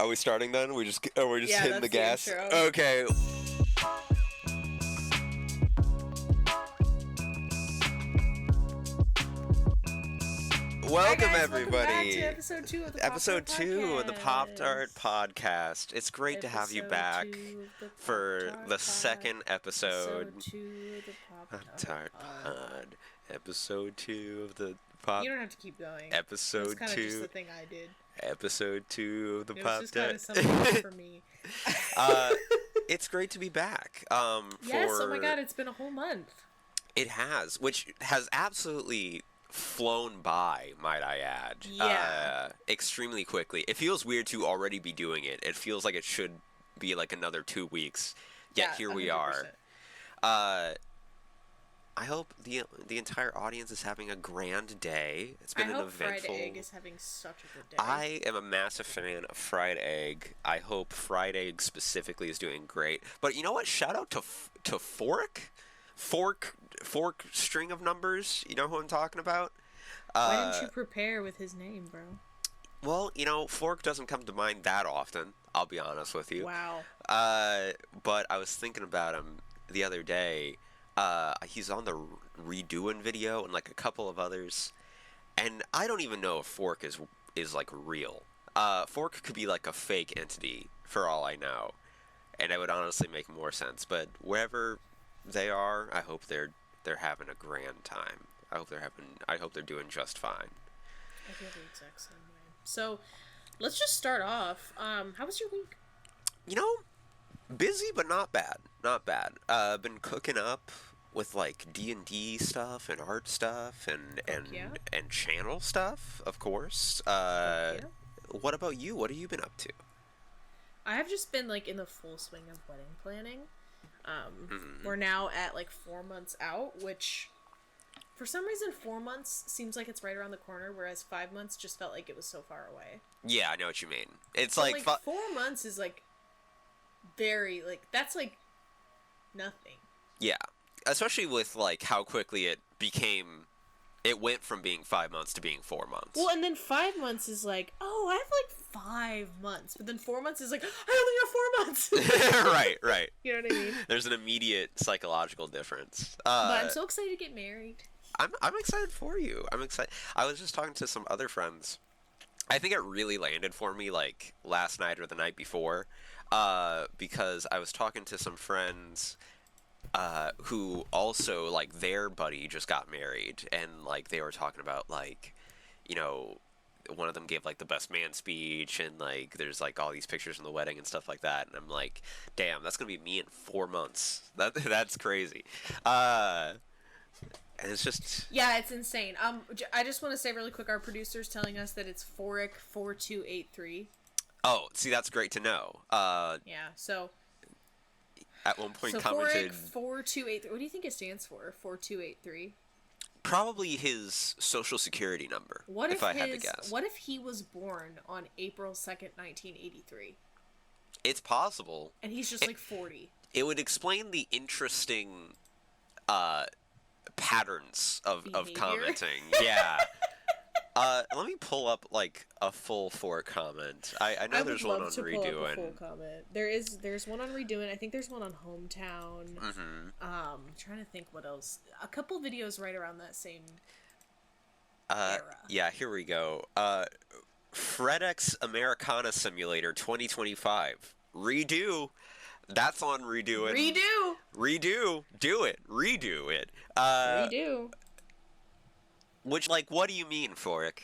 we starting then? We're just hitting the gas. Intro. Okay. Welcome Hi guys, everybody. Welcome back to episode 2 of the Episode 2 of the Pop-Tart Podcast. It's great to have you back for the second episode. Episode 2 of the Pop-Tart Pod. Pod. Episode 2 of the Pop. You don't have to keep going. Episode That's kind of 2. just the thing I did. Episode 2 of the It was Pop-Tart. just kind of something for me. It's great to be back. Yes, oh my god, it's been a whole month. It has, which has absolutely flown by, might I add. Yeah. Extremely quickly. It feels weird to already be doing it. It feels like it should be like another 2 weeks. Yet Yeah, here we 100%. are. I hope the entire audience is having a grand day. It's been I an hope eventful. Fried Egg is having such a good day. I am a massive fan of Fried Egg. I hope Fried Egg specifically is doing great. But you know what? Shout out to Fork string of numbers. You know who I'm talking about? Why didn't you prepare with his name, bro? Well, you know, Fork doesn't come to mind that often. I'll be honest with you. Wow. But I was thinking about him the other day. He's on the Redoing video and like a couple of others, and I don't even know if Fork is like real. Fork could be like a fake entity for all I know, and it would honestly make more sense. But wherever they are, I hope they're having a grand time. I hope they're doing just fine. I feel the exact same way. So, let's just start off. How was your week? You know, busy but not bad. Not bad. Been cooking up with like D&D stuff and art stuff and channel stuff, of course. What about you? What have you been up to? I have just been like in the full swing of wedding planning. We're now at like 4 months out, which for some reason 4 months seems like it's right around the corner, whereas 5 months just felt like it was so far away. Yeah, I know what you mean. It's so, like 4 months is like very like that's like nothing. Yeah, especially with like how quickly it went from being 5 months to being 4 months. Well, and then 5 months is like, oh, I have like 5 months, but then 4 months is like, I only have 4 months. Right. You know what I mean? There's an immediate psychological difference. But I'm so excited to get married. I'm excited for you. I'm excited. I was just talking to some other friends. I think it really landed for me like last night or the night before, because I was talking to some friends who also like their buddy just got married, and like they were talking about like, you know, one of them gave like the best man speech, and like there's like all these pictures from the wedding and stuff like that, and I'm like, damn, that's gonna be me in 4 months. That's crazy. And it's just... Yeah, it's insane. I just want to say really quick, our producer's telling us that it's Foric 4283. Oh, see, that's great to know. Yeah, so... At one point so commented... Foric 4283, what do you think it stands for, 4283? Probably his social security number, if I had to guess. What if he was born on April 2nd, 1983? It's possible. And he's just like 40. It would explain the interesting... patterns of commenting. Yeah. Let me pull up like a full Fork comment. I know there's one on Redoing. Full comment. There's one on Redoing. I think there's one on Hometown. I'm trying to think what else. A couple videos right around that same era. Yeah, here we go. FredEx Americana Simulator 2025. Redo. That's on Redoing. Redo. Do it. Redo it. Redo. Which, like, what do you mean, Fork?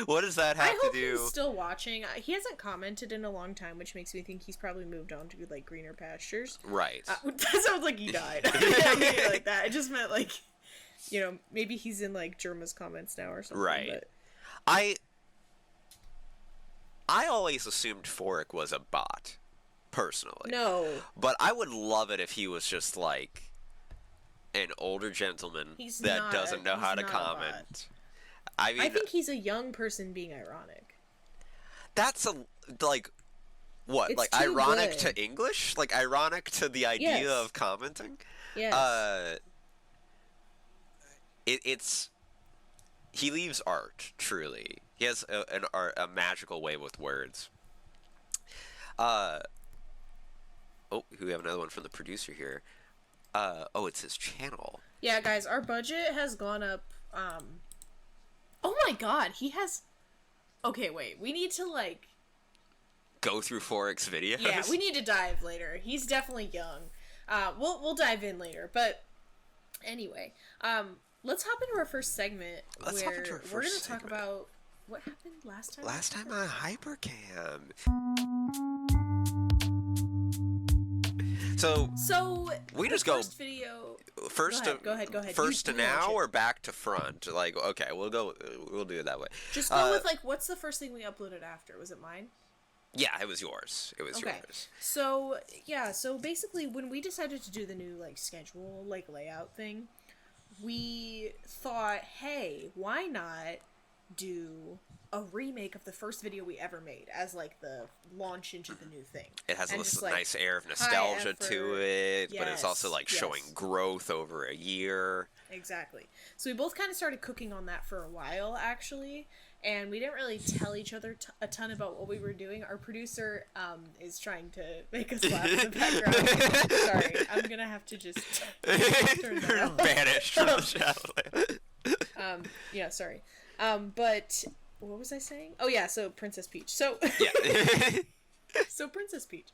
what does that have to do? I hope he's still watching. He hasn't commented in a long time, which makes me think he's probably moved on to, like, greener pastures. Right. That sounds like he died. I didn't mean it like that. I just meant, like, you know, maybe he's in, like, Germa's comments now or something. Right. But... I always assumed Fork was a bot. Personally. No. But I would love it if he was just like an older gentleman that doesn't know how to comment. I mean, I think he's a young person being ironic. That's like what? It's like too ironic good. to English? Like ironic to the idea Yes. of commenting? Yes. It's he leaves art, truly. He has a magical way with words. Uh, oh, we have another one from the producer here. Oh, it's his channel. Yeah, guys, our budget has gone up. Oh my god, he has. Okay, wait. We need to like Go through Forex videos. Yeah, we need to dive later. He's definitely young. We'll dive in later, but anyway, let's hop into our first segment where we're going to talk about what happened last time. Last time on Hypercam. So we just go video. First go ahead. First to now or back to front? Like, okay, we'll do it that way. Just go with like, what's the first thing we uploaded after? Was it mine? Yeah, it was yours. Yours. So basically when we decided to do the new like schedule, like layout thing, we thought, hey, why not do a remake of the first video we ever made as like the launch into the new thing. It has a nice air of nostalgia to it, but it's also like showing growth over a year. Exactly. So we both kind of started cooking on that for a while, actually, and we didn't really tell each other a ton about what we were doing. Our producer is trying to make us laugh in the background. Sorry, I'm gonna have to just turn that off. Banished from the channel. Yeah, sorry. But what was I saying? Oh yeah, so Princess Peach. So yeah. So Princess Peach.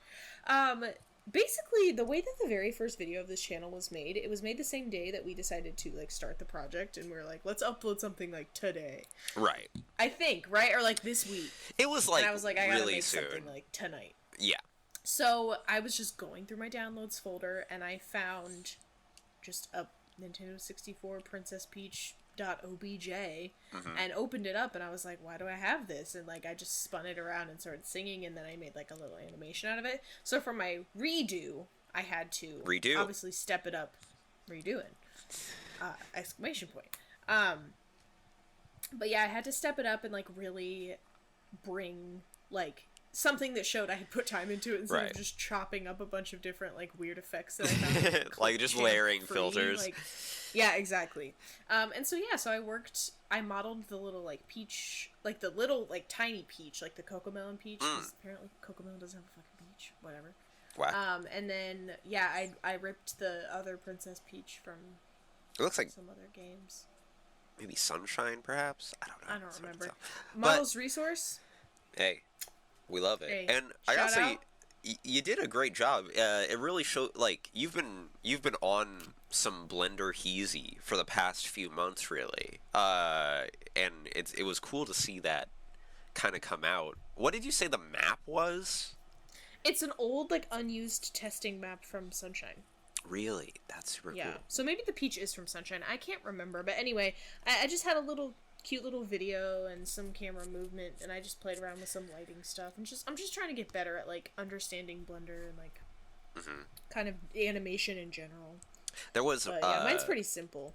Basically, the way that the very first video of this channel was made, it was made the same day that we decided to like start the project, and we were like, let's upload something like today. Right. I think, right? Or like this week. It was like, and I was like, I gotta really make soon. something like tonight. Yeah. So I was just going through my downloads folder, and I found just a Nintendo 64 Princess Peach .obj and opened it up, and I was like, why do I have this? And like I just spun it around and started singing, and then I made like a little animation out of it. So for my redo, I had to obviously step it up, redo it, exclamation point. But yeah, I had to step it up and like really bring like something that showed I had put time into it instead of just chopping up a bunch of different like weird effects that I found like just layering filters. Like, yeah, exactly. And so yeah, so I modeled the little like peach, like the little like tiny peach, like the Cocomelon peach. Because apparently Cocomelon doesn't have a fucking peach. Whatever. Wow. And then yeah, I ripped the other Princess Peach from. It looks like some other games. Maybe Sunshine, perhaps. I don't know. I don't remember. Models Resource. Hey. We love it, and I gotta say, you did a great job. It really showed, like, you've been on some Blender Heezy for the past few months, really, and it was cool to see that kind of come out. What did you say the map was? It's an old, like, unused testing map from Sunshine. Really? That's super cool. So maybe the peach is from Sunshine. I can't remember, but anyway, I just had a cute little video and some camera movement, and I just played around with some lighting stuff, and I'm just trying to get better at like understanding Blender and like kind of animation in general. There was mine's pretty simple.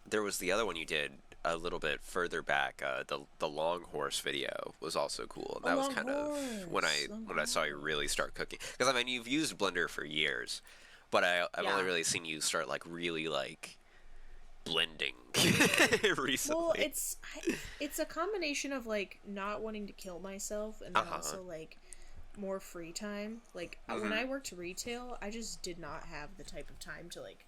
There was the other one you did a little bit further back. The long horse video was also cool, and that was kind of when I saw you really start cooking, because I mean you've used Blender for years, but I've only really seen you start like really like blending recently. Well, it's a combination of like not wanting to kill myself and then also like more free time. Like when I worked retail, I just did not have the type of time to like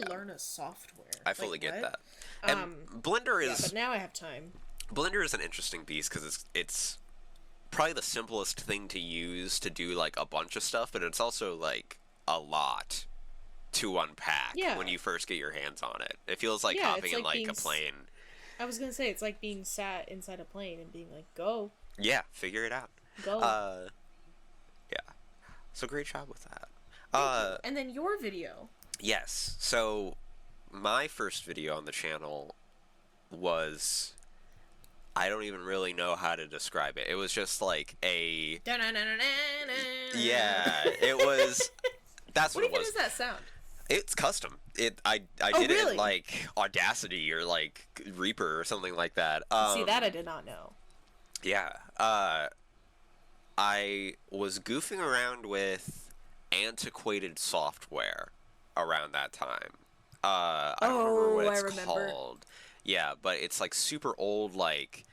learn a software. I fully get that. And Blender is but now I have time. Blender is an interesting beast because it's probably the simplest thing to use to do like a bunch of stuff, but it's also like a lot to unpack when you first get your hands on it. It feels like hopping in like a plane. I was gonna say it's like being sat inside a plane and being like, go. Yeah, figure it out. Go. Yeah. So great job with that. And then your video. Yes. So my first video on the channel was, I don't even really know how to describe it. It was just like a it was. That's what it was. What does that sound? It's custom. I did it in like Audacity or like Reaper or something like that. See, that I did not know. Yeah. I was goofing around with antiquated software around that time. I don't remember what it's called. Yeah, but it's like super old, like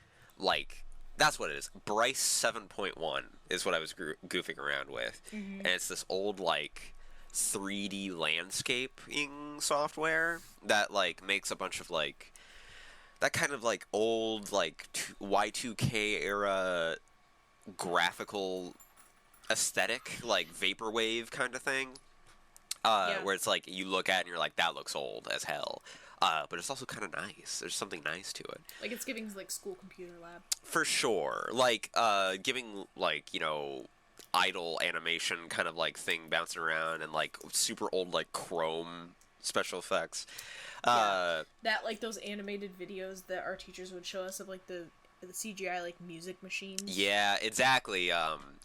That's what it is. Bryce 7.1 is what I was goofing around with. And it's this old, like, 3D landscaping software that, like, makes a bunch of, like, that kind of, like, old, like, Y2K era graphical aesthetic, like, vaporwave kind of thing. Where it's like, you look at it and you're like, that looks old as hell. But it's also kind of nice. There's something nice to it. Like, it's giving, like, school computer lab. For sure. Like, giving, like, you know, idle animation kind of, like, thing bouncing around and, like, super old, like, chrome special effects. That, like, those animated videos that our teachers would show us of, like, the CGI, like, music machines. Yeah, exactly.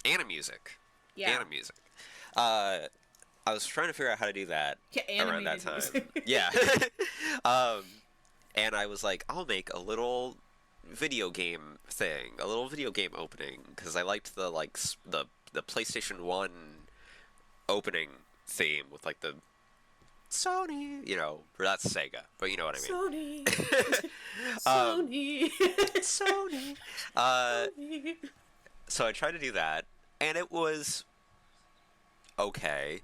Animusic. Yeah. Animusic. I was trying to figure out how to do that around that time. Yeah. And I was like, I'll make a little video game thing, a little video game opening, because I liked the, like, the PlayStation 1 opening theme with, like, the Sony, you know, or that's Sega, but you know what I mean. Sony. Sony. Sony. So I tried to do that, and it was okay.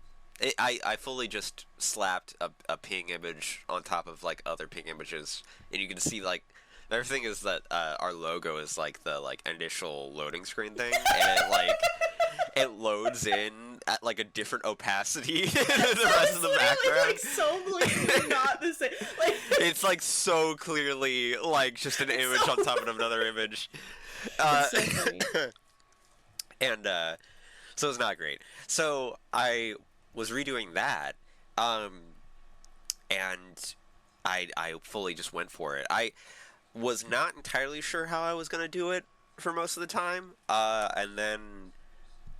I fully just slapped a ping image on top of, like, other ping images, and you can see, like, the other thing is that our logo is, like, the, like, initial loading screen thing, and it, like, it loads in at, like, a different opacity than the rest of the background. Like, so blatantly not the same. Like, it's, like, so clearly, like, just an image on top of another image. It's so funny. And, so it's not great. So I was redoing that, and I fully just went for it. I was not entirely sure how I was going to do it for most of the time, and then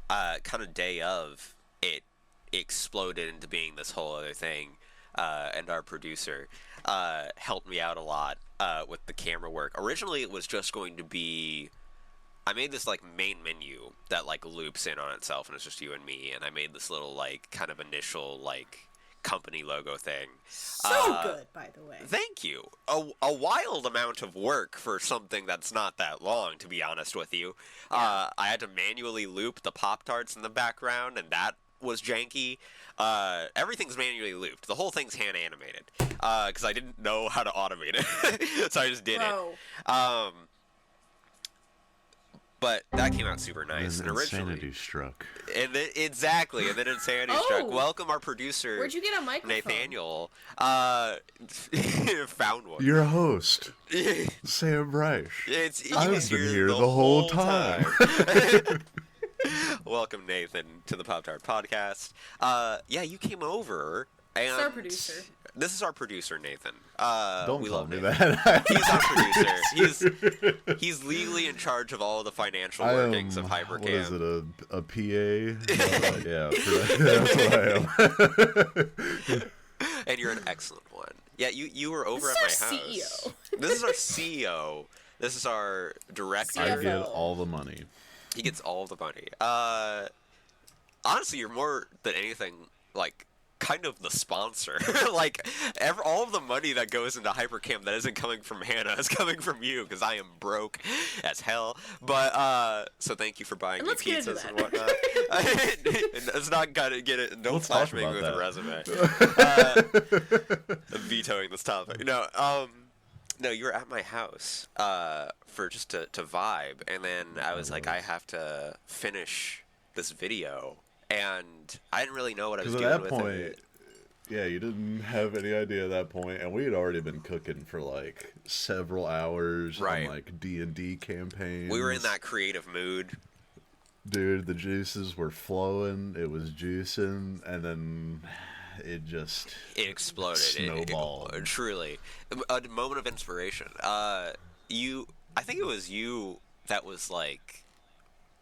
kind of day of, it exploded into being this whole other thing, and our producer helped me out a lot with the camera work. Originally, it was just going to be... I made this, like, main menu that, like, loops in on itself, and it's just you and me, and I made this little, like, kind of initial, like, company logo thing. So good, by the way. Thank you. A wild amount of work for something that's not that long, to be honest with you. Yeah. I had to manually loop the Pop-Tarts in the background, and that was janky. Everything's manually looped. The whole thing's hand-animated, because I didn't know how to automate it, so I just did it. But that came out super nice. And originally, insanity struck. And then, exactly, and then insanity struck. Welcome our producer. Where'd you get a microphone? Nathaniel. Found one. Your host, Sam Bryce. I've been here the whole time. Welcome, Nathan, to the Pop-Tart Podcast. Yeah, you came over. And it's our producer. This is our producer, Nathan. Don't call me that. He's our producer. He's legally in charge of all the financial workings of Hypercam. What is it, a PA? Yeah, that's what I am. And you're an excellent one. Yeah, you were over at my house. CEO. This is our CEO. This is our director. I get all the money. He gets all the money. Honestly, you're more than anything, like, kind of the sponsor. Like, all of the money that goes into Hypercam that isn't coming from Hannah is coming from you, because I am broke as hell. But so thank you for buying me pizzas and whatnot. It's not gonna get it. Don't flash me with a resume. I'm vetoing this topic. No, you were at my house for just to vibe, and then I was like, I have to finish this video. And I didn't really know what I was doing with it. Yeah, you didn't have any idea at that point, and we had already been cooking for, like, several hours on, like, D&D campaigns. We were in that creative mood. Dude, the juices were flowing, it was juicing, and then it exploded. Snowballed. Truly. A moment of inspiration. I think it was you that was, like,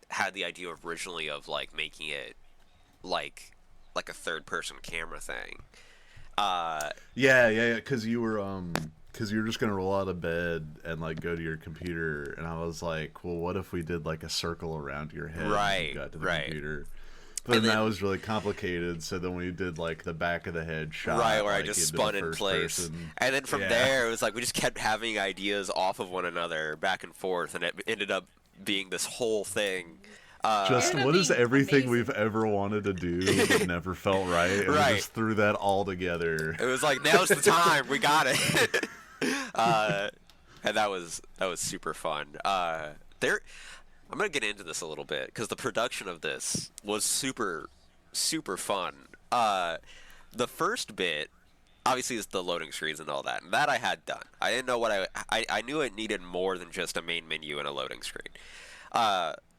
had the idea originally of, like, making it like a third-person camera thing. Yeah, because you were just gonna roll out of bed and, like, go to your computer, and I was like, well, what if we did, like, a circle around your head as you got to the computer? But then that was really complicated, so then we did, like, the back of the head shot. Right, where like, I just spun in place. Person. And then from there, it was like we just kept having ideas off of one another, back and forth, and it ended up being this whole thing. Just what is everything amazing. we've ever wanted to do but never felt right, and we just threw that all together. It was like, now's the time, we got it. And that was super fun. I'm gonna get into this a little bit because the production of this was super fun. The first bit, obviously, is the loading screens and all that, and that I had done. I didn't know what I knew it needed more than just a main menu and a loading screen.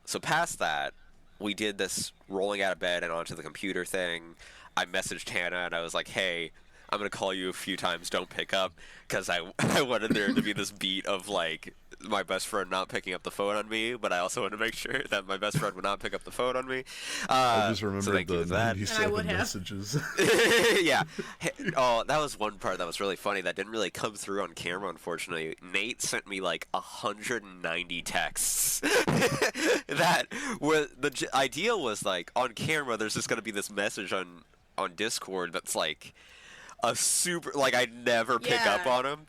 So past that, we did this rolling out of bed and onto the computer thing. I messaged Hannah and I was like, hey, I'm going to call you a few times, don't pick up, because I wanted there to be this beat of, like, my best friend not picking up the phone on me, but I also wanted to make sure that my best friend would not pick up the phone on me. I just remembered the 97 messages. Yeah. Oh, that was one part that was really funny that didn't really come through on camera, unfortunately. Nate sent me, like, 190 texts. That were, the idea was, like, on camera, there's just going to be this message on Discord that's, like, a super, like, I never pick up on him,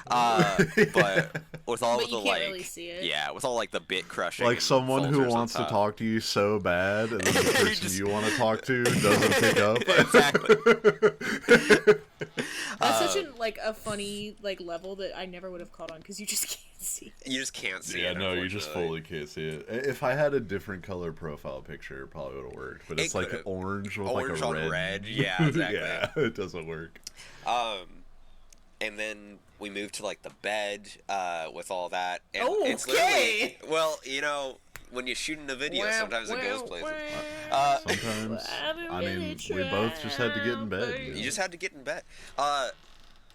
but with all of the, like, really see it. Yeah, with all, like, the bit crushing, like someone who wants to talk to you so bad, and then the person you want to talk to doesn't pick up. Exactly. That's such a funny level that I never would have caught on because you just can't see it. You just can't see it. Yeah, no, you just fully can't see it. If I had a different color profile picture, it probably would have worked. But it's like orange with orange like a on red. Yeah, exactly. Yeah, it doesn't work. And then we moved to like the bed with all that. And oh, it's okay. Well, you know, when you're shooting a video, sometimes it goes places. Sometimes, I mean, we both just had to get in bed. You just had to get in bed.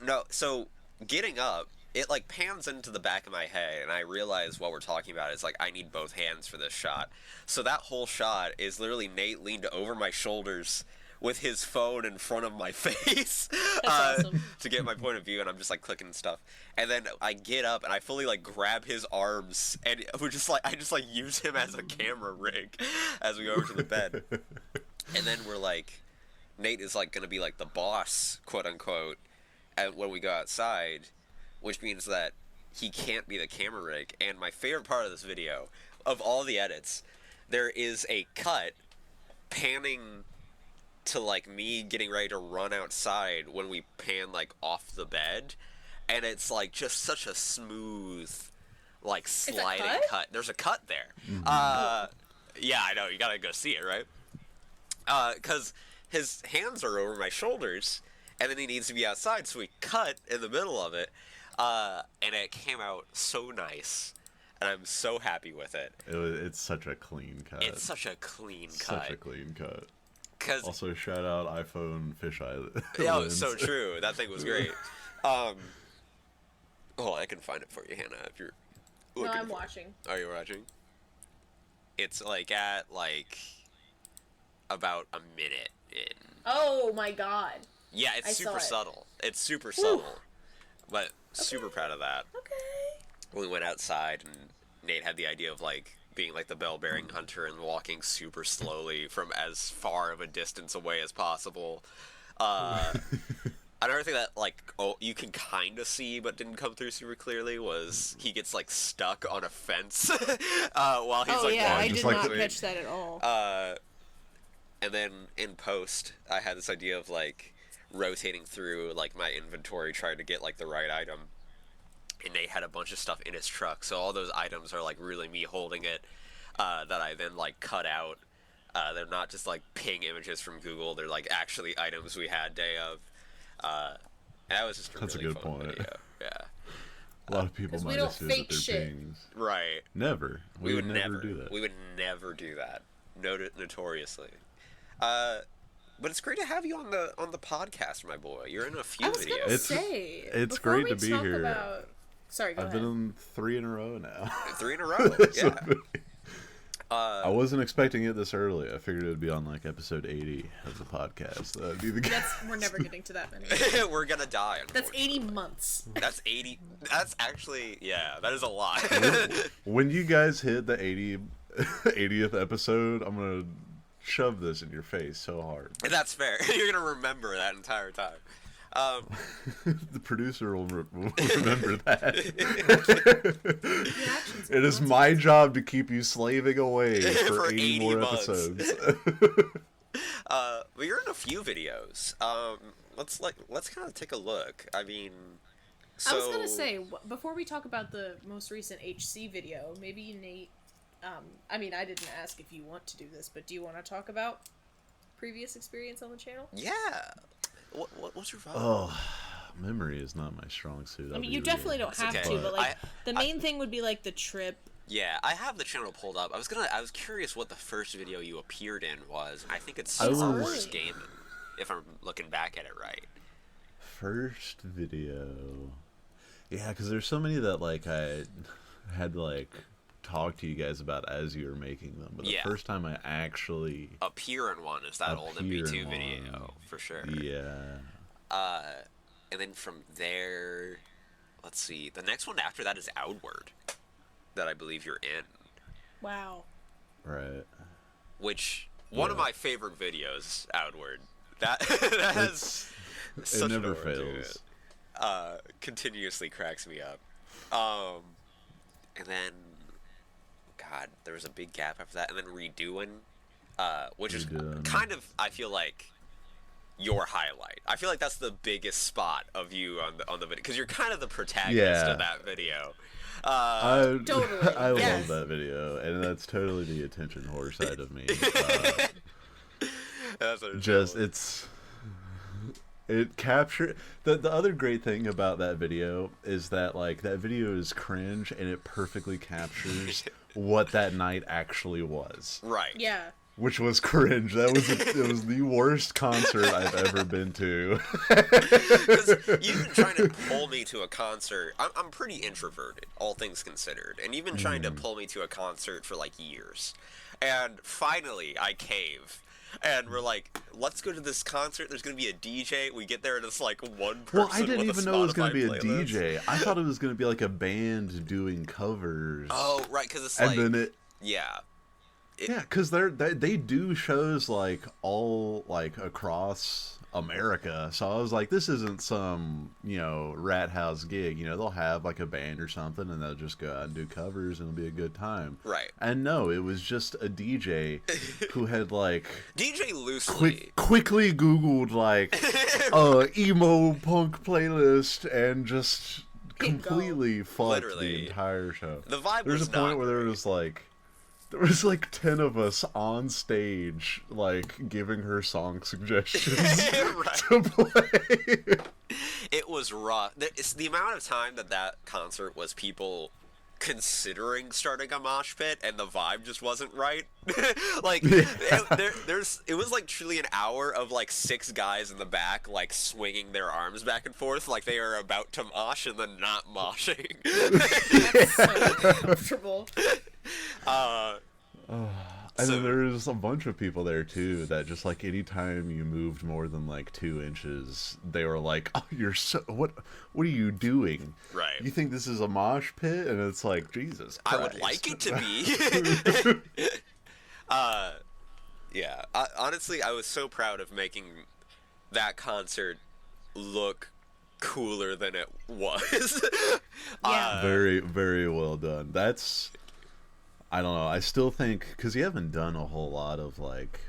No, so getting up, it like pans into the back of my head, and I realize what we're talking about is like I need both hands for this shot. So that whole shot is literally Nate leaned over my shoulders with his phone in front of my face awesome. To get my point of view, and I'm just like clicking stuff. And then I get up and I fully like grab his arms, and I just like use him as a camera rig as we go over to the bed. And then we're like, Nate is like gonna be like the boss, quote unquote, and when we go outside, which means that he can't be the camera rig. And my favorite part of this video, of all the edits, there is a cut panning to like me getting ready to run outside when we pan like off the bed, and it's like just such a smooth like sliding cut. There's a cut there. Mm-hmm. Yeah, I know, you gotta go see it, right? Because his hands are over my shoulders, and then he needs to be outside, so we cut in the middle of it, and it came out so nice, and I'm so happy with it. It's such a clean cut. It's such a clean cut. Such a clean cut. Also, shout out iPhone fisheye. Yeah, so true. That thing was great. Oh, I can find it for you, Hannah, if you're looking. No, I'm watching. Are you watching? It's like at like about a minute in. Oh my god. Yeah, it's super subtle. It's super Ooh. subtle, but super proud of that. Okay. We went outside, and Nate had the idea of like being like the bell-bearing hunter and walking super slowly from as far of a distance away as possible. Another thing that like you can kind of see but didn't come through super clearly was he gets like stuck on a fence while he's like walking. I did not catch that at all. And then in post, I had this idea of like rotating through like my inventory trying to get like the right item. And Nate had a bunch of stuff in his truck, so all those items are like really me holding it, that I then like cut out. They're not just like ping images from Google; they're like actually items we had day of. And that was just That's really a good fun point. video. Yeah. A lot of people might assume that they're pings. Right. Never. We would never do that. We would never do that. Notoriously. But it's great to have you on the podcast, my boy. You're in a few videos. It's great to be here. Sorry, go ahead. I've been on 3 in a row now. 3 in a row, yeah. I wasn't expecting it this early. I figured it would be on like episode 80 of the podcast. We're never getting to that many. We're gonna die. That's 80 months. That's 80. That's actually, yeah, that is a lot. When you guys hit the 80th episode, I'm gonna shove this in your face so hard. That's fair. You're gonna remember that entire time. The producer will remember that. It is my job to keep you slaving away for 80 more months. Episodes. But you're in a few videos. Let's kind of take a look. I mean, I was gonna say, before we talk about the most recent HC video, maybe Nate. I mean, I didn't ask if you want to do this, but do you want to talk about previous experience on the channel? Yeah. What's your vibe? Oh, memory is not my strong suit. I mean, you definitely don't have to, but like the main thing would be like the trip. Yeah, I have the channel pulled up. I was curious what the first video you appeared in was. I think it's Wars Gaming, if I'm looking back at it right. First video. Yeah, because there's so many that like I had to like talk to you guys about as you were making them. But the first time I actually appear in one is that old MB2 video for sure. Yeah. And then from there, let's see. The next one after that is Outward, that I believe you're in. Wow. Right. Which one of my favorite videos, Outward. That has such it never fails. Continuously cracks me up. And then, God, there was a big gap after that, and then Redoing, which is kind of, I feel like, your highlight. I feel like that's the biggest spot of you on the video, because you're kind of the protagonist of that video. Totally. I love that video, and that's totally the attention whore side of me. It captured the other great thing about that video is that like that video is cringe and it perfectly captures what that night actually was. Right. Yeah. Which was cringe. It was the worst concert I've ever been to. Because you've been trying to pull me to a concert. I'm pretty introverted, all things considered, and you've been trying to pull me to a concert for like years. And finally, I cave. And we're like, let's go to this concert. There's going to be a DJ. We get there and it's like one person. Well, I didn't even know it was going to be a playlist. DJ. I thought it was going to be like a band doing covers. Oh, right, because it's yeah. Yeah, because they do shows like all like across America. So I was like, this isn't some rat house gig. They'll have like a band or something, and they'll just go out and do covers, and it'll be a good time. Right. And no, it was just a DJ who had like DJ loosely quickly Googled like emo punk playlist and just completely fucked the entire show. The vibe There's was a point where there was like 10 of us on stage, like, giving her song suggestions to play. It was rough. It's the amount of time that concert was people considering starting a mosh pit, and the vibe just wasn't right. Like, it was like truly an hour of like 6 guys in the back, like, swinging their arms back and forth like they are about to mosh and then not moshing. That's so uncomfortable. And then there's a bunch of people there too that just like anytime you moved more than like 2 inches, they were like, "Oh, you're so what are you doing? Right? You think this is a mosh pit?" And it's like, Jesus Christ. I would like it to be. Yeah. Honestly, I was so proud of making that concert look cooler than it was. Yeah. Very, very well done. I don't know. I still think because you haven't done a whole lot of like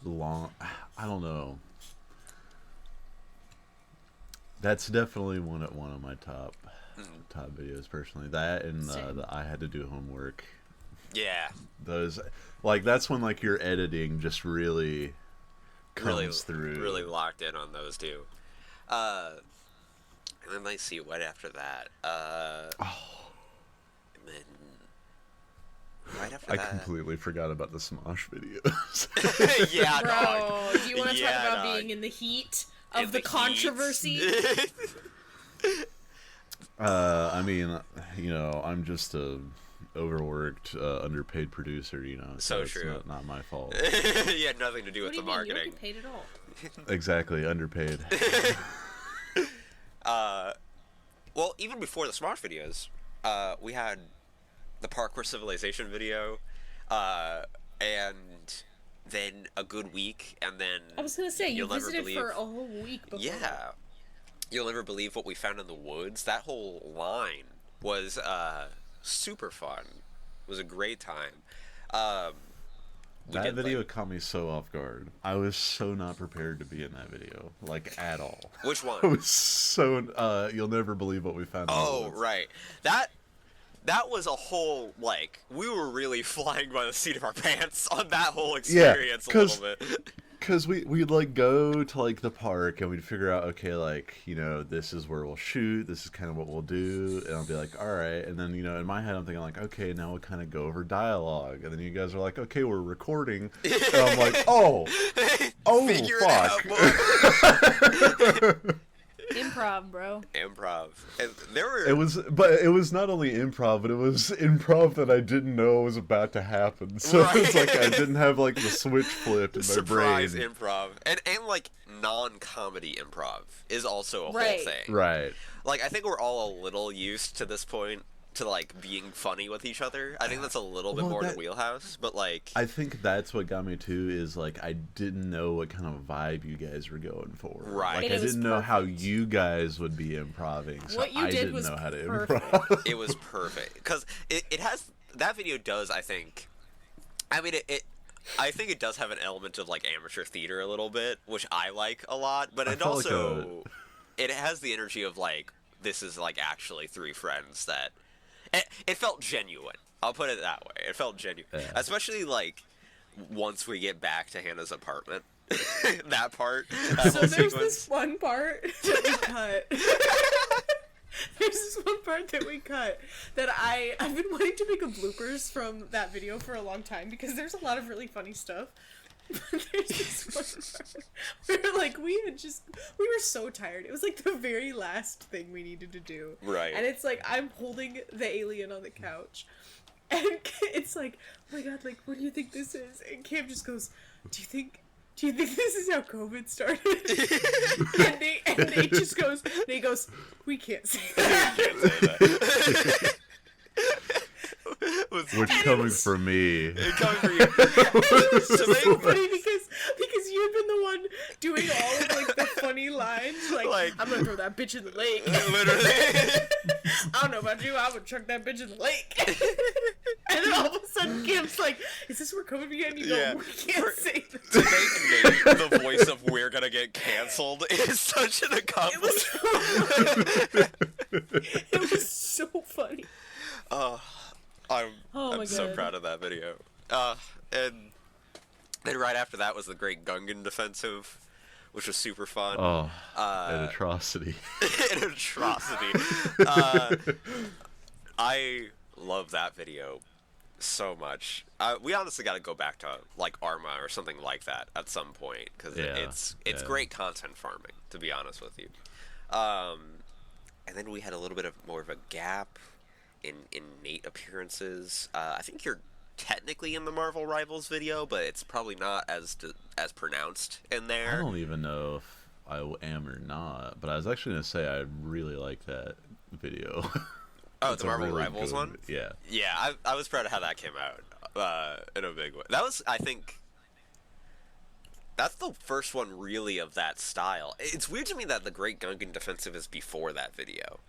long. I don't know. That's definitely one of my top videos personally. That and the I had to do homework. Yeah. Those that's when like your editing just really comes through. Really locked in on those two. And then let's see what after that. And then. Right after that. I completely forgot about the Smosh videos. Yeah, bro. Do you want to talk about being in the heat of the controversy? I mean, I'm just a overworked, underpaid producer. So it's true. Not my fault. You had nothing to do with the marketing. You don't get paid at all. Exactly, underpaid. Well, even before the Smosh videos, we had the Parkour Civilization video, and then a good week, and then I was gonna say you you'll never visited believe... for a whole week before. Yeah, that. You'll never believe what we found in the woods. That whole line was super fun. It was a great time. That video caught me so off guard. I was so not prepared to be in that video, like, at all. Which one? I was so you'll never believe what we found. Oh, right. That was a whole, like, we were really flying by the seat of our pants on that whole experience a little bit. Because we'd, like, go to, like, the park, and we'd figure out, okay, like, you know, this is where we'll shoot, this is kind of what we'll do, and I'll be like, alright, and then, you know, in my head, I'm thinking, like, okay, now we'll kind of go over dialogue, and then you guys are like, okay, we're recording, and I'm like, oh, fuck. Improv, bro. Improv. And it was not only improv, but it was improv that I didn't know was about to happen. So right. It's like I didn't have like the switch flipped in my brain. Surprise improv. And like non-comedy improv is also a whole thing. Right. Like I think we're all a little used to this point to like being funny with each other. I think that's a little bit more in the wheelhouse, but like I think that's what got me too is like I didn't know what kind of vibe you guys were going for. Right. Like and I didn't know how you guys would be improving, so what you I did didn't was know how to perfect. improv. It was perfect because it has that video does I think. I mean I think it does have an element of like amateur theater a little bit, which I like a lot, but it also it has the energy of like this is like actually three friends that. It felt genuine. I'll put it that way. It felt genuine. Yeah. Especially, like, once we get back to Hannah's apartment. That part. So there's this one part that we cut. There's this one part that we cut that I've been wanting to make a bloopers from that video for a long time because there's a lot of really funny stuff. But there's this one part where, like, we were so tired. It was, like, the very last thing we needed to do. Right. And it's, like, I'm holding the alien on the couch. And it's like, oh my god, like, what do you think this is? And Cam just goes, do you think this is how COVID started? and Nate just goes, we can't say that. We can't say that. Which coming from me. Coming from you. It was so funny because you had been the one doing all of like the funny lines, like I'm gonna throw that bitch in the lake. Literally. I don't know about you, I would chuck that bitch in the lake. And then all of a sudden Cam's like, is this where COVID began? You go, we can't say that. To make Nate the voice of we're gonna get canceled is such an accomplishment. It was so funny. I'm so proud of that video. And then right after that was the Great Gungan Defensive, which was super fun. Oh, an atrocity. An atrocity. I love that video so much. We honestly got to go back to like Arma or something like that at some point because it's great content farming, to be honest with you. And then we had a little bit of more of a gap in Nate appearances. I think you're technically in the Marvel Rivals video, but it's probably not as pronounced in there. I don't even know if I am or not, but I was actually going to say I really like that video. Oh, the Marvel really Rivals one? Yeah. Yeah, I was proud of how that came out in a big way. That was, I think, that's the first one really of that style. It's weird to me that the Great Gungan Defensive is before that video.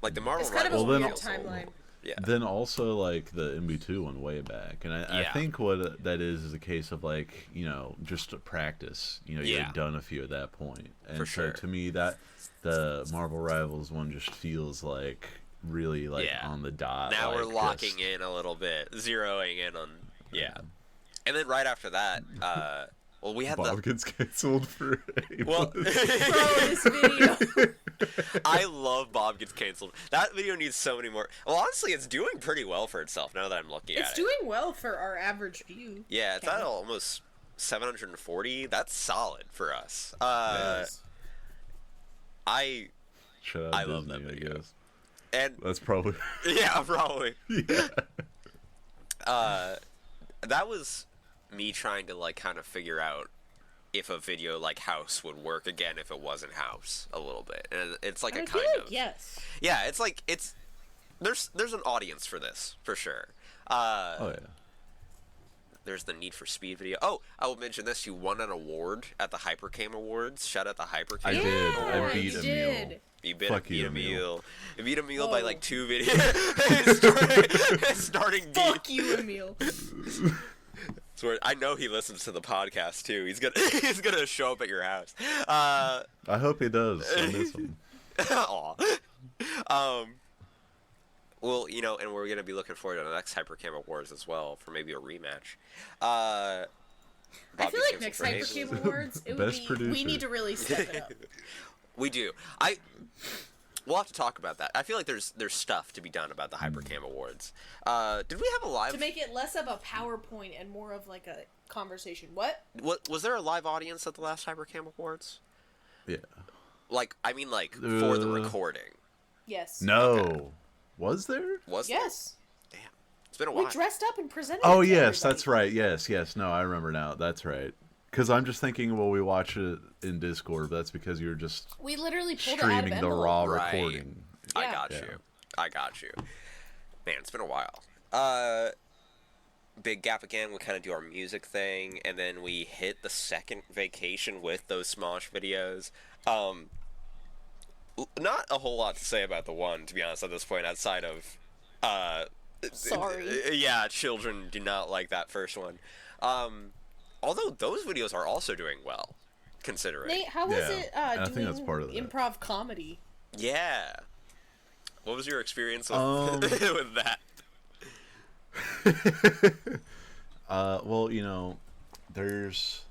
Like the Marvel Rivals one. It's kind of a weird timeline. Yeah. Then also like the MB2 one way back, and I think what that is a case of like, you know, just a practice. You know, you had done a few at that point, and for sure. So to me that the Marvel Rivals one just feels like really like on the dot. Now like we're locking in a little bit, zeroing in on and then right after that, well, we had Bob gets canceled for bro, this video. I love Bob Gets Canceled. That video needs so many more. Well, honestly, it's doing pretty well for itself now that I'm looking at it. It's doing well for our average view. Yeah, it's at almost 740. That's solid for us. Yes. I love that video. I guess. And that's probably yeah, probably. Yeah. That was me trying to like kind of figure out if a video like House would work again if it wasn't House a little bit, and it's like yes. Yeah, it's like there's an audience for this for sure. There's the Need for Speed video. Oh, I will mention this. You won an award at the Hypercam Awards. Shout out the Hypercam. I did. I beat you a did. mule. You beat a a mule. meal. You beat a meal Whoa. by like 2 videos. Starting deep. Fuck you, Emil. I know he listens to the podcast too. He's gonna show up at your house. I hope he does. I miss him. Aw. Well, and we're gonna be looking forward to the next Hypercam Awards as well for maybe a rematch. I feel like next Hypercam Hypercam Awards, it would Best be. producer. We need to really step it up. We do. We'll have to talk about that. I feel like there's stuff to be done about the Hypercam Awards. Did we have a live? To make it less of a PowerPoint and more of like a conversation. What Was there a live audience at the last Hypercam Awards? Yeah. For the recording. Yes. No. Okay. Was there? Was there? Yes. Damn. It's been a We while. dressed up and presented. Oh, it to yes, everybody. that's right. Yes. No, I remember now. That's right. Because I'm just thinking, well, we watch it in Discord, but that's because you were just We literally pulled it out of streaming the envelope. raw Right. recording. I Yeah. got you. Man, it's been a while. Big gap again. We kind of do our music thing, and then we hit the second vacation with those Smosh videos. Not a whole lot to say about the one, to be honest, at this point, outside of Sorry. Yeah, children do not like that first one. Although those videos are also doing well, considering. Nate, how was Yeah, it and I doing think that's part of that. improv comedy? Yeah. What was your experience with, with that? Well, there's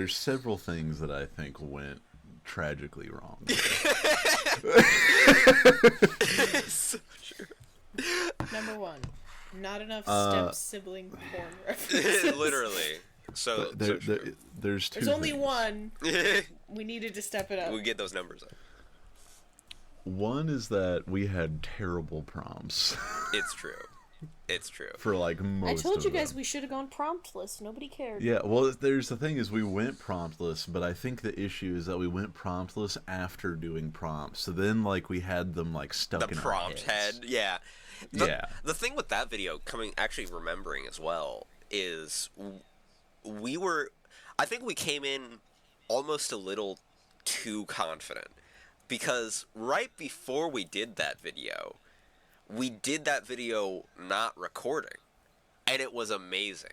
several things that I think went tragically wrong. So true. Number one, not enough step sibling porn references. Literally. So There's two. There's only things. one. We needed to step it up. We get those numbers up. One is that we had terrible prompts It's true. It's true. for like most. I told of you guys them. we should have gone promptless. Nobody cared. Yeah, well, there's the thing is we went promptless, but I think the issue is that we went promptless after doing prompts. So then, we had them stuck The in prompt our heads. head, yeah. Yeah. The thing with that video, remembering as well, is I think we came in almost a little too confident. Because right before we did that video not recording. And it was amazing.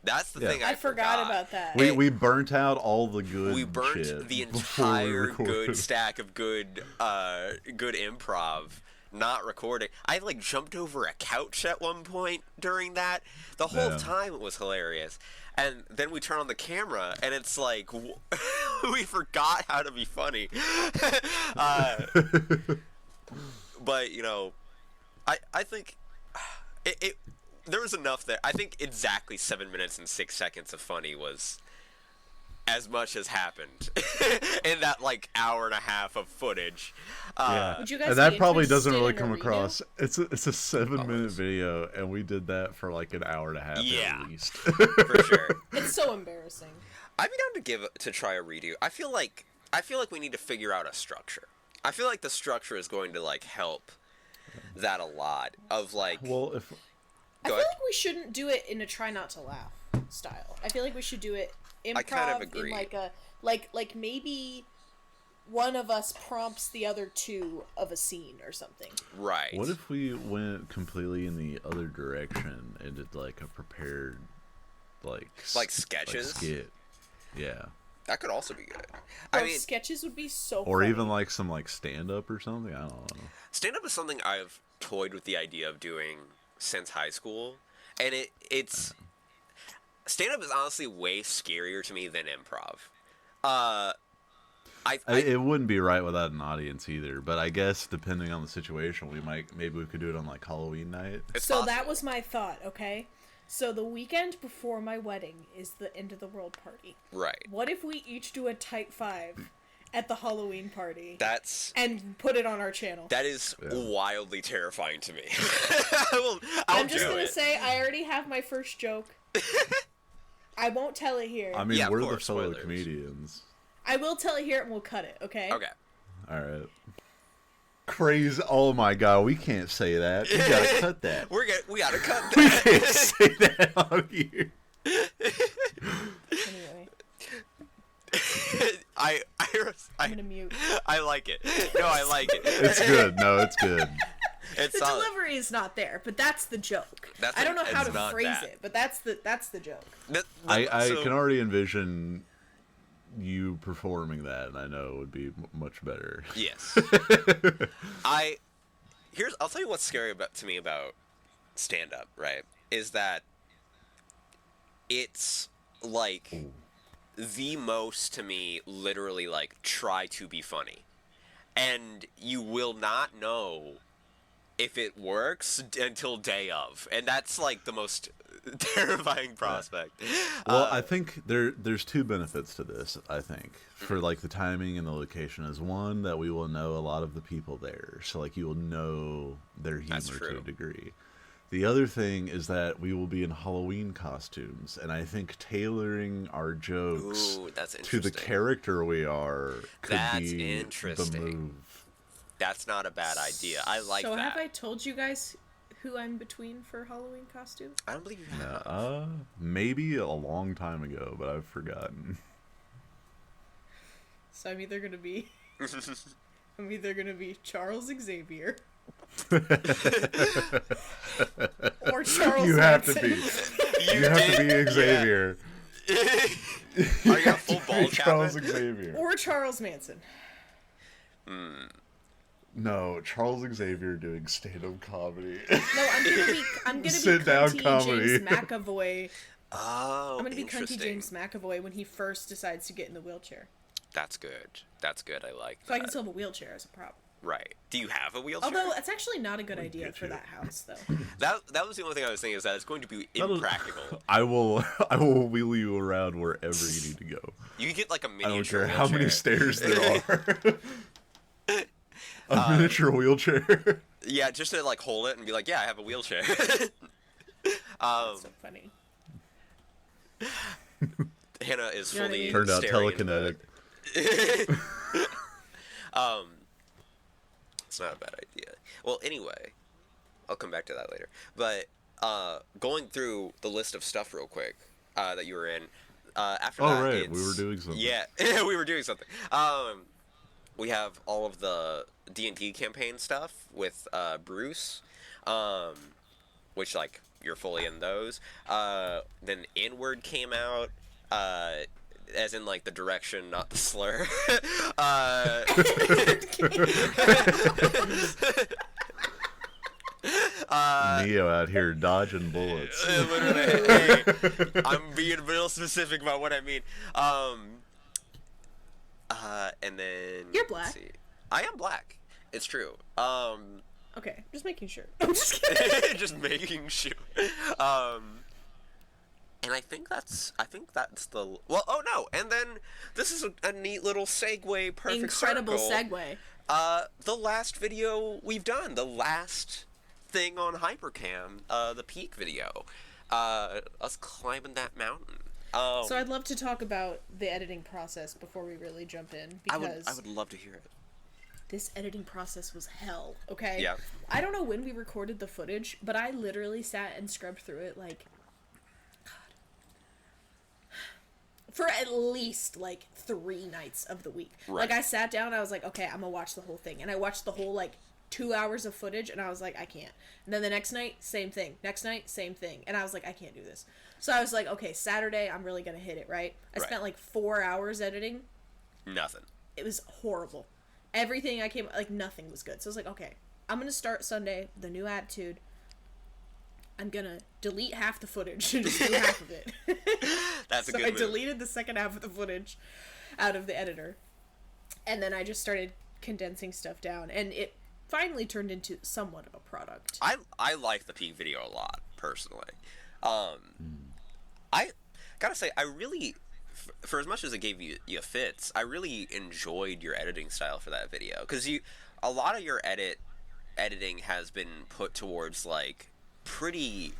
That's the thing I forgot about that. We burnt out all the good. We burnt shit the before we entire recorded. good stack of good improv, not recording. I jumped over a couch at one point during that. The whole time it was hilarious. And then we turn on the camera, and it's like we forgot how to be funny. But I think it there was enough there. I think exactly 7 minutes and 6 seconds of funny was as much as happened in that hour and a half of footage. Would you guys And that be probably doesn't interested really in come a redo? across. It's a 7-minute video, and we did that for an hour and a half Yeah. at least. For sure. It's so embarrassing. I'd be down to try a redo. I feel like we need to figure out a structure. I feel like the structure is going to help that a lot. Of Well, if I feel like we shouldn't do it in a try not to laugh style. I feel like we should do it improv I kind of agree. in like maybe one of us prompts the other two of a scene or something. right. what if we went completely in the other direction and did a prepared sketches? skit? Yeah. That could also be good. Bro, I mean, sketches would be so Or funny. even some stand up or something. I don't know. stand-up is something I've toyed with the idea of doing since high school, and it's stand-up is honestly way scarier to me than improv. It wouldn't be right without an audience either, but I guess depending on the situation, maybe we could do it on Halloween night. It's So possible. that was my thought, okay? So the weekend before my wedding is the end of the world party. right. What if we each do a type 5 at the Halloween party And put it on our channel? that is wildly terrifying to me. I'll I'm just do gonna it. say I already have my first joke. I won't tell it here. I mean, Yeah, of we're the course, fellow spoilers. comedians. I will tell it here and we'll cut it, okay? Okay. All right. crazy. Oh my god, we can't say that. We gotta cut that. We gotta cut that. We can't say that on here. Anyway. I'm gonna mute. I like it. No, I like it. It's good. No, it's good. It's the solid. delivery is not there, but that's the joke. I don't know how to phrase it, but that's the joke. I can already envision you performing that, and I know it would be much better. Yes. I'll tell you what's scary to me about stand-up, right? Is that it's like the most, to me, literally like try to be funny, and you will not know if it works until day of, and that's like the most terrifying prospect. Well, I think there's two benefits to this. I think for like the timing and the location is one that we will know a lot of the people there, so like you will know their humor to a degree. The other thing is that we will be in Halloween costumes, and I think tailoring our jokes to the character we are could be the move. That's not a bad idea. I like that. So have I told you guys who I'm between for Halloween costume? I don't believe you have. Maybe a long time ago, but I've forgotten. So I'm either gonna be Charles Xavier. Or Charles You have Manson. to be. You have to be Xavier. Are you got full ball Charles Xavier. Or Charles Manson. No, Charles Xavier doing stand-up comedy. No, I'm gonna be Sit-down comedy. James McAvoy. Oh, I'm gonna be cunty James McAvoy when he first decides to get in the wheelchair. That's good. That's good. I like that. So I can still have a wheelchair as a prop. Right. Do you have a wheelchair? Although it's actually not a good idea for that house, though. That was the only thing I was thinking, is that it's going to be impractical. I will wheel you around wherever you need to go. You can get like a miniature. I don't care wheelchair. how many stairs there are. A miniature wheelchair. Yeah, just to like hold it and be like, yeah, I have a wheelchair. That's so funny. Hannah is fully turned out telekinetic. It's not a bad idea. Well, anyway, I'll come back to that later. But going through the list of stuff real quick that you were in. After that, right, we were doing something. Yeah, we were doing something. We have all of the D&D campaign stuff with Bruce, which like you're fully in those. Then Inward came out. As in, like, the direction, not the slur. Neo out here dodging bullets. Literally, hey, I'm being real specific about what I mean. And then... You're black. Let's see. I am black. It's true. Okay, just making sure. I'm just kidding. Just making sure. And I think that's the... Well, oh no, and then this is a neat little segue, perfect Incredible circle. segue. The last video we've done, the last thing on Hypercam, the peak video. Us climbing that mountain. So I'd love to talk about the editing process before we really jump in, because... I would love to hear it. This editing process was hell, okay? Yeah. I don't know when we recorded the footage, but I literally sat and scrubbed through it, like... for at least, like, 3 nights of the week. Right. Like, I sat down, I was like, okay, I'm gonna watch the whole thing. And I watched the whole, like, 2 hours of footage, and I was like, I can't. And then the next night, same thing. Next night, same thing. And I was like, I can't do this. So I was like, okay, Saturday, I'm really gonna hit it, right? I spent, like, 4 hours editing. Nothing. It was horrible. Everything nothing was good. So I was like, okay, I'm gonna start Sunday, the new attitude. I'm gonna delete half the footage and just do half of it. That's a good move. move. So I deleted the second half of the footage out of the editor. And then I just started condensing stuff down. And it finally turned into somewhat of a product. I like the peak video a lot, personally. I gotta say, I really... For as much as it gave you fits, I really enjoyed your editing style for that video. Because a lot of your editing has been put towards, like, pretty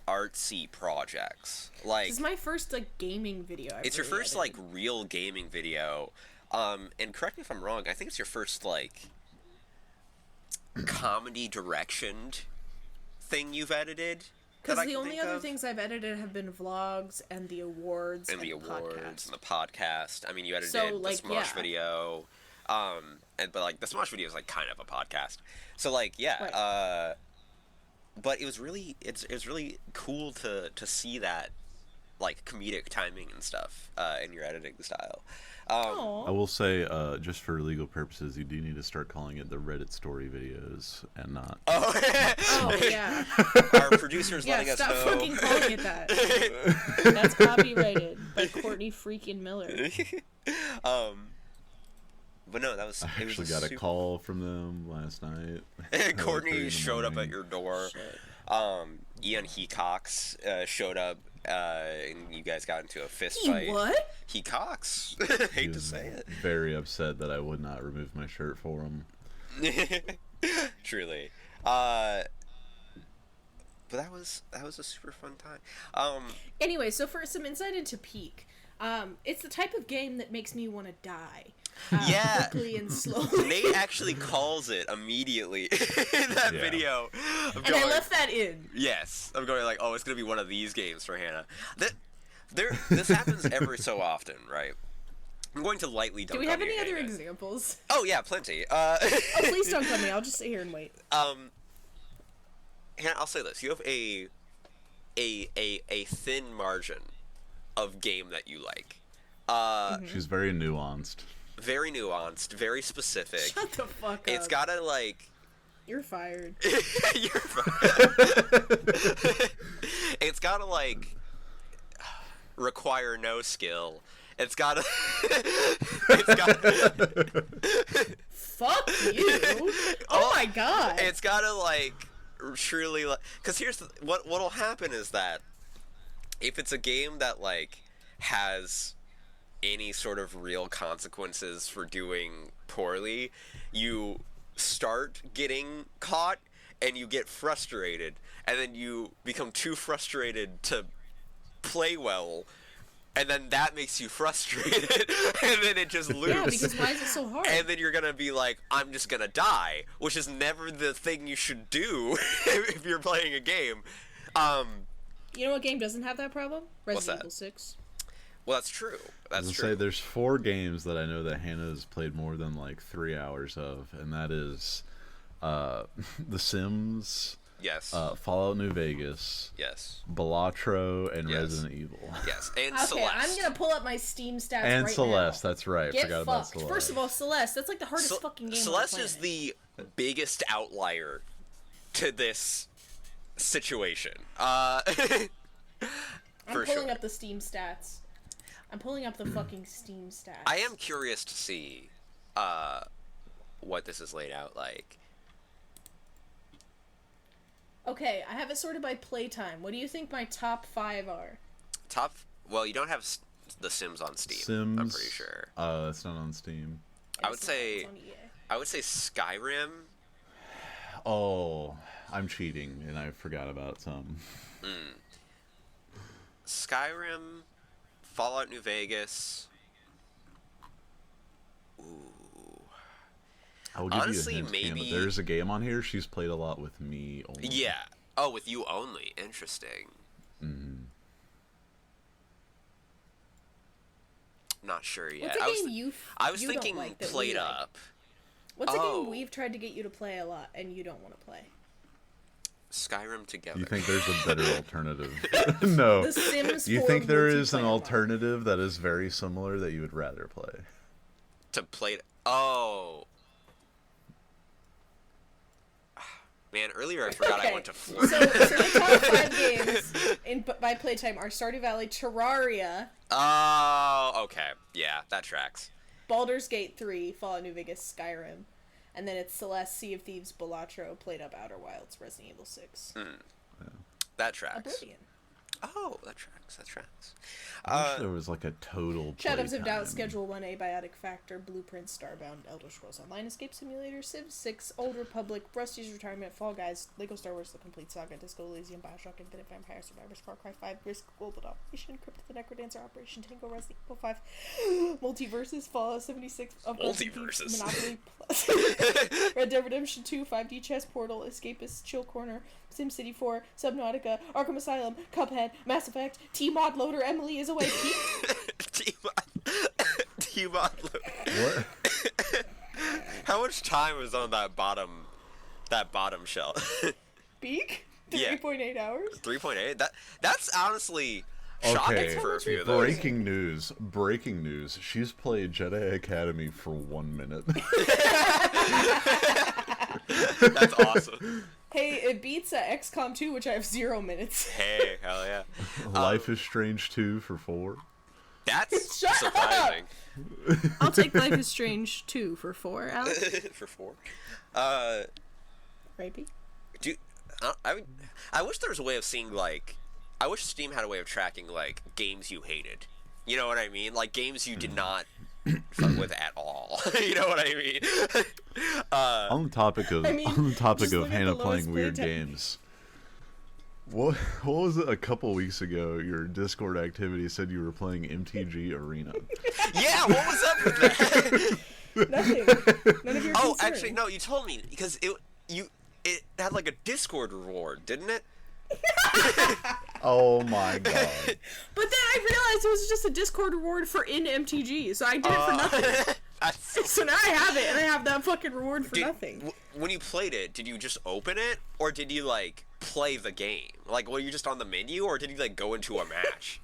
artsy projects. Like, this is my first, like, gaming video. It's your first, like, real gaming video. And correct me if I'm wrong, I think it's your first, like, comedy directioned thing you've edited? Because the only other things I've edited have been vlogs and the awards and the podcast. And the podcast. I mean, you edited the Smosh video, but like the Smosh video is like kind of a podcast. So like, yeah, right. But it was really cool to see that like comedic timing and stuff in your editing style. I will say, just for legal purposes, you do need to start calling it the Reddit story videos and not. Oh, yeah. Our producer's letting us know. Stop fucking calling it that. That's copyrighted by Courtney freaking Miller. But no, that was. I actually got a call from them last night. Courtney showed up at your door. Ian Hecox showed up. And you guys got into a fist fight. What? He Cox. Hate to say it. Very upset that I would not remove my shirt for him. Truly. But that was a super fun time. Anyway, so for some insight into Peak, it's the type of game that makes me want to die. Quickly and slowly. Nate actually calls it immediately in that video. And I left that in. Yes. I'm going like, oh, it's going to be one of these games for Hannah. This happens every so often, right? I'm going to lightly dunk on you. Do we have any other examples? Oh, yeah, plenty. Please don't tell me. I'll just sit here and wait. Hannah, I'll say this. You have a thin margin of game that you like. She's very nuanced. Very nuanced, very specific. Shut the fuck up. It's gotta, like... You're fired. You're fired. It's gotta, like, require no skill. It's gotta... Fuck you! Oh my god! It's gotta, like, truly... Because here's... What'll happen is that if it's a game that, like, has... any sort of real consequences for doing poorly, you start getting caught and you get frustrated, and then you become too frustrated to play well, and then that makes you frustrated, and then it just loops. Yeah, because why is it so hard? And then you're gonna be like, I'm just gonna die, which is never the thing you should do if you're playing a game. You know what game doesn't have that problem? Resident Evil 6. Well, that's true. That's true. Say there's 4 games that I know that Hannah's played more than like 3 hours of, and that is The Sims, yes, Fallout New Vegas, yes, Balatro, and Resident Evil. Yes, and okay, Celeste. I'm gonna pull up my Steam stats and right Celeste, now. that's right. Get Forgot fucked. about Celeste. First of all, Celeste, that's like the hardest fucking game. Celeste is the biggest outlier to this situation. I'm pulling up the Steam stats. I'm pulling up the fucking Steam stats. I am curious to see what this is laid out like. Okay, I have it sorted by playtime. What do you think my top 5 are? Well, you don't have The Sims on Steam. Sims, I'm pretty sure. It's not on Steam. I would say Skyrim. Oh, I'm cheating, and I forgot about some. Skyrim, Fallout New Vegas. Ooh. I will give Honestly, you a hint, maybe Hannah. There's a game on here she's played a lot with me only. Yeah. Oh, with you only. Interesting. Not sure yet. What's a game I was thinking don't like Played Up. What's a game we've tried to get you to play a lot and you don't want to play? Skyrim together. You think there's a better alternative? No. The Sims 4 you think there is an multiplayer alternative that is very similar that you would rather play? To play... Oh. Man, earlier I forgot I went to Florida. So the top 5 games by playtime are Stardew Valley, Terraria. Oh, okay. Yeah, that tracks. Baldur's Gate 3, Fallout New Vegas, Skyrim. And then it's Celeste, Sea of Thieves, Balatro, Played Up, Outer Wilds, Resident Evil 6. That tracks. Oblivion. Oh, that tracks. That tracks. I wish there was like a total Shadows of Doubt, playtime. Schedule 1A, Biotic Factor, Blueprint, Starbound, Elder Scrolls Online, Escape Simulator, Civ 6, Old Republic, Rusty's Retirement, Fall Guys, Lego Star Wars: The Complete Saga, Disco Elysium, Bioshock Infinite, Vampire Survivors, Far Cry 5, Risk, Global Operation, Crypt of the Necrodancer, Operation Tango, Resident Evil 5, Multiverses, Fallout 76, Multiverses. Monopoly Plus, Red Dead Redemption 2, 5D Chess Portal, Escapist, Chill Corner, SimCity 4, Subnautica, Arkham Asylum, Cuphead, Mass Effect, T-Mod Loader, Emily is Away, T-Mod Loader. What? How much time was on that bottom shell? Peak? Yeah. 3.8 hours? 3.8? That's honestly shocking Okay, for a few of those. breaking news. She's played Jedi Academy for 1 minute. That's awesome. Hey, it beats XCOM 2, which I have 0 minutes. Hey, hell yeah. Life is Strange 2 for 4. That's Shut surprising. I'll take Life is Strange 2 for 4, Alex. For 4. Rapey? I wish there was a way of seeing, like, I wish Steam had a way of tracking, like, games you hated. You know what I mean? Like, games you did not fuck with at all. You know what I mean? On the topic of just look at Hannah the lowest playing weird playtime. games. What was it a couple weeks ago? Your Discord activity said you were playing MTG Arena. Yeah, what was up with that? Nothing. None of your Oh, concern. actually, no, you told me, because it had, like, a Discord reward, didn't it? Oh my god. But then I realized it was just a Discord reward for in MTG, so I did it for nothing. So now I have it, and I have that fucking reward for nothing. When you played it, did you just open it, or did you, like, play the game? Like, were you just on the menu, or did you, like, go into a match?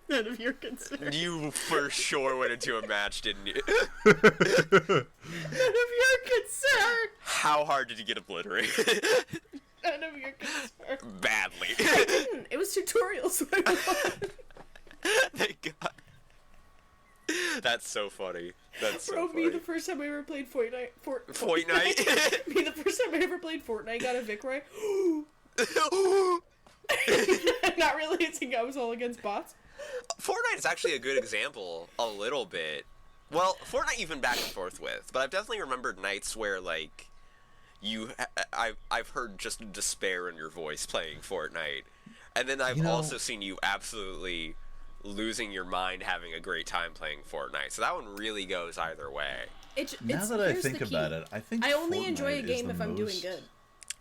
None of your concern. You for sure went into a match, didn't you? None of your concern. How hard did you get obliterated? None of your concern. Badly. I didn't. It was tutorials. So I won. Thank God. That's so funny. That's so Bro, funny. me the first time I ever played Fortnite. Fortnite? Me the first time I ever played Fortnite, got a Vic Roy. Not realizing I was all against bots. Fortnite is actually a good example, a little bit. Well, Fortnite you've been back and forth with, but I've definitely remembered nights where, like, I've heard just despair in your voice playing Fortnite. And then I've also seen you absolutely losing your mind having a great time playing Fortnite. So that one really goes either way. Now that I think about it, I think I only Fortnite enjoy a is game the if I'm doing most- good.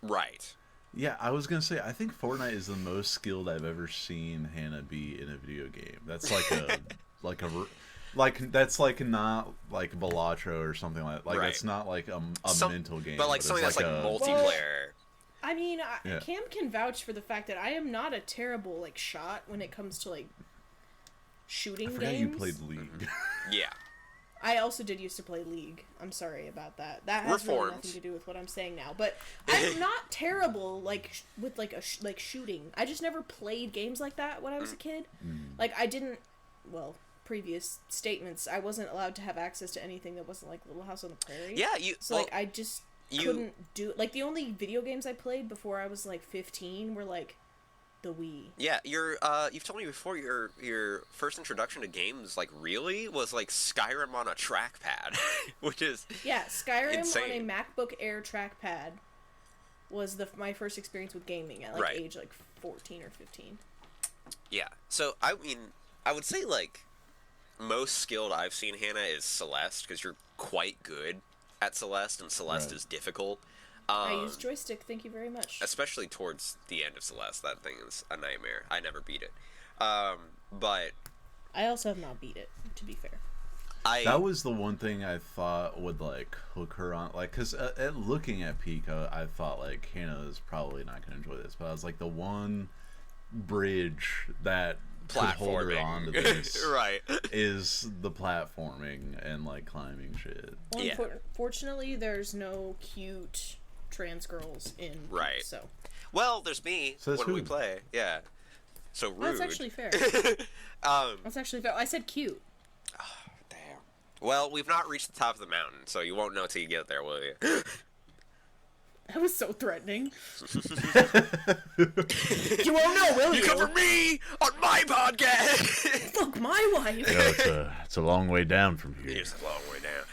Right. Yeah, I was gonna say I think Fortnite is the most skilled I've ever seen Hannah be in a video game. That's like that's like not like Balatro or something like Right. that's not like a mental game. But like something that's like multiplayer. I mean, Cam can vouch for the fact that I am not a terrible like shot when it comes to like shooting I forgot games. you played League. Yeah. I also did used to play League. I'm sorry about that. That has really nothing to do with what I'm saying now. But I'm not terrible like with like like shooting. I just never played games like that when I was a kid. Like I didn't. Well, previous statements, I wasn't allowed to have access to anything that wasn't like Little House on the Prairie. Yeah, like I just couldn't do like the only video games I played before I was like 15 were like the Wii. Yeah, you've told me before your first introduction to games like really was like Skyrim on a trackpad, which is Skyrim insane. on a MacBook Air trackpad was my first experience with gaming at like age like 14 or 15. Yeah. So I mean, I would say like most skilled I've seen Hannah is Celeste because you're quite good at Celeste, and Celeste is difficult. I use joystick, thank you very much. Especially towards the end of Celeste, that thing is a nightmare. I never beat it. But I also have not beat it, to be fair. That was the one thing I thought would like hook her on, like, because looking at Pika, I thought like Hannah is probably not going to enjoy this, but I was like the one bridge that could hold her onto this is the platforming and like climbing shit. Well, fortunately, there's no cute trans girls in Peak, so. Well, there's me when we play. Yeah. So rude. That's actually fair. That's actually fair. I said cute. Oh, damn. Well, we've not reached the top of the mountain, so you won't know till you get there, will you? was so threatening. You won't know, will you? You cover me on my podcast. Fuck my wife. It's a long way down from here. It's a long way down.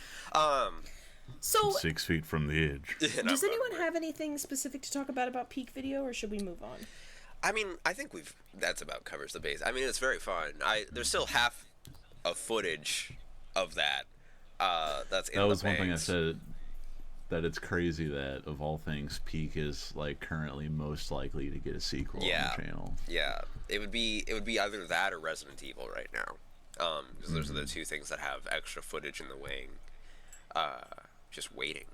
So 6 feet from the edge. does anyone have anything specific to talk about Peak Video, or should we move on? I mean, I think that's about covers the base. I mean, it's very fun. There's still half of footage of that. That's in that was the one thing I banks. said, that it's crazy that of all things, Peak is like currently most likely to get a sequel on the channel. Yeah, it would be either that or Resident Evil right now, because those are the two things that have extra footage in the wing, just waiting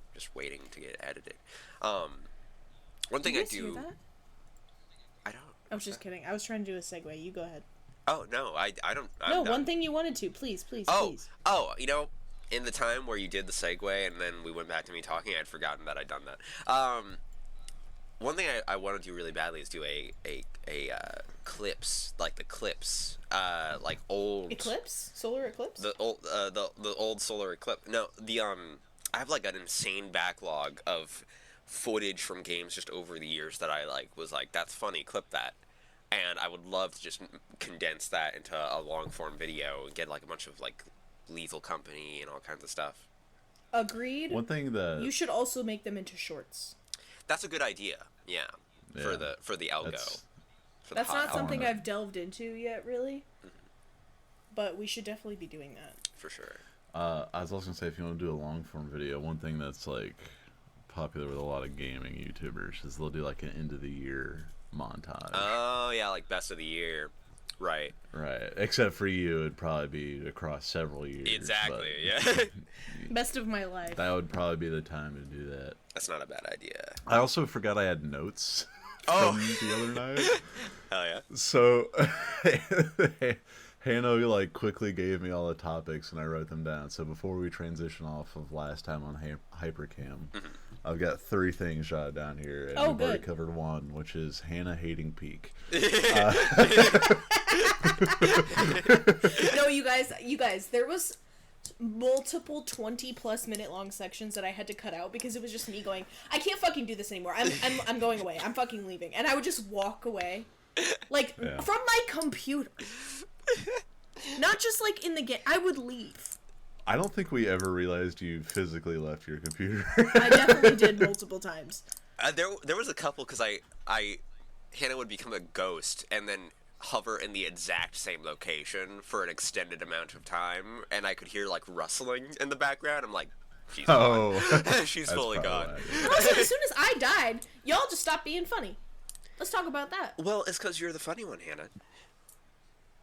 to get edited. One thing I do. Hear that? I don't. I was just kidding. I was trying to do a segue. You go ahead. Oh no, I don't. No, one thing you wanted to. Please. Oh, you know, in the time where you did the segue and then we went back to me talking, I'd forgotten that I'd done that. One thing I want to do really badly is do a clips, like the clips, like old eclipse, solar eclipse. The old solar eclipse. No, I have like an insane backlog of footage from games just over the years that I was like, that's funny, clip that. And I would love to just condense that into a long form video and get like a bunch of like Lethal Company and all kinds of stuff. Agreed. One thing that you should also make them into shorts. That's a good idea. Yeah. For the algo. That's not something I've delved into yet, really. Mm-hmm. But we should definitely be doing that. For sure. I was also gonna say, if you want to do a long form video, one thing that's like popular with a lot of gaming YouTubers is they'll do like an end of the year montage. Oh yeah, like best of the year. Right. Except for you, it'd probably be across several years. Exactly. Yeah. Best of my life. That would probably be the time to do that. That's not a bad idea. I also forgot I had notes from the other night. Hell yeah. So Hannah like quickly gave me all the topics and I wrote them down. So before we transition off of last time on Hypercam, I've got 3 things jotted down here, and we've already covered one, which is Hannah hating Peak. No, you guys, there was multiple 20+ minute long sections that I had to cut out because it was just me going, I can't fucking do this anymore. I'm going away. I'm fucking leaving. And I would just walk away, like from my computer. Not just like in the game. I would leave. I don't think we ever realized you physically left your computer. I definitely did multiple times. There was a couple because Hannah would become a ghost and then hover in the exact same location for an extended amount of time, and I could hear like rustling in the background. I'm like, she's gone. She's fully gone. Also, as soon as I died, y'all just stopped being funny. Let's talk about that. Well, it's because you're the funny one, Hannah.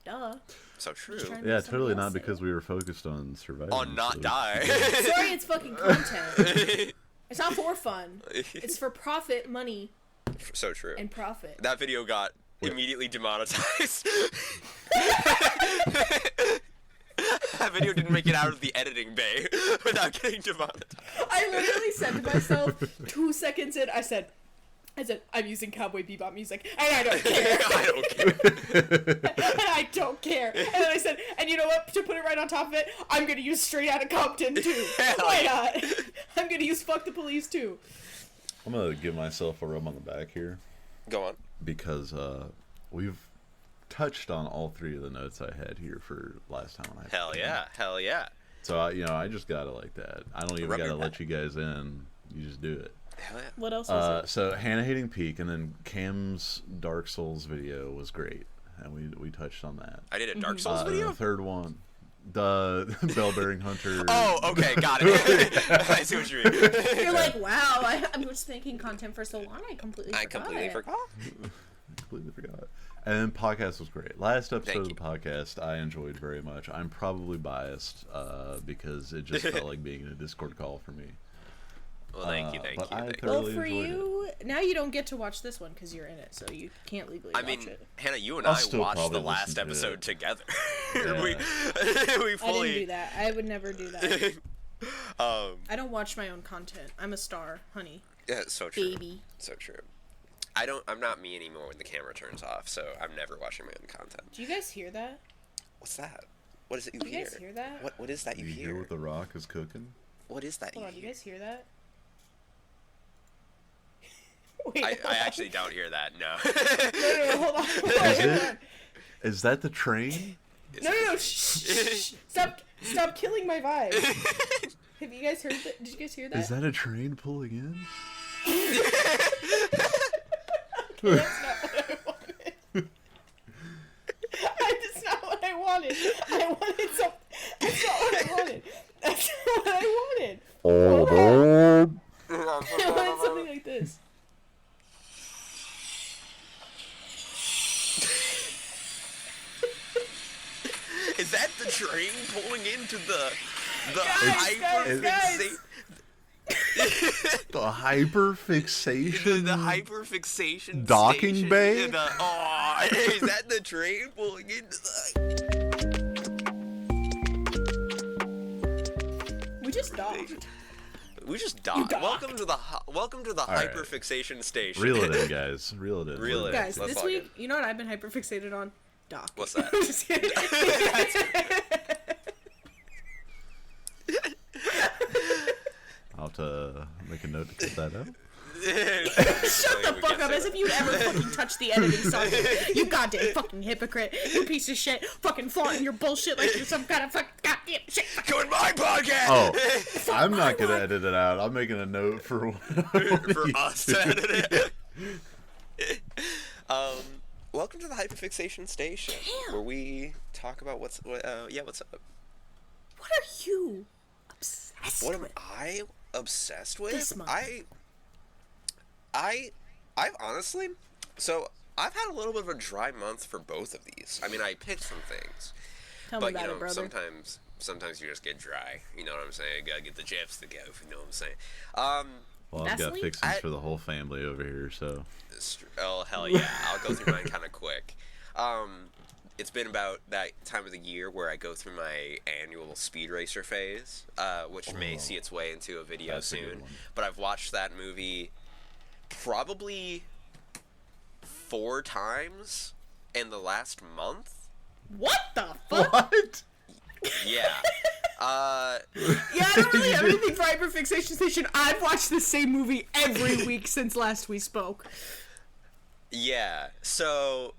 Duh. So true. Yeah, totally not because we were focused on surviving. On not die. Sorry, it's fucking content. It's not for fun. It's for profit, money. So true. And profit. That video got immediately demonetized. That video didn't make it out of the editing bay without getting demonetized. I literally said to myself 2 seconds in, I said, I'm using Cowboy Bebop music, and I don't care. I don't care. And I don't care. And then I said, and you know what? To put it right on top of it, I'm gonna use Straight Outta Compton too. Why not? I'm gonna use Fuck the Police too. I'm gonna give myself a rub on the back here. Go on. Because we've touched on all 3 of the notes I had here for last time. Hell yeah. So I just got it like that. I don't even gotta let you guys in. You just do it. Hell yeah. What else was it? So Hannah hating Peak, and then Cam's Dark Souls video was great, and we touched on that. I did a Dark Souls video? The third one, the Bell-bearing Hunter. Oh, okay, got it. I see what you mean. You're like, wow, I'm just making content for so long, I completely forgot. Completely forgot. And then podcast was great. Last episode of the podcast I enjoyed very much. I'm probably biased because it just felt like being in a Discord call for me. Well, thank you. Well, for you, now you don't get to watch this one because you're in it, so you can't legally watch it. Hannah, you and I watched the last episode together. Yeah. we fully... I didn't do that. I would never do that. I don't watch my own content. I'm a star, honey. Yeah, so true. Baby. So true. I'm not me anymore when the camera turns off, so I'm never watching my own content. Do you guys hear that? What's that? What is it you hear? Do you guys hear that? What is that you hear? You hear what The Rock is cooking? What is that Hold on, do you guys hear that? I actually don't hear that. No. No, hold on. Is that the train? No. Shh. Stop killing my vibe. Have you guys heard that? Did you guys hear that? Is that a train pulling in? That's not what I wanted. That's not what I wanted. I wanted something. That's not what I wanted. That's not what I wanted. I wanted something like this. Is that the train pulling into the Guys. The hyperfixation. The hyperfixation docking station. bay. Is that the train pulling into the? We just docked. We just docked. Welcome to the hyperfixation station. Reel it in, guys. Reel it in. Reel it in. Guys, Let's this log week, in. you know what I've been hyperfixated on? Dock. What's that? I'm just kidding. I'll have to make a note to cut that out. Shut the fuck up, as if you'd ever fucking touch the editing software. You goddamn fucking hypocrite. You piece of shit. Fucking flaunting your bullshit like you're some kind of fucking goddamn shit. Go in my podcast! Oh, I'm not going to edit it out. I'm making a note for us to edit it. Welcome to the hyperfixation station, where we talk about what's up. What are you obsessed What am with? I obsessed with? This month. I've honestly, so I've had a little bit of a dry month for both of these. I mean, I picked some things, Tell but me about it, brother. sometimes you just get dry. You know what I'm saying? You gotta get the jabs to go. If you know what I'm saying. Well, I've got Vaseline? fixings for the whole family over here, so. Oh hell yeah! I'll go through mine kind of quick. It's been about that time of the year where I go through my annual speed racer phase, which may see its way into a video That's a good soon. one. But I've watched that movie probably 4 times in the last month. What the fuck? What? Yeah. Yeah, I don't really have anything for hyperfixation station. I've watched the same movie every week since last we spoke. Yeah. So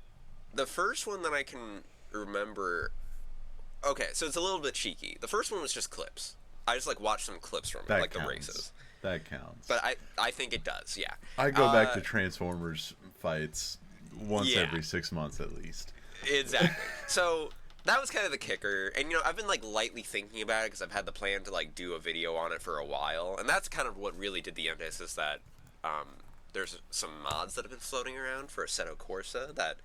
the first one that I can remember. Okay, so it's a little bit cheeky. The first one was just clips. I just watched some clips from it, That like counts. the races. That counts. But I think it does, yeah. I go back to Transformers fights once yeah. every 6 months at least. Exactly. So that was kind of the kicker, and I've been lightly thinking about it because I've had the plan to do a video on it for a while, and that's kind of what really did the emphasis that there's some mods that have been floating around for Assetto Corsa that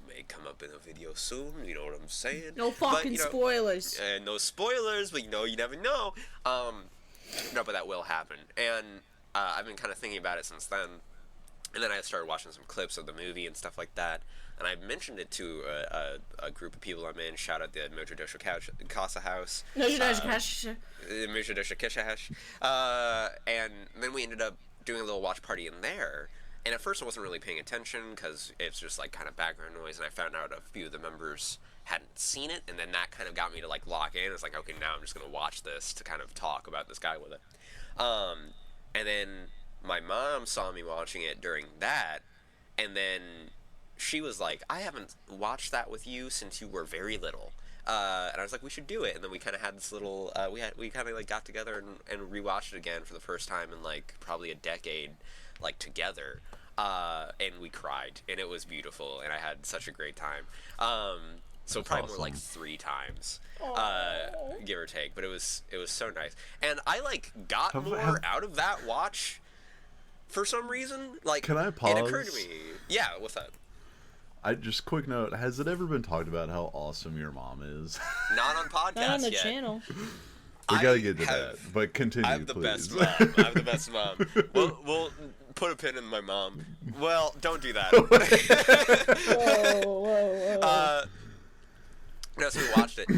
may come up in a video soon. You know what I'm saying? No fucking spoilers. No spoilers, but you never know. No, but that will happen, and I've been kind of thinking about it since then. And then I started watching some clips of the movie and stuff like that. And I mentioned it to a group of people I'm in. Shout out the Mojo Dosha Casa House. Mojo Dosha Casa House. And then we ended up doing a little watch party in there. And at first I wasn't really paying attention because it's just kind of background noise. And I found out a few of the members hadn't seen it. And then that kind of got me to lock in. It's okay, now I'm just going to watch this to kind of talk about this guy with it. And then my mom saw me watching it during that, and then she was like, I haven't watched that with you since you were very little. And I was like, we should do it. And then we kind of had this little, we kind of got together and rewatched it again for the first time in probably a decade, together. And we cried, and it was beautiful, and I had such a great time. So That's probably awesome. more 3 times, give or take. But it was so nice, and I got more out of that watch for some reason. Can I pause? It occurred to me. Yeah, what's that? I just quick note: has it ever been talked about how awesome your mom is? Not on podcast Not on the yet. channel. We gotta get to that, but continue, I have the please. best mom. I have the best mom. We'll put a pin in my mom. Well, don't do that. Whoa. No, so we watched it.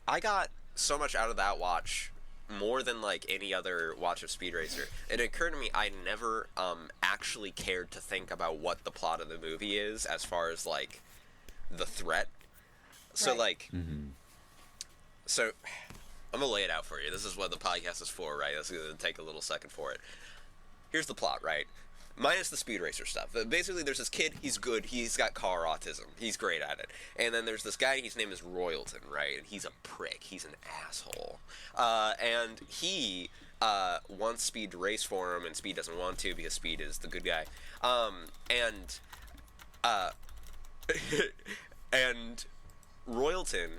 I got so much out of that watch, more than any other watch of Speed Racer. It occurred to me I never actually cared to think about what the plot of the movie is as far as the threat. So Right. so I'm gonna lay it out for you. This is what the podcast is for, right? That's gonna take a little second for it. Here's the plot, right? minus the Speed Racer stuff. Basically, there's this kid, he's good, he's got car autism, he's great at it. And then there's this guy, his name is Royalton, right? And he's a prick, he's an asshole. And he wants Speed to race for him, and Speed doesn't want to because Speed is the good guy. And Royalton,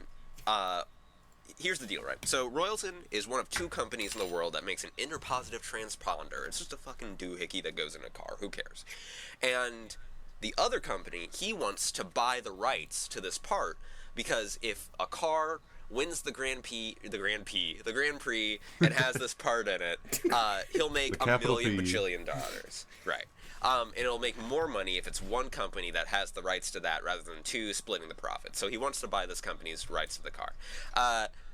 here's the deal, right? So Royalton is one of 2 companies in the world that makes an interpositive transponder. It's just a fucking doohickey that goes in a car. Who cares? And the other company, he wants to buy the rights to this part because if a car wins the Grand Prix, and has this part in it, he'll make $1 million bajillion dollars. Right. And it'll make more money if it's one company that has the rights to that rather than 2 splitting the profit. So he wants to buy this company's rights to the car.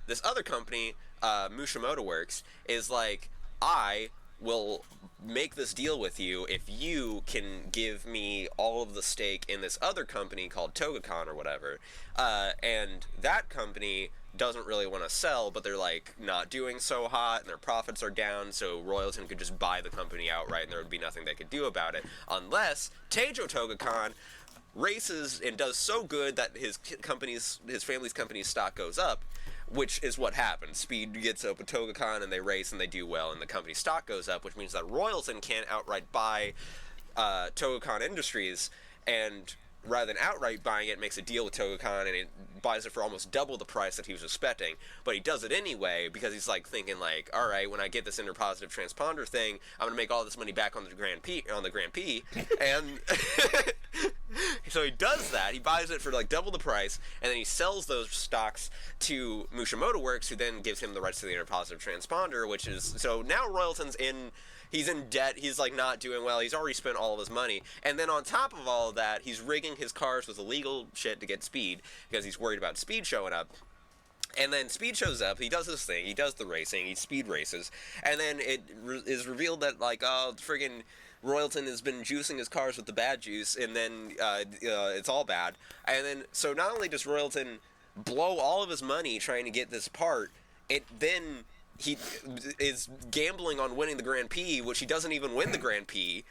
This other company, Mushimoto Works, is like, I will make this deal with you if you can give me all of the stake in this other company called Togacon or whatever. And that company doesn't really want to sell, but they're like not doing so hot and their profits are down, so Royalton could just buy the company outright and there would be nothing they could do about it unless Teijo Togacon races and does so good that his family's company's stock goes up, which is what happens. Speed gets up with Togacon and they race and they do well and the company's stock goes up, which means that Royalton can't outright buy Togacon Industries, and rather than outright buying it, makes a deal with Togacon and it buys it for almost double the price that he was expecting. But he does it anyway because he's like thinking like, all right, when I get this interpositive transponder thing, I'm gonna make all this money back on the Grand Prix, and so he does that. He buys it for like double the price, and then he sells those stocks to Mushimoto Works, who then gives him the rights to the interpositive transponder, which is so now Royalton's in. He's in debt, he's like not doing well, he's already spent all of his money, and then on top of all of that, he's rigging his cars with illegal shit to get Speed, because he's worried about Speed showing up. And then Speed shows up, he does his thing, he does the racing, he speed races, and then it is revealed that like, oh, friggin' Royalton has been juicing his cars with the bad juice, and then it's all bad. And then, so not only does Royalton blow all of his money trying to get this part, then he is gambling on winning the Grand Prix, which he doesn't even win the Grand Prix.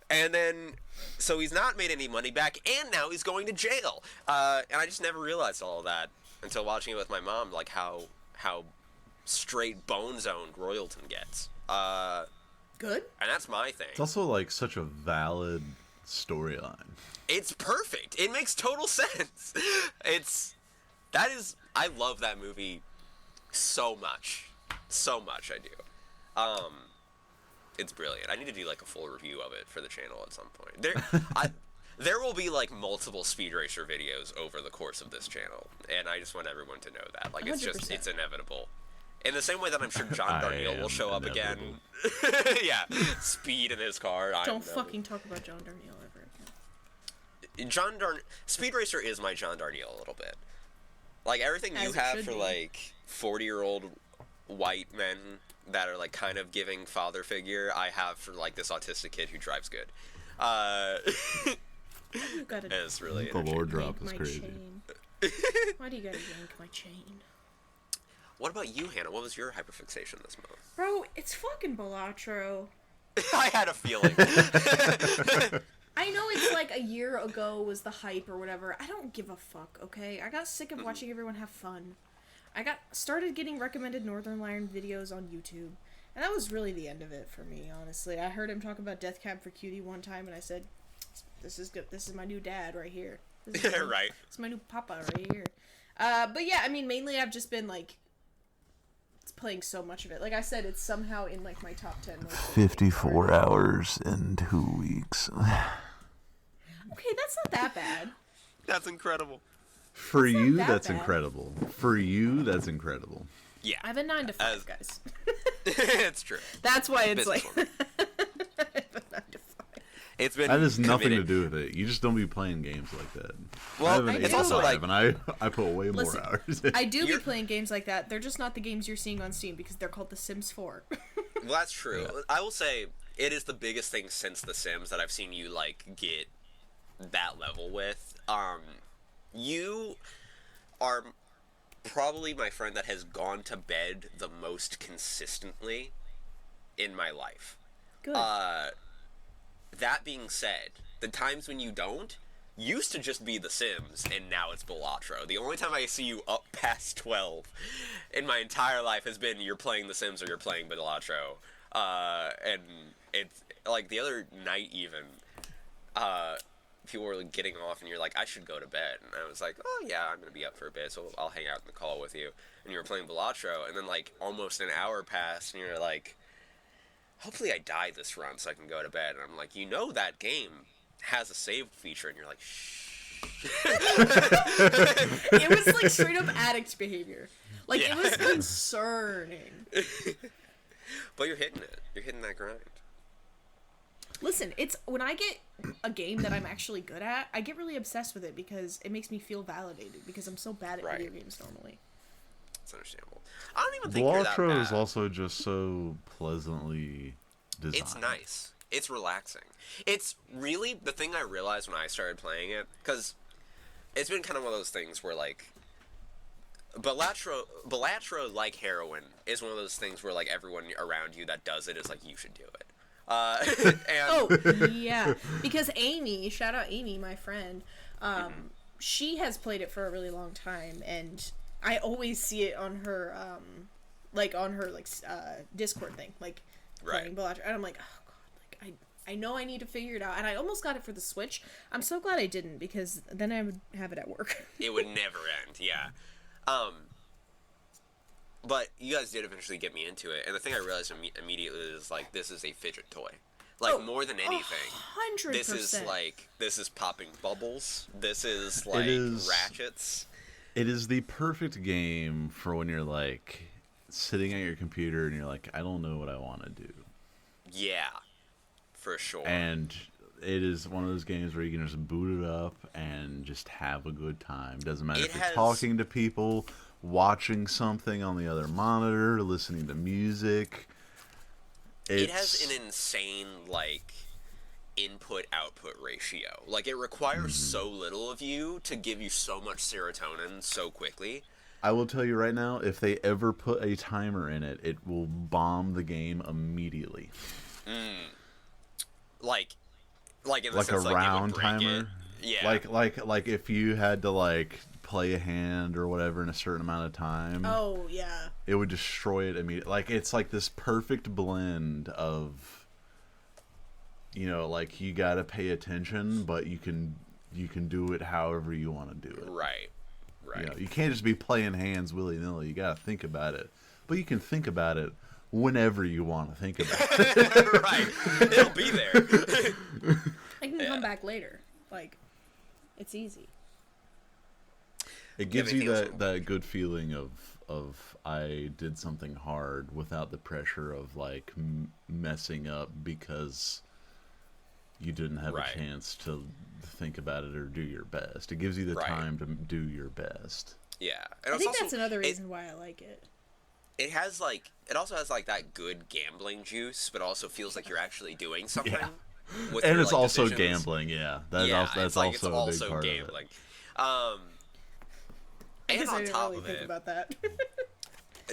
And then, so he's not made any money back, and now he's going to jail. And I just never realized all of that until watching it with my mom, like how straight bone-zoned Royalton gets. Good. And that's my thing. It's also, like, such a valid storyline. It's perfect. It makes total sense. I love that movie so much. So much, I do. It's brilliant. I need to do like a full review of it for the channel at some point. There will be like multiple Speed Racer videos over the course of this channel, and I just want everyone to know that. Like, 100%. It's inevitable. In the same way that I'm sure John Darnielle will show up again. Yeah, Speed in his car. Don't fucking talk about John Darnielle ever again. Speed Racer is my John Darnielle a little bit. Like, everything you have for like 40-year-old white men that are like kind of giving father figure, I have for like this autistic kid who drives good. You gotta it's really the Lord drop is crazy. Why do you gotta yank my chain? What about you, Hannah? What was your hyperfixation this month? Bro, it's fucking Balatro. I had a feeling. I know it's like a year ago was the hype or whatever. I don't give a fuck, okay? I got sick of watching everyone have fun. I started getting recommended Northern Lion videos on YouTube, and that was really the end of it for me, honestly. I heard him talk about Death Cab for Cutie one time, and I said, this is good. This is my new dad right here. Right. It's my new papa right here. But yeah, I mean, mainly I've just been, like, playing so much of it. Like I said, it's somehow in, like, my top 10. 54 hours in 2 weeks. Okay, that's not that bad. That's incredible. For you, that's incredible. For you, that's incredible. Yeah. I have a 9 to 5, guys. It's true. That's why it's Business like... I have a 9 to 5. It's been that has nothing committed. to do with it. You just don't be playing games like that. Well, I have an it's 8 to also 5, like... and I put way more Listen, hours. I do be playing games like that. They're just not the games you're seeing on Steam because they're called The Sims 4. Well, that's true. Yeah. I will say it is the biggest thing since The Sims that I've seen you like get that level with. You are probably my friend that has gone to bed the most consistently in my life. Good. that being said, the times when you don't used to just be The Sims, and now it's Balatro. The only time I see you up past 12 in my entire life has been you're playing The Sims or you're playing Balatro. And it's, like, the other night even, people were like, getting off, and you're like, I should go to bed. And I was like, oh, yeah, I'm going to be up for a bit, so I'll hang out in the call with you. And you were playing Balatro, and then, like, almost an hour passed, and you're like, hopefully I die this run so I can go to bed. And I'm like, you know that game has a save feature, and you're like, shh. It was like straight up addict behavior. Like, Yeah. it was concerning. But you're hitting it. You're hitting that grind. Listen, it's when I get a game that I'm actually good at, I get really obsessed with it because it makes me feel validated because I'm so bad at Right. video games normally. It's understandable. I don't even think you're that Balatro bad. is also just so pleasantly designed. It's nice. It's relaxing. It's really the thing I realized when I started playing it, because it's been kind of one of those things where, like, Balatro, like heroin, is one of those things where, like, everyone around you that does it is like, you should do it. And Oh, yeah. Because Amy, shout out Amy, my friend, she has played it for a really long time, and I always see it on her, Discord thing, like, playing Balatro, and I'm like, oh, God, like, I know I need to figure it out, and I almost got it for the Switch. I'm so glad I didn't, because then I would have it at work. it would never end, yeah. But you guys did eventually get me into it, and the thing I realized immediately is, like, this is a fidget toy. Like, more than anything, 100%. this is popping bubbles. This is, like, ratchets. It is the perfect game for when you're, like, sitting at your computer and you're like, I don't know what I want to do. Yeah, for sure. And it is one of those games where you can just boot it up and just have a good time. Doesn't matter if you're talking to people, watching something on the other monitor, listening to music. It has an insane, like, input-output ratio. Like, it requires so little of you to give you so much serotonin so quickly. I will tell you right now, if they ever put a timer in it, it will bomb the game immediately. Like in the like sense, a like, round it would break timer. it. Yeah. Like if you had to, like, play a hand or whatever in a certain amount of time. Oh, yeah. It would destroy it immediately. Like, it's like this perfect blend of, you know, like, you gotta pay attention, but you can do it however you want to do it. Right. You know, you can't just be playing hands willy-nilly. You gotta think about it. But you can think about it whenever you want to think about it. Right. It'll be there. I can come back later. Like, it's easy. It gives you that good feeling of I did something hard without the pressure of, like, messing up because you didn't have a chance to think about it or do your best. It gives you the time to do your best. Yeah. And I think that's another reason why I like it. It has, like, it also has, like, that good gambling juice, but also feels like you're actually doing something. Yeah. With And your, it's like, also decisions. gambling, yeah. That's it's like, also a big part gambling. of it. I And guess on I didn't top really of think it, about that.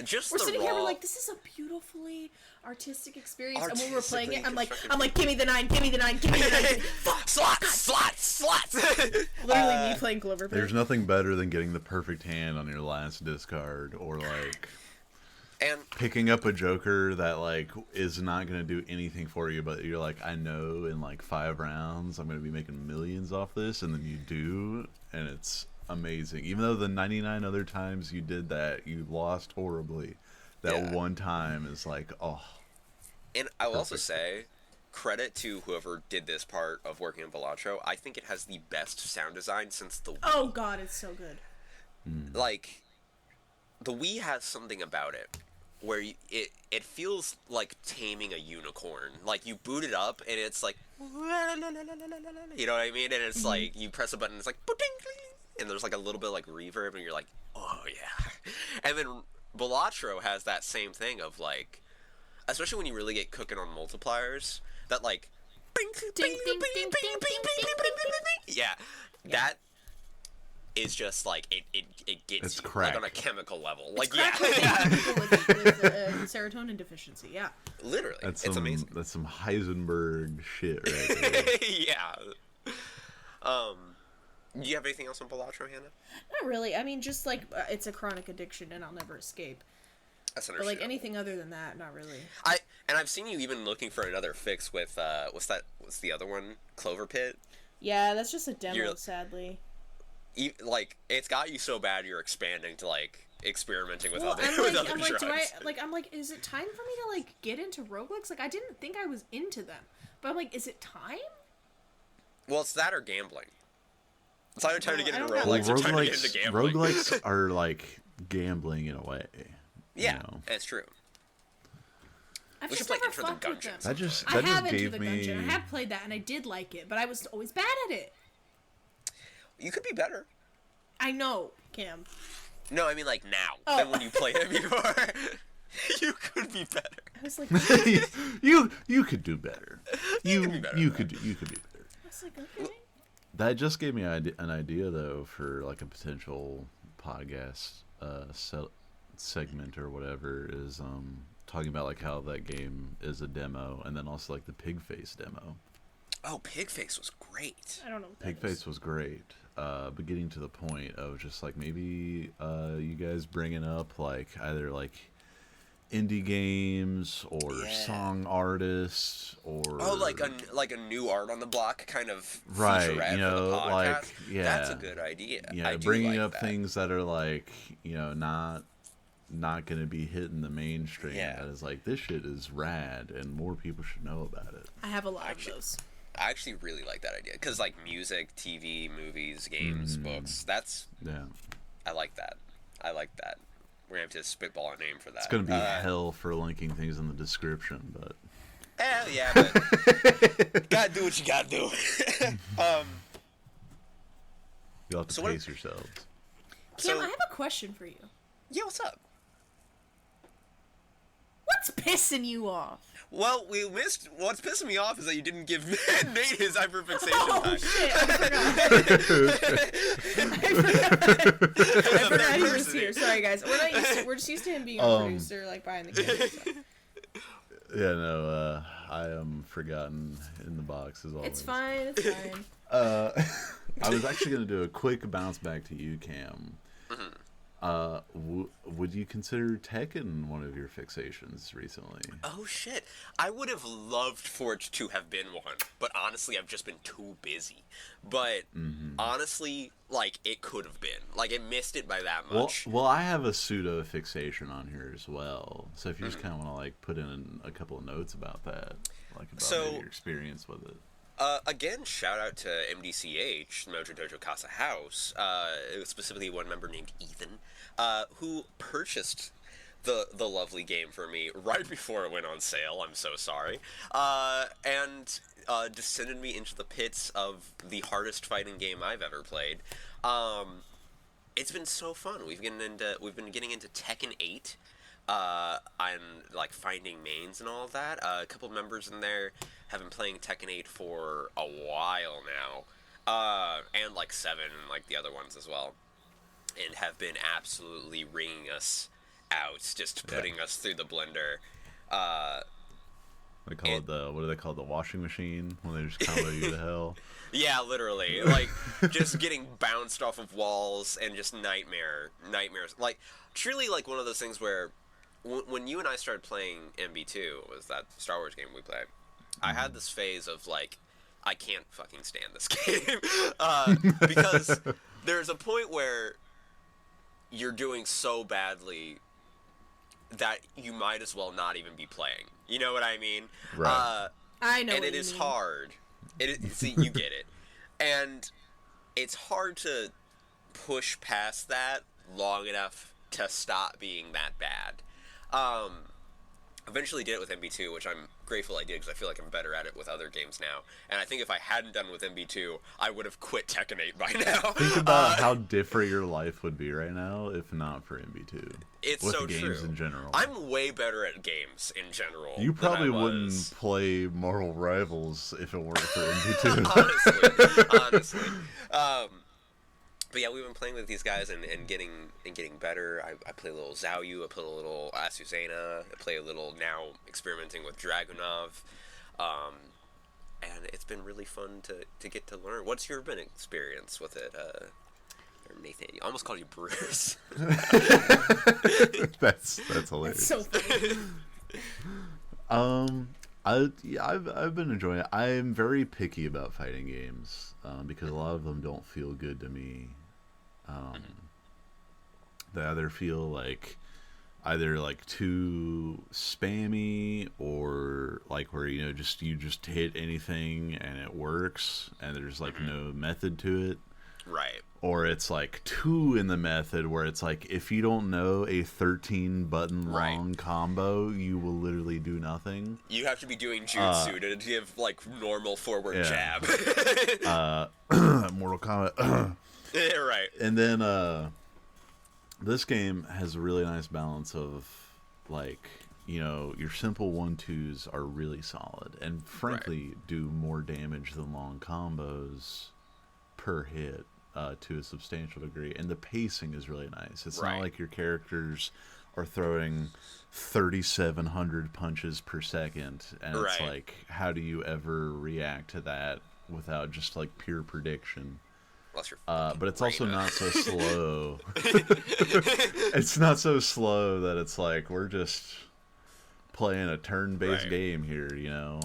just We're the sitting raw... here, we're like, this is a beautifully artistic experience, and when we're playing it, Artistically I'm like, give me the 9, give me the 9, give me the 9. Slots! Literally me playing Clover Pig. There's nothing better than getting the perfect hand on your last discard, or, like, And picking up a joker that, like, is not going to do anything for you, but you're like, I know in, like, 5 rounds I'm going to be making millions off this, and then you do, and it's amazing. Even though the 99 other times you did that, you lost horribly. That one time is like, oh. And I will also say, credit to whoever did this part of working on Balatro. I think it has the best sound design since the Wii. Oh god, it's so good. Like, the Wii has something about it where it feels like taming a unicorn. Like, you boot it up and it's like, you know what I mean? And it's like, you press a button and it's like, and there's like a little bit of like reverb and you're like, oh yeah. And then Balatro has that same thing of like, especially when you really get cooking on multipliers, that like, yeah, that is just like it gets it's you crack. like on a chemical level. It's like crack yeah, people with serotonin deficiency. Yeah. literally, That's it's amazing. That's some Heisenberg shit right there. Yeah. Do you have anything else on Balatro, Hannah? Not really. I mean, just like it's a chronic addiction, and I'll never escape. That's But like anything other than that, not really. I've seen you even looking for another fix with what's the other one? Clover Pit. Yeah, that's just a demo, sadly. Like it's got you so bad you're expanding to like experimenting with other I'm with like, other drugs. I'm like, is it time for me to like get into roguelikes? Like I didn't think I was into them, but I'm like, is it time? Well, it's that or gambling. It's either time to get into roguelikes or time to get into gambling. Roguelikes are like gambling in a way. Yeah, that's true. I've We just should play never Enter the fucked with Gungeon. them. I have just Enter gave the me. Gungeon. I have played that, and I did like it, but I was always bad at it. You could be better. I know, Cam. No, I mean like now than when you played it before. You could be better. I was like, you could do better. You could be better. I was like, okay. That just gave me an idea though for like a potential podcast segment or whatever is talking about like how that game is a demo and then also like the Pigface demo. Oh, Pigface was great. I don't know what that Pigface is. was great. But getting to the point of just like maybe you guys bringing up like either like indie games or song artists or like a new art on the block kind of right, featurette you know, for the podcast. like That's a good idea. Yeah, bringing up things that are like not going to be hitting the mainstream. Yeah. That is like this shit is rad and more people should know about it. I have a lot of those. I actually really like that idea because like music, TV, movies, games, books. I like that. We're gonna have to spitball a name for that. It's gonna be hell for linking things in the description, but. Yeah, but gotta do what you gotta do. You'll have to pace yourselves. Cam, I have a question for you. Yeah, what's up? What's pissing you off? Well, we missed. What's pissing me off is that you didn't give Nate his hyperfixation time. Shit, I forgot he was here. Sorry, guys. We're just used to him being a producer, like behind the camera. So. Yeah, no, I am forgotten in the box as always. It's fine. I was actually going to do a quick bounce back to you, Cam. Would you consider Tekken one of your fixations recently? Oh shit! I would have loved for it to have been one, but honestly, I've just been too busy. But honestly, like it could have been. Like it missed it by that much. Well, I have a pseudo fixation on here as well. So if you just kind of want to like put in a couple of notes about that, like about your experience with it. Again, shout out to MDCH, Mojo Dojo Casa House, specifically one member named Ethan, who purchased the lovely game for me right before it went on sale. I'm so sorry. And descended me into the pits of the hardest fighting game I've ever played. It's been so fun. We've been getting into Tekken 8. I'm like finding mains and all that. A couple members in there have been playing Tekken 8 for a while now, and like 7 and like the other ones as well, and have been absolutely wringing us out, just putting us through the blender. They call it what do they call it? The washing machine when they just combo you to hell. Yeah, literally, like just getting bounced off of walls and just nightmares. Like truly, like one of those things where. When you and I started playing MB2, was that Star Wars game we played, I had this phase of, like, I can't fucking stand this game. Because there's a point where you're doing so badly that you might as well not even be playing. You know what I mean? Right. I know. And it is hard. See, you get it. And it's hard to push past that long enough to stop being that bad. Eventually did it with MB2, which I'm grateful I did because I feel like I'm better at it with other games now. And I think if I hadn't done with MB2, I would have quit Tekken 8 by now. Think about how different your life would be right now if not for MB2. It's with so games true. In general. I'm way better at games in general. You probably than I wouldn't was. play Marvel Rivals if it weren't for MB2. honestly. but yeah, we've been playing with these guys and getting better. I play a little Xiaoyu, I play a little Asusena, I play a little now experimenting with Dragunov, and it's been really fun to get to learn. What's your been experience with it, Nathan? I almost called you Bruce. That's hilarious. That's so funny. I've been enjoying it. I'm very picky about fighting games because a lot of them don't feel good to me. They either feel like too spammy or like where you just hit anything and it works and there's like no method to it. Right. Or it's like too in the method where it's like if you don't know a 13 button long combo, you will literally do nothing. You have to be doing jutsu to give like normal forward jab. Mortal Kombat. Yeah, right. And then this game has a really nice balance of like, you know, your simple 1-2s are really solid and frankly do more damage than long combos per hit. To a substantial degree, and the pacing is really nice. It's not like your characters are throwing 3,700 punches per second, and it's like, how do you ever react to that without just like pure prediction? But it's also not so slow. It's not so slow that it's like we're just playing a turn-based game here, you know.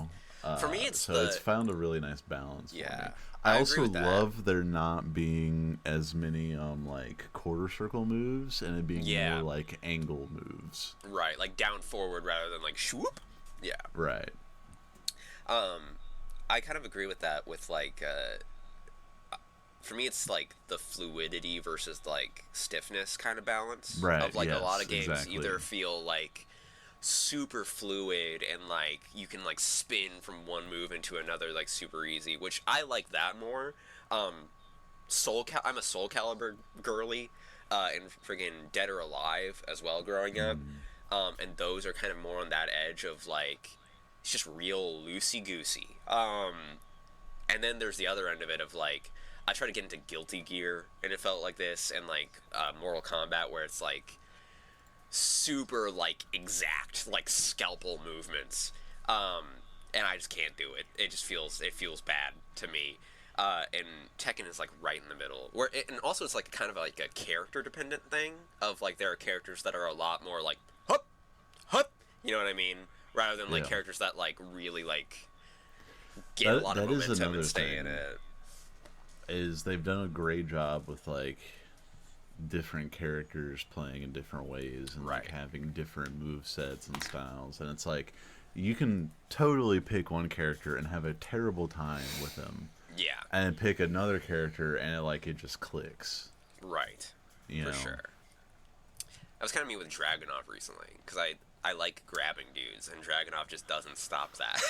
For me, it's found a really nice balance. Yeah. For me. I also love there not being as many like quarter circle moves and it being more like angle moves. Right, like down forward rather than like swoop. Yeah. Right. I kind of agree with that with like for me it's like the fluidity versus like stiffness kind of balance. Right. Of like a lot of games either feel like super fluid and like you can like spin from one move into another like super easy, which I like that more. I'm a Soul Calibur girly, and friggin' Dead or Alive as well growing up, and those are kind of more on that edge of like it's just real loosey goosey. And then there's the other end of it of like I try to get into Guilty Gear and it felt like this, and like Mortal Kombat where it's like super like exact like scalpel movements, and I just can't do it. It feels bad to me. And Tekken is like right in the middle and also it's like kind of like a character dependent thing of like there are characters that are a lot more like hup hup, you know what I mean, rather than like characters that like really like get a lot of momentum and stay in it. Is they've done a great job with like different characters playing in different ways and like having different move sets and styles, and it's like you can totally pick one character and have a terrible time with them, and pick another character and it just clicks, you know? Sure. That was kind of me with Dragunov recently because I like grabbing dudes and Dragunov just doesn't stop that.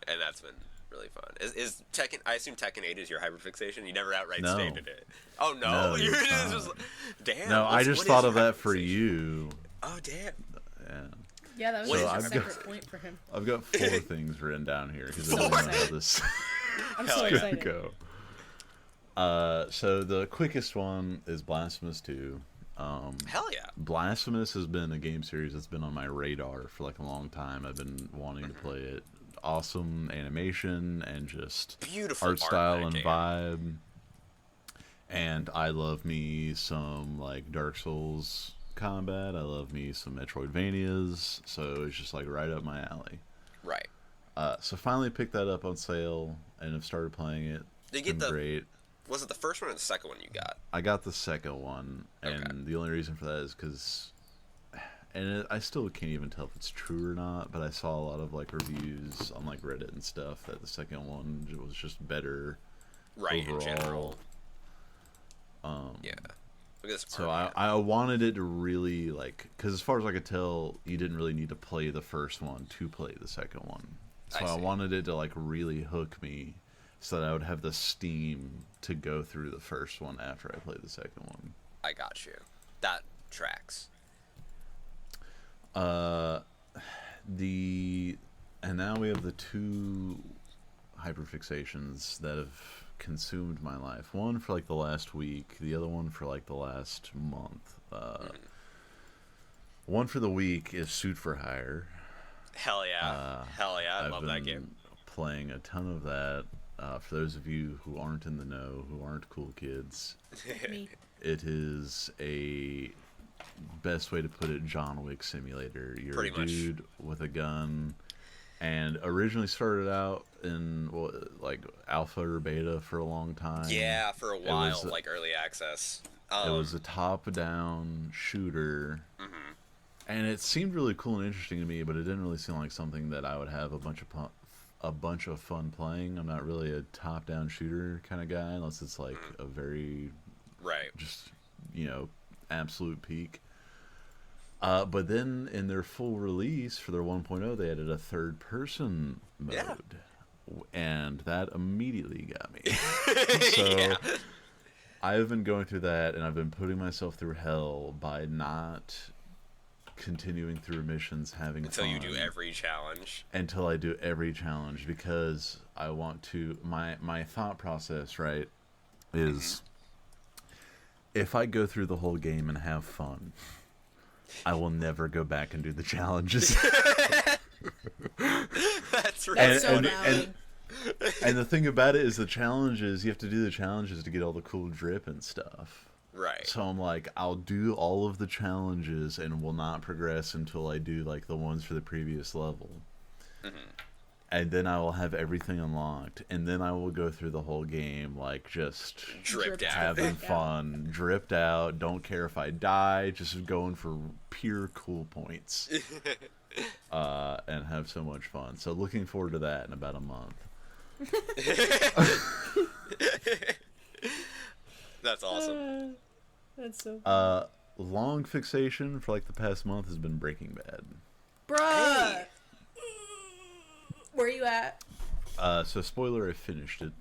And that's been really fun. Is Tekken? I assume Tekken 8 is your hyperfixation. You never outright stated it. Oh no! You're just damn. No, I just thought of that for you. Oh damn. Yeah, that was a separate point for him. I've got 4 things written down here because I don't know how this. I'm so excited. Go. So the quickest one is Blasphemous 2. Hell yeah. Blasphemous has been a game series that's been on my radar for like a long time. I've been wanting to play it. Awesome animation and just beautiful art style and vibe. And I love me some like Dark Souls combat. I love me some Metroidvanias. So it's just like right up my alley. Right. So finally picked that up on sale and have started playing it. Did you get great. Was it the first one or the second one you got? I got the second one, and the only reason for that is because. And I still can't even tell if it's true or not, but I saw a lot of like reviews on like Reddit and stuff that the second one was just better overall. In general. So I wanted it to really like, because as far as I could tell, you didn't really need to play the first one to play the second one. So I wanted it to like really hook me, so that I would have the steam to go through the first one after I played the second one. I got you. That tracks. And now we have the 2 hyperfixations that have consumed my life. One for like the last week, the other one for like the last month. One for the week is Suit for Hire. Hell yeah. I love that game. Playing a ton of that. For those of you who aren't in the know, who aren't cool kids, Me. it is a, best way to put it, John Wick simulator. You're Pretty a dude with a gun, and originally started out in like alpha or beta for a long time. Yeah, for a while, like early access. It was a top-down shooter, and it seemed really cool and interesting to me, but it didn't really seem like something that I would have a bunch of fun playing. I'm not really a top-down shooter kind of guy, unless it's like a very just absolute peak. But then in their full release for their 1.0, they added a third-person mode, and that immediately got me. So I've been going through that, and I've been putting myself through hell by not continuing through missions, having until fun. You do every challenge. Until I do every challenge, because I want to. My thought process, right, is if I go through the whole game and have fun, I will never go back and do the challenges. That's right. That's so valid. And the thing about it is, the challenges, you have to do the challenges to get all the cool drip and stuff. Right. So I'm like, I'll do all of the challenges and will not progress until I do like the ones for the previous level. And then I will have everything unlocked, and then I will go through the whole game like just dripped out, having fun, dripped out, don't care if I die, just going for pure cool points. And have so much fun. So looking forward to that in about a month. That's awesome. That's so funny. Long fixation for like the past month has been Breaking Bad. Bruh! Hey. Where are you at? So spoiler, I finished it.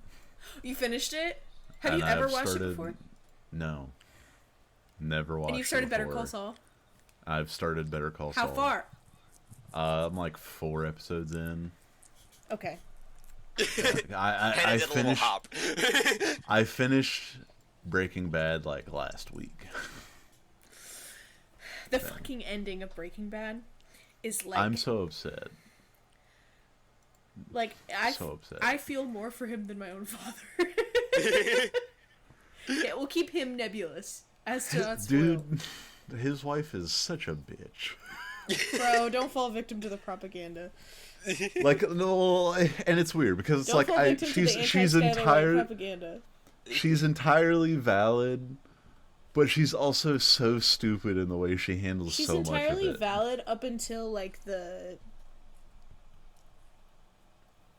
You finished it? Have And you ever I've watched started, it before? No. Never watched it. And you've started Better before. Call Saul? I've started Better Call Saul. How far? I'm like 4 episodes in. Okay. I did a little finished. hop. I finished Breaking Bad like last week. The fucking ending of Breaking Bad is like... I'm so upset. Like, So upset. I feel more for him than my own father. Yeah, we'll keep him nebulous as to not spoil. Dude, his wife is such a bitch. Bro, don't fall victim to the propaganda. Like, no, and it's weird because it's Don't like fall victim to the she's anti-Skylar propaganda. She's entirely valid, but she's also so stupid in the way she handles She's so much of it. She's entirely valid up until like the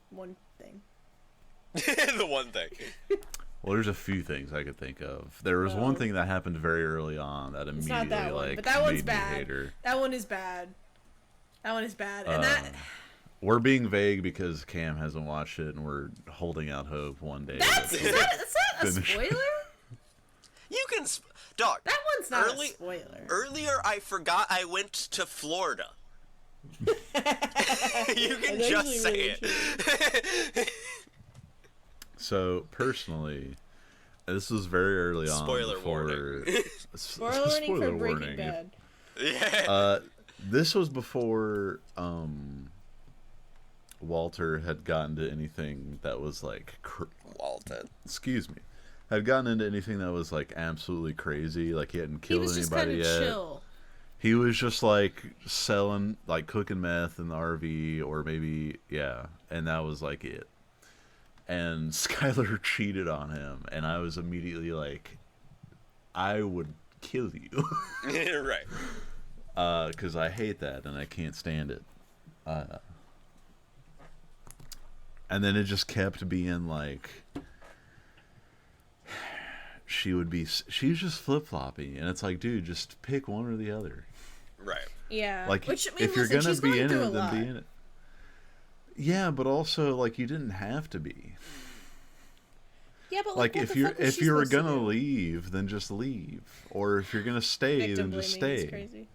one thing. The one thing. Well, there's a few things I could think of. There was one thing that happened very early on that It's immediately not that one, like but that one's made me bad. hate her. That one is bad. That one is bad, and that. We're being vague because Cam hasn't watched it, and we're holding out hope one day. That's not a spoiler. You can, dog. That one's not a spoiler. Earlier, I forgot I went to Florida. You can just say it. So personally, this was very early on. Spoiler warning. Spoiler warning for Breaking Bad. Yeah. This was before Walter had gotten to anything that was like Walter. Excuse me. Had gotten into anything that was like absolutely crazy. Like he hadn't killed anybody yet. Chill. He was just like selling, like cooking meth in the RV, or maybe and that was like it. And Skylar cheated on him, and I was immediately like, I would kill you. Right. Because I hate that and I can't stand it. And then it just kept being like, she's just flip-flopping, and it's like, dude, just pick one or the other. Right. Yeah. Like, Which, I mean, if you're gonna be in it, then be be in it. Yeah, but also like you didn't have to be. Yeah, but like if you're gonna leave, then just leave. Or if you're gonna stay, then just stay. Crazy.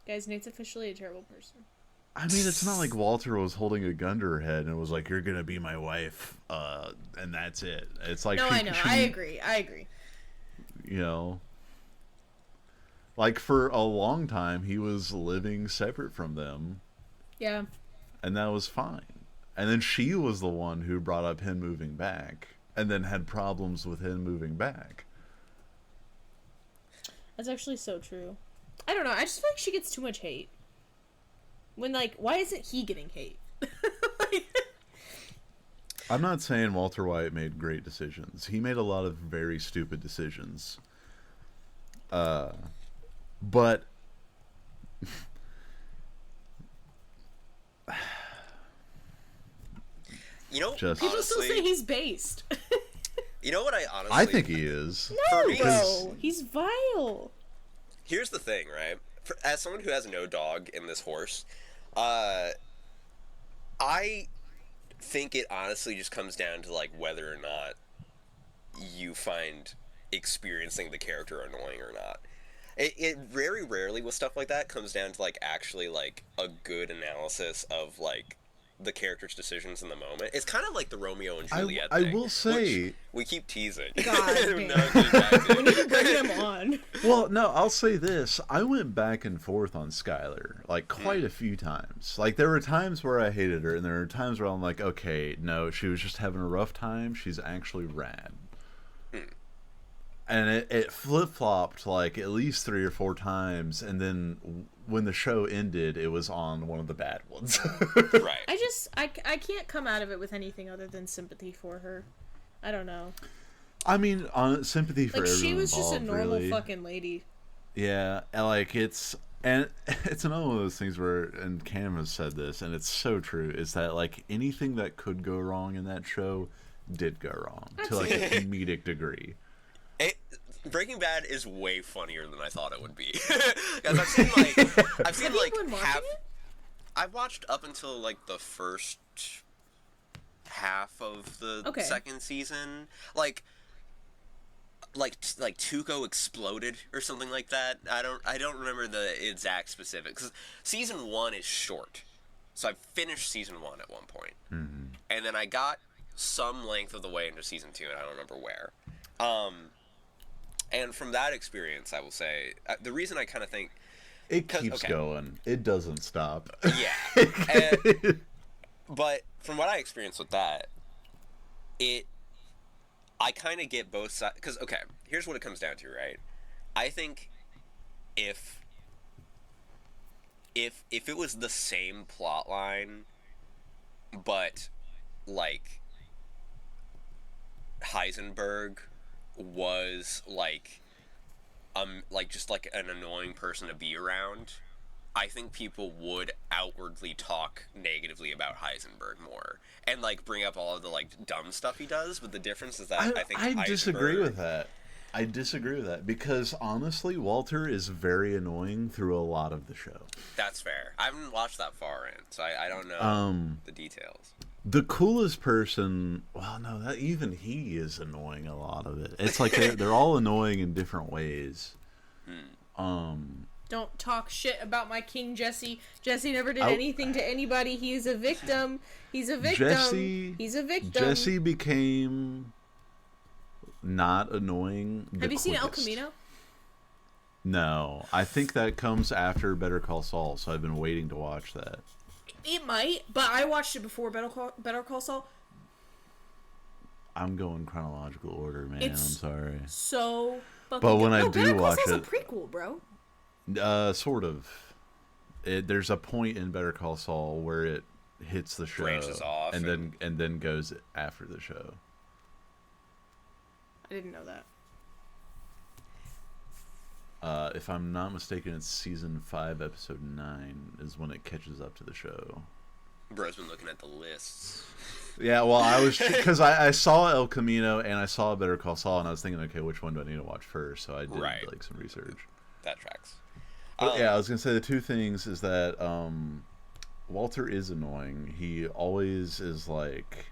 Guys, Nate's officially a terrible person. I mean, it's not like Walter was holding a gun to her head and was like, "You're gonna be my wife," and that's it. It's like no, I know. I agree. You know, like for a long time, he was living separate from them. Yeah. And that was fine. And then she was the one who brought up him moving back, and then had problems with him moving back. That's actually so true. I don't know. I just feel like she gets too much hate. When, like, why isn't he getting hate? I'm not saying Walter White made great decisions. He made a lot of very stupid decisions. But you know, people honestly, still say he's based. You know what I honestly... I think he is. No, bro. He's vile. Here's the thing, right? As someone who has no dog in this horse, I think it honestly just comes down to, like, whether or not you find experiencing the character annoying or not. It very rarely with stuff like that comes down to, like, actually, like, a good analysis of, like, the character's decisions in the moment. It's kind of like the Romeo and Juliet thing. I will say... We keep teasing. God damn. We need to bring him on. Well, no, I'll say this. I went back and forth on Skylar, like, quite a few times. Like, there were times where I hated her, and there were times where I'm like, okay, no, she was just having a rough time. She's actually rad. And it flip-flopped, like, at least 3 or 4 times, and then when the show ended, it was on one of the bad ones. Right. I can't come out of it with anything other than sympathy for her. I don't know. I mean, sympathy for everyone she was just a normal really. Fucking lady. Yeah, and, like, it's another one of those things where, and Cam has said this, and it's so true, is that, like, anything that could go wrong in that show did go wrong to, like, a comedic degree. Breaking Bad is way funnier than I thought it would be. Because I've seen I've watched up until, like, the first half of the second season. Like Tuco exploded or something like that. I don't remember the exact specifics. Season 1 is short, so I finished season 1 at one point, and then I got some length of the way into season 2, and I don't remember where. And from that experience, I will say, the reason I kind of think... It keeps going. It doesn't stop. Yeah. But from what I experienced with that, I kind of get both sides... Because, okay, here's what it comes down to, right? I think if it was the same plot line, but, like, Heisenberg was like just like an annoying person to be around, I think people would outwardly talk negatively about Heisenberg more and, like, bring up all of the, like, dumb stuff he does. But the difference is that I think I disagree with that. I disagree with that because, honestly, Walter is very annoying through a lot of the show. That's fair. I haven't watched that far in, so I don't know the details. The coolest person, well, no, that even he is annoying a lot of it. It's like they're all annoying in different ways. Don't talk shit about my King Jesse. Jesse never did anything to anybody. He's a victim. He's a victim. He's a victim. Jesse became not annoying. Have you seen El Camino? No, I think that comes after Better Call Saul, so I've been waiting to watch that. It might, but I watched it before Better Call Saul. I'm going chronological order, man. I'm sorry. So fucking but when I do Better watch Call Saul's it, a prequel, bro. Sort of. There's a point in Better Call Saul where it hits the show, branches off, and then goes after the show. I didn't know that. If I'm not mistaken, it's season 5, episode 9 is when it catches up to the show. Bro's been looking at the lists. Yeah, well, I was because I saw El Camino and I saw Better Call Saul, and I was thinking, okay, which one do I need to watch first? So I did like some research. That tracks. But yeah, I was gonna say the two things is that Walter is annoying. He always is like,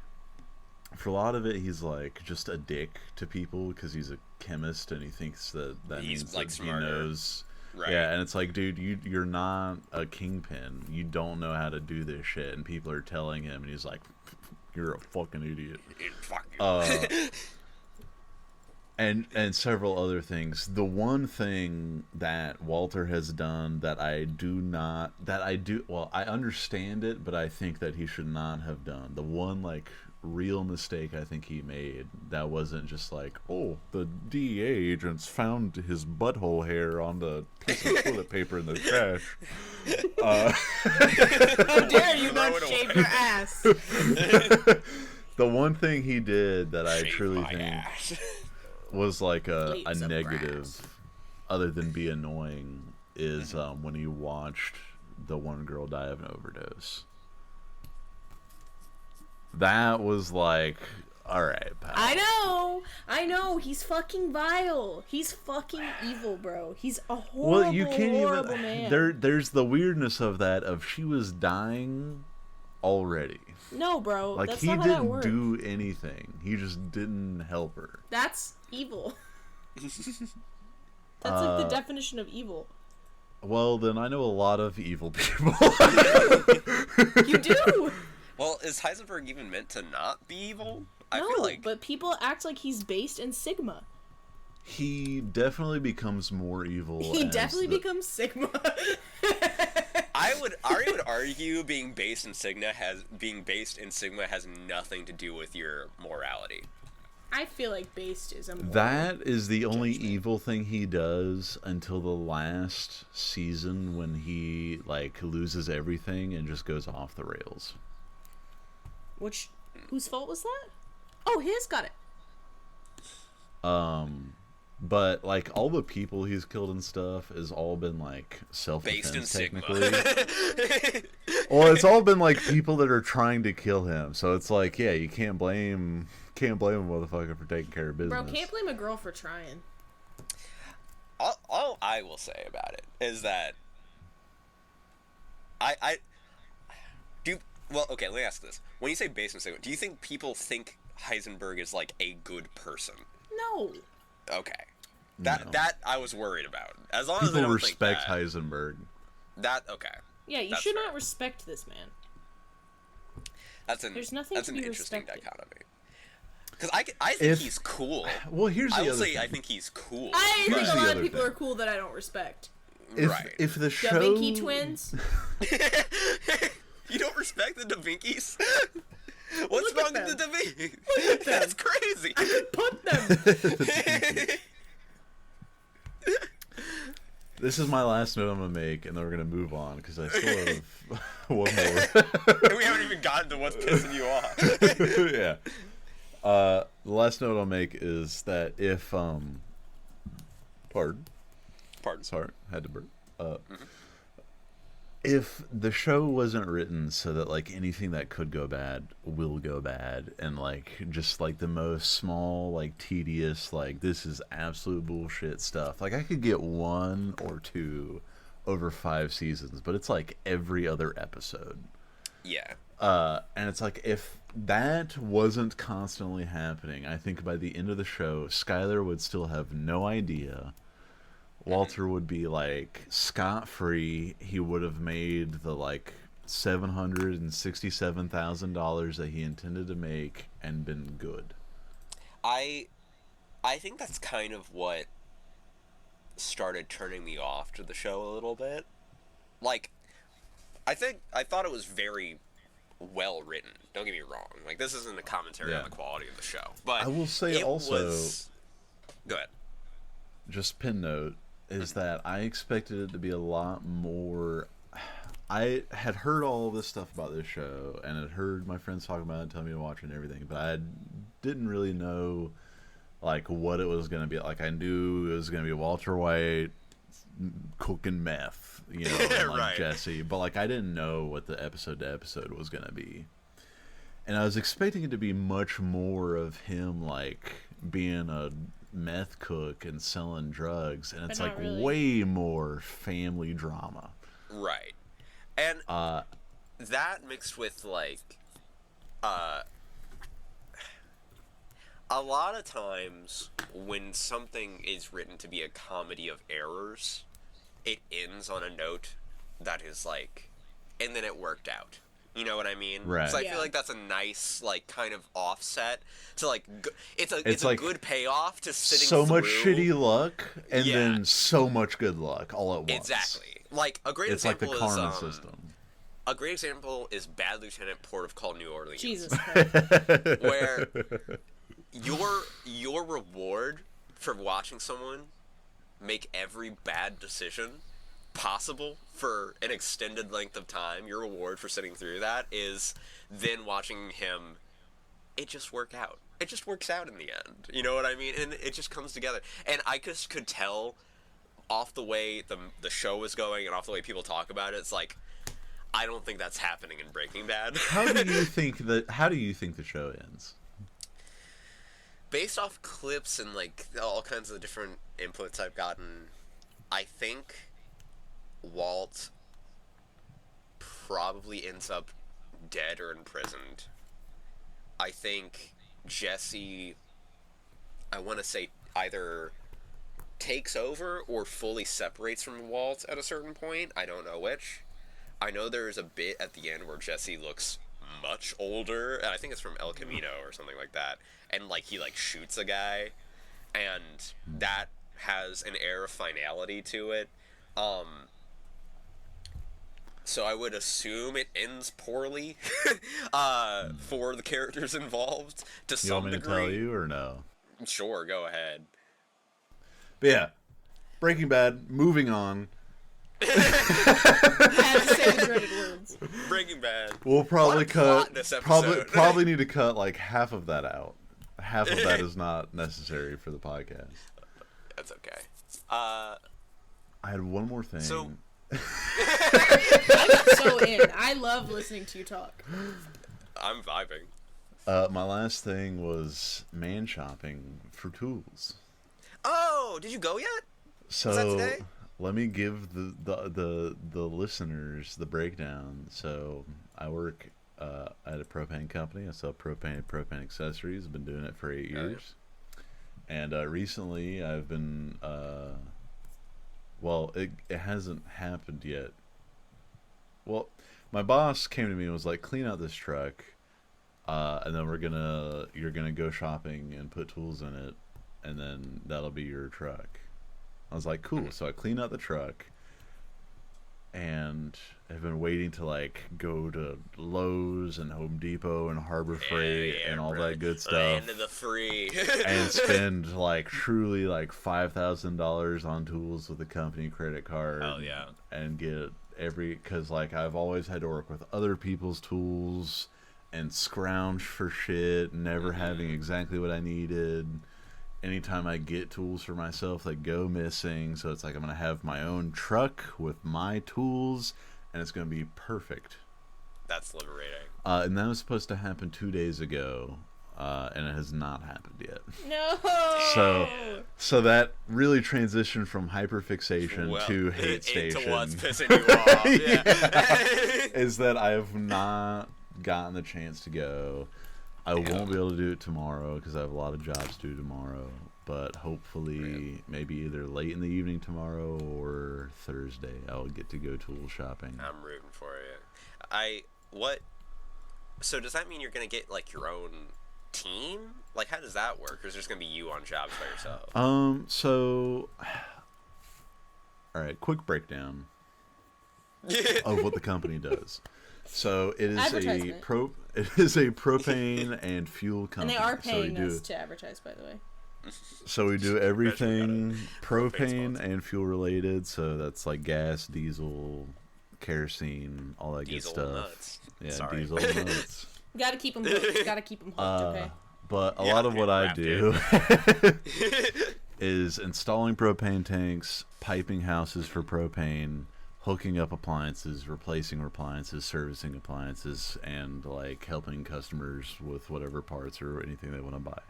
for a lot of it, he's like just a dick to people because he's a chemist and he thinks that he's means like that smarter. He knows Right. Yeah, and it's like, dude, you're not a kingpin. You don't know how to do this shit, and people are telling him, and he's like, "You're a fucking idiot." Fuck you. And several other things. The one thing that Walter has done that I understand it, but I think that he should not have done. The one like real mistake I think he made that wasn't just like, oh, the DEA agents found his butthole hair on the piece of toilet paper in the trash. How dare you not shave your ass? The one thing he did that I truly think was like a negative, other than be annoying, is when he watched the one girl die of an overdose. That was like, all right, pal. I know. He's fucking vile. He's fucking evil, bro. He's a horrible, horrible man. There's the weirdness of that. Of she was dying already. No, bro. Like that's he not how that didn't works. do anything. He just didn't help her. That's evil. That's like the definition of evil. Well, then I know a lot of evil people. You do. Well, is Heisenberg even meant to not be evil? No, I feel like... but people act like he's based in Sigma. He definitely becomes more evil. He definitely becomes Sigma. I would argue being based in Sigma has nothing to do with your morality. I feel like based is a moral That is the only judgment. evil thing he does until the last season when he like loses everything and just goes off the rails. Whose fault was that? Oh, his, got it. But like all the people he's killed and stuff has all been like self-defense Based in technically. Sigma. Well, it's all been like people that are trying to kill him. So it's like, yeah, you can't blame a motherfucker for taking care of business. Bro, can't blame a girl for trying. All I will say about it is that well, okay, let me ask this. When you say based in Sigma, do you think people think Heisenberg is like a good person? No. Okay. That I was worried about. As long as people they don't respect think Heisenberg. that okay. Yeah, you should not respect this man. There's nothing that's to an be interesting respected. dichotomy. Because I think he's cool. Well, here's the I will other say thing. I think he's cool. I think Here's a the lot other of people thing. are cool that I don't respect. If the show Da Vinci twins. You don't respect the Da Vinci's? What's Look wrong at with the them. Da Vinci? Look at them. That's crazy. I could put them. This is my last note I'm gonna make, and then we're gonna move on because I still have one more. We haven't even gotten to what's pissing you off. Yeah. The last note I'll make is that if pardon, sorry, had to burp. If the show wasn't written so that like anything that could go bad will go bad, and like just like the most small, like tedious, like this is absolute bullshit stuff, like I could get 1 or 2 over 5 seasons, but it's like every other episode. Yeah. And it's like if that wasn't constantly happening, I think by the end of the show, Skylar would still have no idea. Walter would be like scot-free. He would have made the like $767,000 that he intended to make and been good. I think that's kind of what started turning me off to the show a little bit. Like, I thought it was very well written. Don't get me wrong. Like, this isn't a commentary on the quality of the show, but I will say also, go ahead. just pin note, is that I expected it to be a lot more. I had heard all this stuff about this show, and had heard my friends talk about it and tell me to watch it and everything, but I didn't really know like what it was going to be. Like I knew it was going to be Walter White cooking meth, you know, and like Right. Jesse, but like I didn't know what the episode to episode was going to be. And I was expecting it to be much more of him like being a meth cook and selling drugs, and it's But like not really. way more family drama. Right. And that mixed with like a lot of times when something is written to be a comedy of errors, it ends on a note that is like, and then it worked out. You know what I mean? Right. So I feel like that's a nice, like, kind of offset to, like, it's like a good payoff to sitting so through. Much shitty luck and then so much good luck all at once. Exactly. Like, a great it's example like the karma system. A great example is Bad Lieutenant, Port of Call, New Orleans. Jesus Christ. Where your reward for watching someone make every bad decision possible for an extended length of time, your reward for sitting through that is then watching him, it just work out. It just works out in the end. You know what I mean? And it just comes together. And I just could tell off the way the show was going and off the way people talk about it, it's like, I don't think that's happening in Breaking Bad. How do you think the show ends? Based off clips and, like, all kinds of different inputs I've gotten, I think Walt probably ends up dead or imprisoned. I think Jesse, I want to say, either takes over or fully separates from Walt at a certain point. I don't know which. I know there's a bit at the end where Jesse looks much older, and I think it's from El Camino or something like that, and, like, he, like, shoots a guy, and that has an air of finality to it. So I would assume it ends poorly for the characters involved to some degree. You want me to tell you or no? Sure, go ahead. But yeah, Breaking Bad, moving on. Breaking Bad. We'll probably cut probably need to cut like half of that out. Half of that is not necessary for the podcast. That's okay. I had one more thing. So I'm so in. I love listening to you talk. I'm vibing. My last thing was man shopping for tools. Oh, did you go yet? So was that today? Let me give the listeners the breakdown. So I work at a propane company. I sell propane accessories. I've been doing it for 8 years. And recently I've been well, it hasn't happened yet. Well, my boss came to me and was like, clean out this truck, and then you're gonna go shopping and put tools in it, and then that'll be your truck. I was like, cool. So I clean out the truck, and I've been waiting to like go to Lowe's and Home Depot and Harbor Freight and all that good stuff. Land of the free. And spend like truly like $5,000 on tools with a company credit card. Hell yeah. And get because like I've always had to work with other people's tools and scrounge for shit, never having exactly what I needed. Anytime I get tools for myself, they go missing. So it's like I'm going to have my own truck with my tools, and it's going to be perfect. That's liberating. And that was supposed to happen 2 days ago, and it has not happened yet. No! So that really transitioned from hyperfixation to hate station. Into what's pissing you off. Yeah. Is that I have not gotten the chance to go. I won't be able to do it tomorrow because I have a lot of jobs to do tomorrow. But hopefully, maybe either late in the evening tomorrow or Thursday, I'll get to go tool shopping. I'm rooting for you. So does that mean you're gonna get like your own team? Like, how does that work? Or is it just gonna be you on jobs by yourself? So, all right, quick breakdown of what the company does. So it is a propane and fuel company. And they are paying us to advertise, by the way. So we do everything propane and fuel related. So that's like gas, diesel, kerosene, all that good stuff. Nuts. Yeah, Sorry. diesel nuts. Gotta keep them hooked. Gotta keep them hooked, okay? But a lot of what I do is installing propane tanks, piping houses for propane, hooking up appliances, replacing appliances, servicing appliances, and like helping customers with whatever parts or anything they want to buy.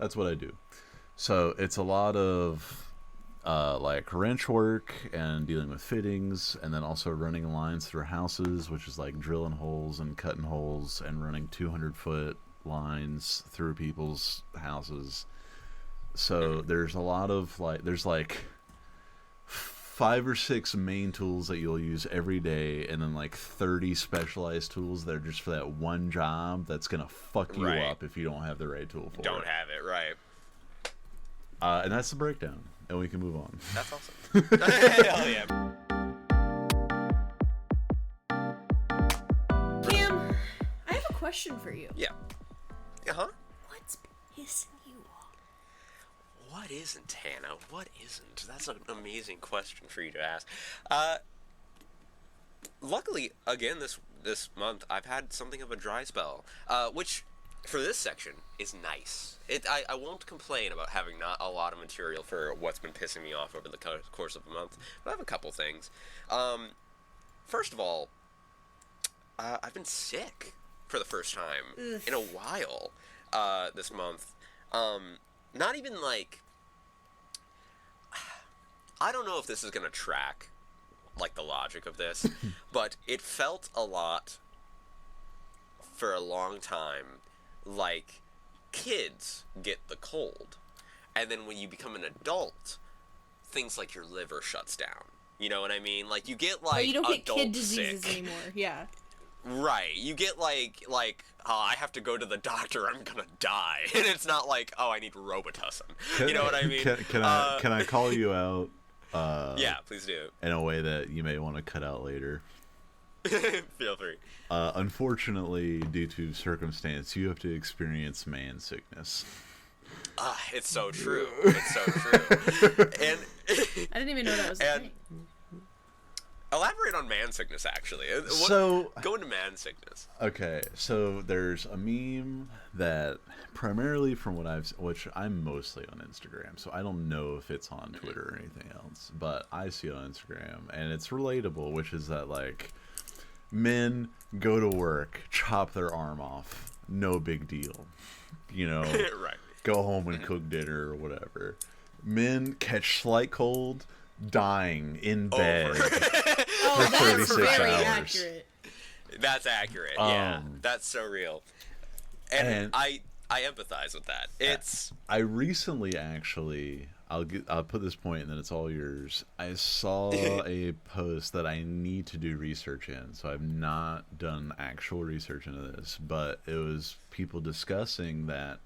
That's what I do. So it's a lot of like wrench work and dealing with fittings, and then also running lines through houses, which is like drilling holes and cutting holes and running 200-foot lines through people's houses. So there's a lot of like, there's like 5 or 6 main tools that you'll use every day, and then like 30 specialized tools that are just for that one job that's gonna fuck you up if you don't have the right tool for it. Don't have it, right. And that's the breakdown, and we can move on. That's awesome. Hell yeah. Cam, I have a question for you. Yeah. Uh-huh. What's pissing you off? What isn't, Hannah? What isn't? That's an amazing question for you to ask. Luckily, again, this month, I've had something of a dry spell, which, for this section, is nice. I won't complain about having not a lot of material for what's been pissing me off over the course of a month, but I have a couple things. First of all, I've been sick for the first time in a while this month. Not even like... I don't know if this is going to track, like, the logic of this, but it felt a lot, for a long time, like kids get the cold. And then when you become an adult, things like your liver shuts down. You know what I mean? Like, you get, like, you don't get kid sick. diseases anymore, yeah. Right. You get, like, oh, I have to go to the doctor, I'm gonna die. And it's not like, oh, I need Robitussin. You know what I mean? Can I call you out? Yeah, please do. In a way that you may want to cut out later. Feel free. Unfortunately, due to circumstance, you have to experience man sickness. It's so true. It's so true. And I didn't even know that was a thing. Elaborate on man sickness, actually. Go into man sickness. Okay, so there's a meme that primarily from which I'm mostly on Instagram, so I don't know if it's on Twitter or anything else, but I see it on Instagram, and it's relatable, which is that, like, men go to work, chop their arm off, no big deal. You know, right. Go home and cook dinner or whatever. Men catch slight cold, dying in bed for 36 very hours. accurate. That's accurate, yeah. That's so real. And I empathize with that. I recently actually... I'll put this point and then it's all yours. I saw a post that I need to do research in, so I've not done actual research into this, but it was people discussing that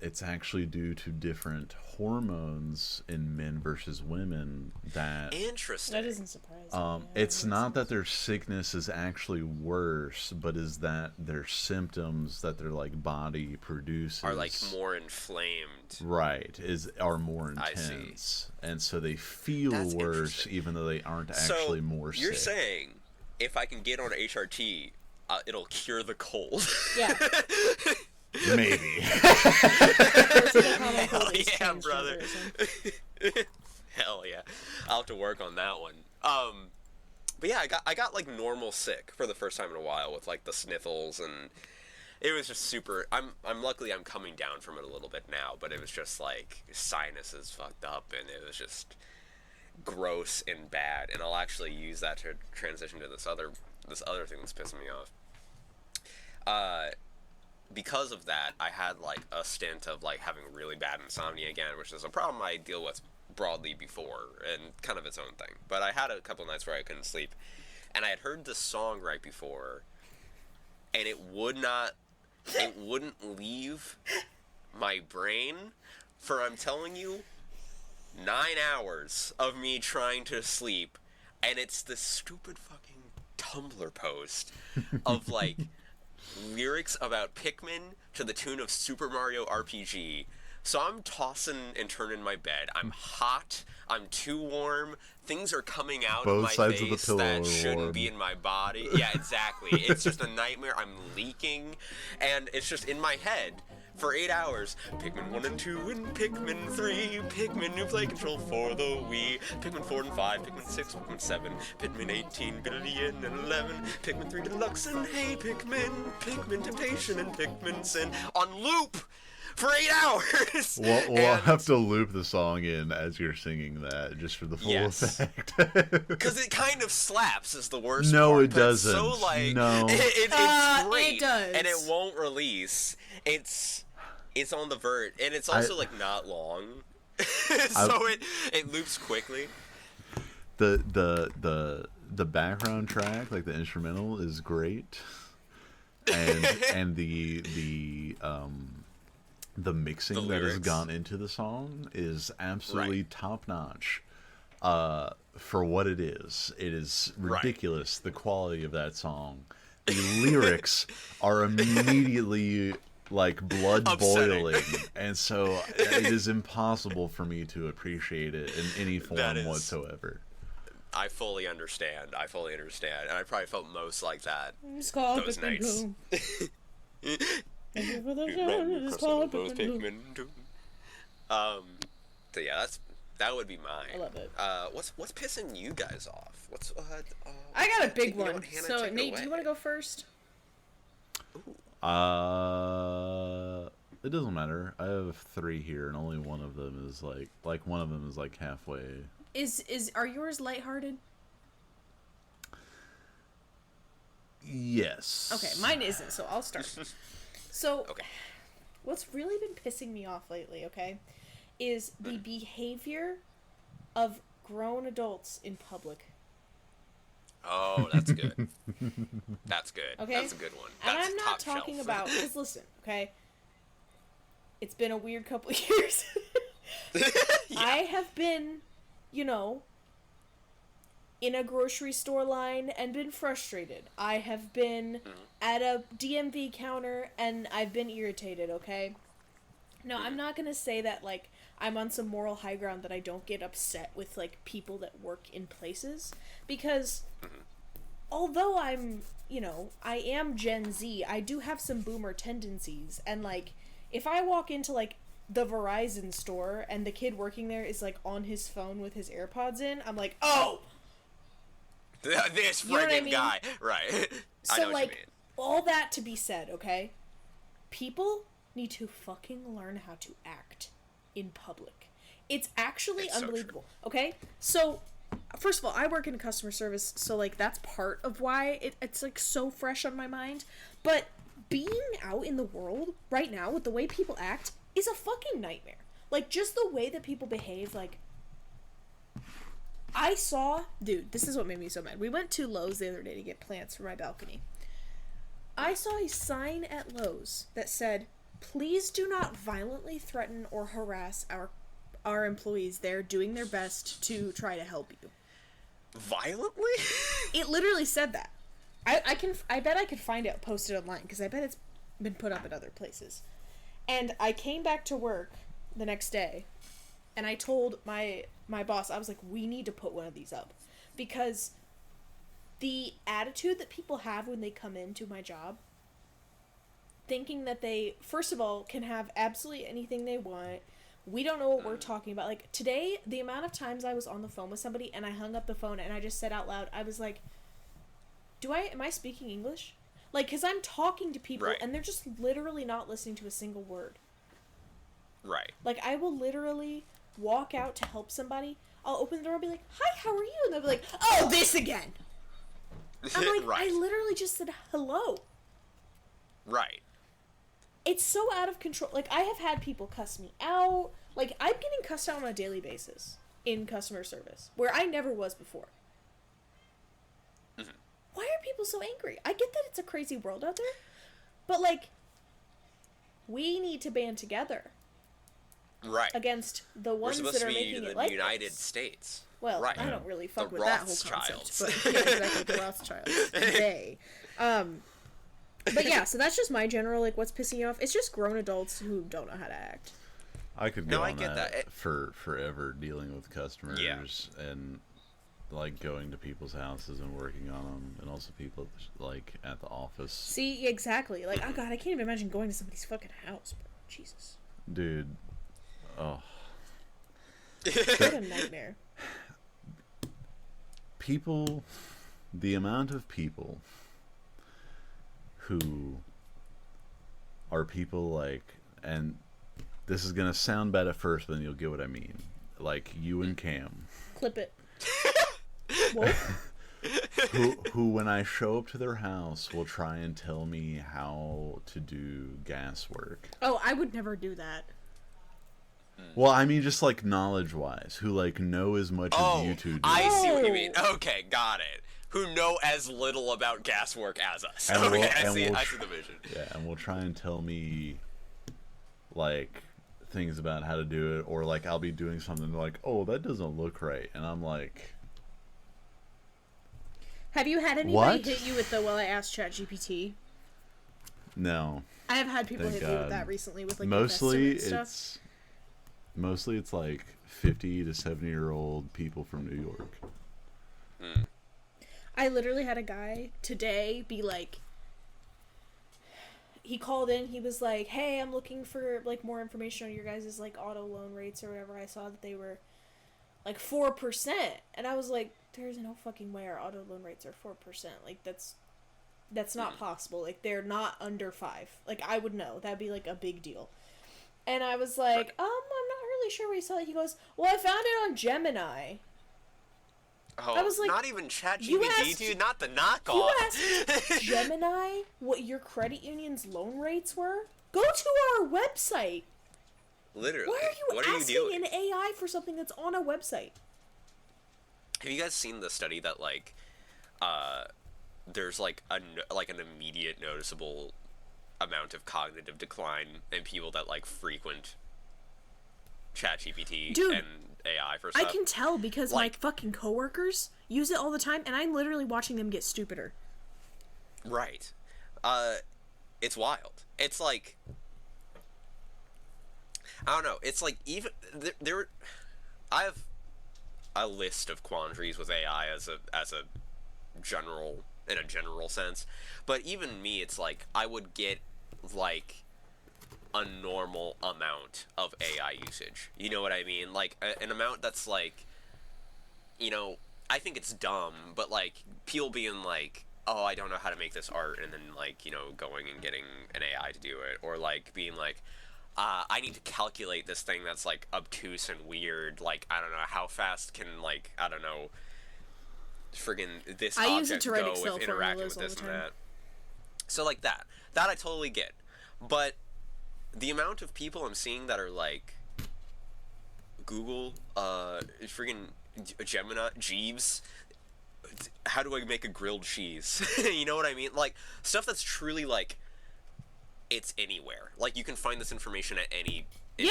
it's actually due to different hormones in men versus women that... Interesting. That doesn't surprise me. It's not that their sickness is actually worse, but is that their symptoms that their, like, body produces are, like, more inflamed. Right, are more intense. And so they feel worse even though they aren't actually more sick. You're saying if I can get on HRT, it'll cure the cold. Yeah. Maybe. Hell yeah, brother. Hell yeah. I'll have to work on that one. But yeah, I got like normal sick for the first time in a while with like the sniffles, and it was just super. I'm luckily I'm coming down from it a little bit now, but it was just like sinuses fucked up, and it was just gross and bad. And I'll actually use that to transition to this other thing that's pissing me off. Because of that, I had, like, a stint of, like, having really bad insomnia again, which is a problem I deal with broadly before, and kind of its own thing. But I had a couple nights where I couldn't sleep, and I had heard this song right before, and it wouldn't leave my brain for, I'm telling you, 9 hours of me trying to sleep, and it's this stupid fucking Tumblr post of, like... lyrics about Pikmin to the tune of Super Mario RPG. So I'm tossing and turning in my bed. I'm hot. I'm too warm. Things are coming out of my face that shouldn't be in my body. Yeah, exactly. It's just a nightmare. I'm leaking. And it's just in my head for 8 hours. Pikmin 1 and 2 and Pikmin 3. Pikmin New Play Control for the Wii. Pikmin 4 and 5. Pikmin 6, Pikmin 7. Pikmin 18 billion and 11. Pikmin 3 Deluxe and Hey Pikmin. Pikmin Temptation and Pikmin Sin. On loop! For 8 hours! We'll have to loop the song in as you're singing that, just for the full effect. Because it kind of slaps is the worst part. No, it doesn't. So, like, no. It's great. It does. And it won't release. It's on the vert. And it's also, like, not long. So it loops quickly. the background track, like the instrumental, is great, and the mixing that has gone into the song is absolutely top notch. For what it is ridiculous. The quality of that song, the lyrics are immediately like blood boiling, and so it is impossible for me to appreciate it in any form whatsoever. I fully understand, and I probably felt most like that those nights. So yeah, that would be mine. I love it. What's pissing you guys off? I got a big one. So Nate, do you want to go first? It doesn't matter. I have 3 here, and only one of them is like one of them is like halfway. Are yours lighthearted? Yes. Okay, mine isn't, so I'll start. So, what's really been pissing me off lately, is the behavior of grown adults in public. Oh, that's good. That's good. Okay? That's a good one. And That's I'm not top talking shelf. about, because listen, it's been a weird couple of years. I have been, in a grocery store line and been frustrated. I have been at a DMV counter and I've been irritated, No, I'm not gonna say that, I'm on some moral high ground that I don't get upset with, people that work in places. Because, although I'm, I am Gen Z, I do have some boomer tendencies. And, if I walk into, the Verizon store and the kid working there is, on his phone with his AirPods in, I'm like, oh! This friggin' guy. Right. So, I know what you mean. all that to be said, people need to fucking learn how to act in public. It's actually unbelievable. So so first of all, I work in customer service, so that's part of why it's so fresh on my mind. But being out in the world right now with the way people act is a fucking nightmare. Just the way that people behave, I saw, dude, this is what made me so mad. We went to Lowe's the other day to get plants for my balcony. I saw a sign at Lowe's that said, "Please do not violently threaten or harass our employees. They're doing their best to try to help you." Violently? It literally said that. I bet I could find it posted online, because I bet it's been put up at other places. And I came back to work the next day, and I told my boss, I was like, we need to put one of these up. Because the attitude that people have when they come into my job, thinking that they, first of all, can have absolutely anything they want. We don't know what we're talking about. Today, the amount of times I was on the phone with somebody and I hung up the phone and I just said out loud, I was like, am I speaking English? Because I'm talking to people and they're just literally not listening to a single word. Right. I will literally walk out to help somebody. I'll open the door and be like, "Hi, how are you?" And they'll be like, "Oh, this again." I'm like, I literally just said hello. Right. It's so out of control. I have had people cuss me out. I'm getting cussed out on a daily basis in customer service, where I never was before. Why are people so angry? I get that it's a crazy world out there, but, we need to band together. Right. Against the ones that are making it like the United this. States. Well, right. I don't really fuck the with that whole concept. But, yeah, exactly, the Rothschilds. They. But yeah, so that's just my general, what's pissing you off. It's just grown adults who don't know how to act. I could go on that for forever, dealing with customers and, going to people's houses and working on them, and also people, at the office. See, exactly. Oh, God, I can't even imagine going to somebody's fucking house, bro. Jesus. Dude. Oh. What a nightmare. People, the amount of people who are people and this is going to sound bad at first, but then you'll get what I mean. You and Cam. Clip it. who when I show up to their house will try and tell me how to do gas work. Oh, I would never do that. Well, I mean, just like knowledge-wise, who like know as much as you two do. I see what you mean. Okay, got it. Who know as little about gas work as us. And okay, I see the vision. Yeah, and will try and tell me, like, things about how to do it, or like I'll be doing something like, oh, that doesn't look right, and I'm like, have you had anybody hit you with the, well, I asked ChatGPT? No. I have had people hit me with that recently with like mostly stuff. Mostly it's like 50 to 70-year-old people from New York. I literally had a guy today be like, he called in, he was like, hey, I'm looking for like more information on your guys' like auto loan rates or whatever. I saw that they were like 4%, and I was like, there's no fucking way our auto loan rates are 4%. Like that's not possible. Like they're not under 5. Like I would know. That'd be like a big deal. And I was like, I'm not really sure where you saw it. He goes, well, I found it on Gemini. Oh, I was like, not even ChatGPT, dude, not the knockoff. You asked Gemini what your credit union's loan rates were? Go to our website. Literally. Why are you asking an AI for something that's on a website? Have you guys seen the study that like, there's like an immediate noticeable amount of cognitive decline in people that like frequent ChatGPT and AI for stuff? I can tell because like, my fucking coworkers use it all the time, and I'm literally watching them get stupider. Right. It's wild. It's like, I don't know. It's like even there. I have a list of quandaries with AI as a general, in a general sense, but even me, it's like I would get like a normal amount of AI usage. You know what I mean? Like an amount that's like, you know, I think it's dumb, but like people being like, oh, I don't know how to make this art, and then like, you know, going and getting an AI to do it, or like being like, I need to calculate this thing that's like obtuse and weird, like I don't know how fast can like, I don't know, friggin' this I object use it to write go Excel with interacting with this and that. So like that I totally get, but the amount of people I'm seeing that are like Google, friggin' Gemini, Jeeves, how do I make a grilled cheese? You know what I mean? Like stuff that's truly like, it's anywhere. Like you can find this information at any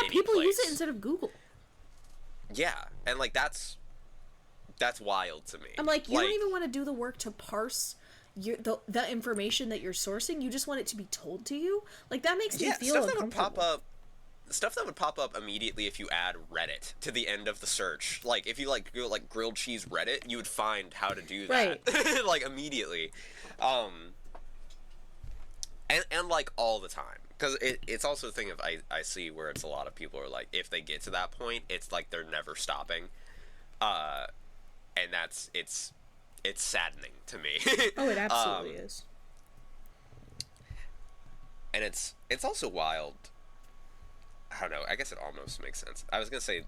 people place. use it instead of Google. Yeah, and like that's wild to me. I'm like, you don't even want to do the work to parse the information that you're sourcing. You just want it to be told to you. Like that makes me feel uncomfortable. Stuff that would pop up immediately if you add Reddit to the end of the search. Like if you like go like grilled cheese Reddit, you would find how to do that like immediately. And like all the time, because it's also a thing of I see where it's a lot of people are like, if they get to that point, it's like they're never stopping, and it's saddening to me. Oh, it absolutely is. And it's also wild. I don't know. I guess it almost makes sense. I was gonna say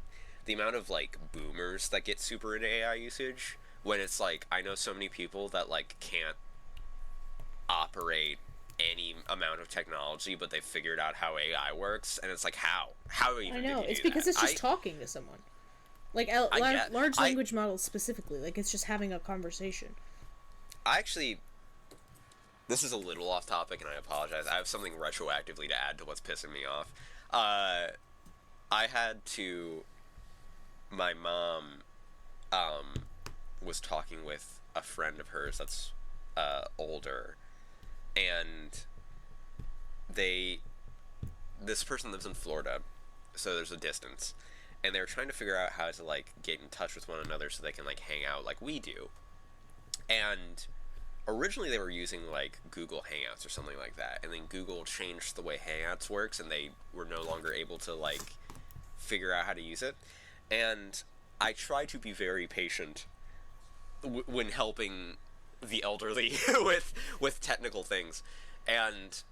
the amount of like boomers that get super into AI usage, when it's like I know so many people that like can't operate any amount of technology, but they've figured out how AI works, and it's like how even I know did you it's do because that? It's just talking to someone, like large language models specifically, like it's just having a conversation. This is a little off topic, and I apologize. I have something retroactively to add to what's pissing me off. My mom was talking with a friend of hers that's older, and this person lives in Florida, so there's a distance, and they're trying to figure out how to like get in touch with one another so they can like hang out like we do. And originally they were using like Google Hangouts or something like that, and then Google changed the way Hangouts works, and they were no longer able to like figure out how to use it. And I try to be very patient when helping the elderly with technical things, and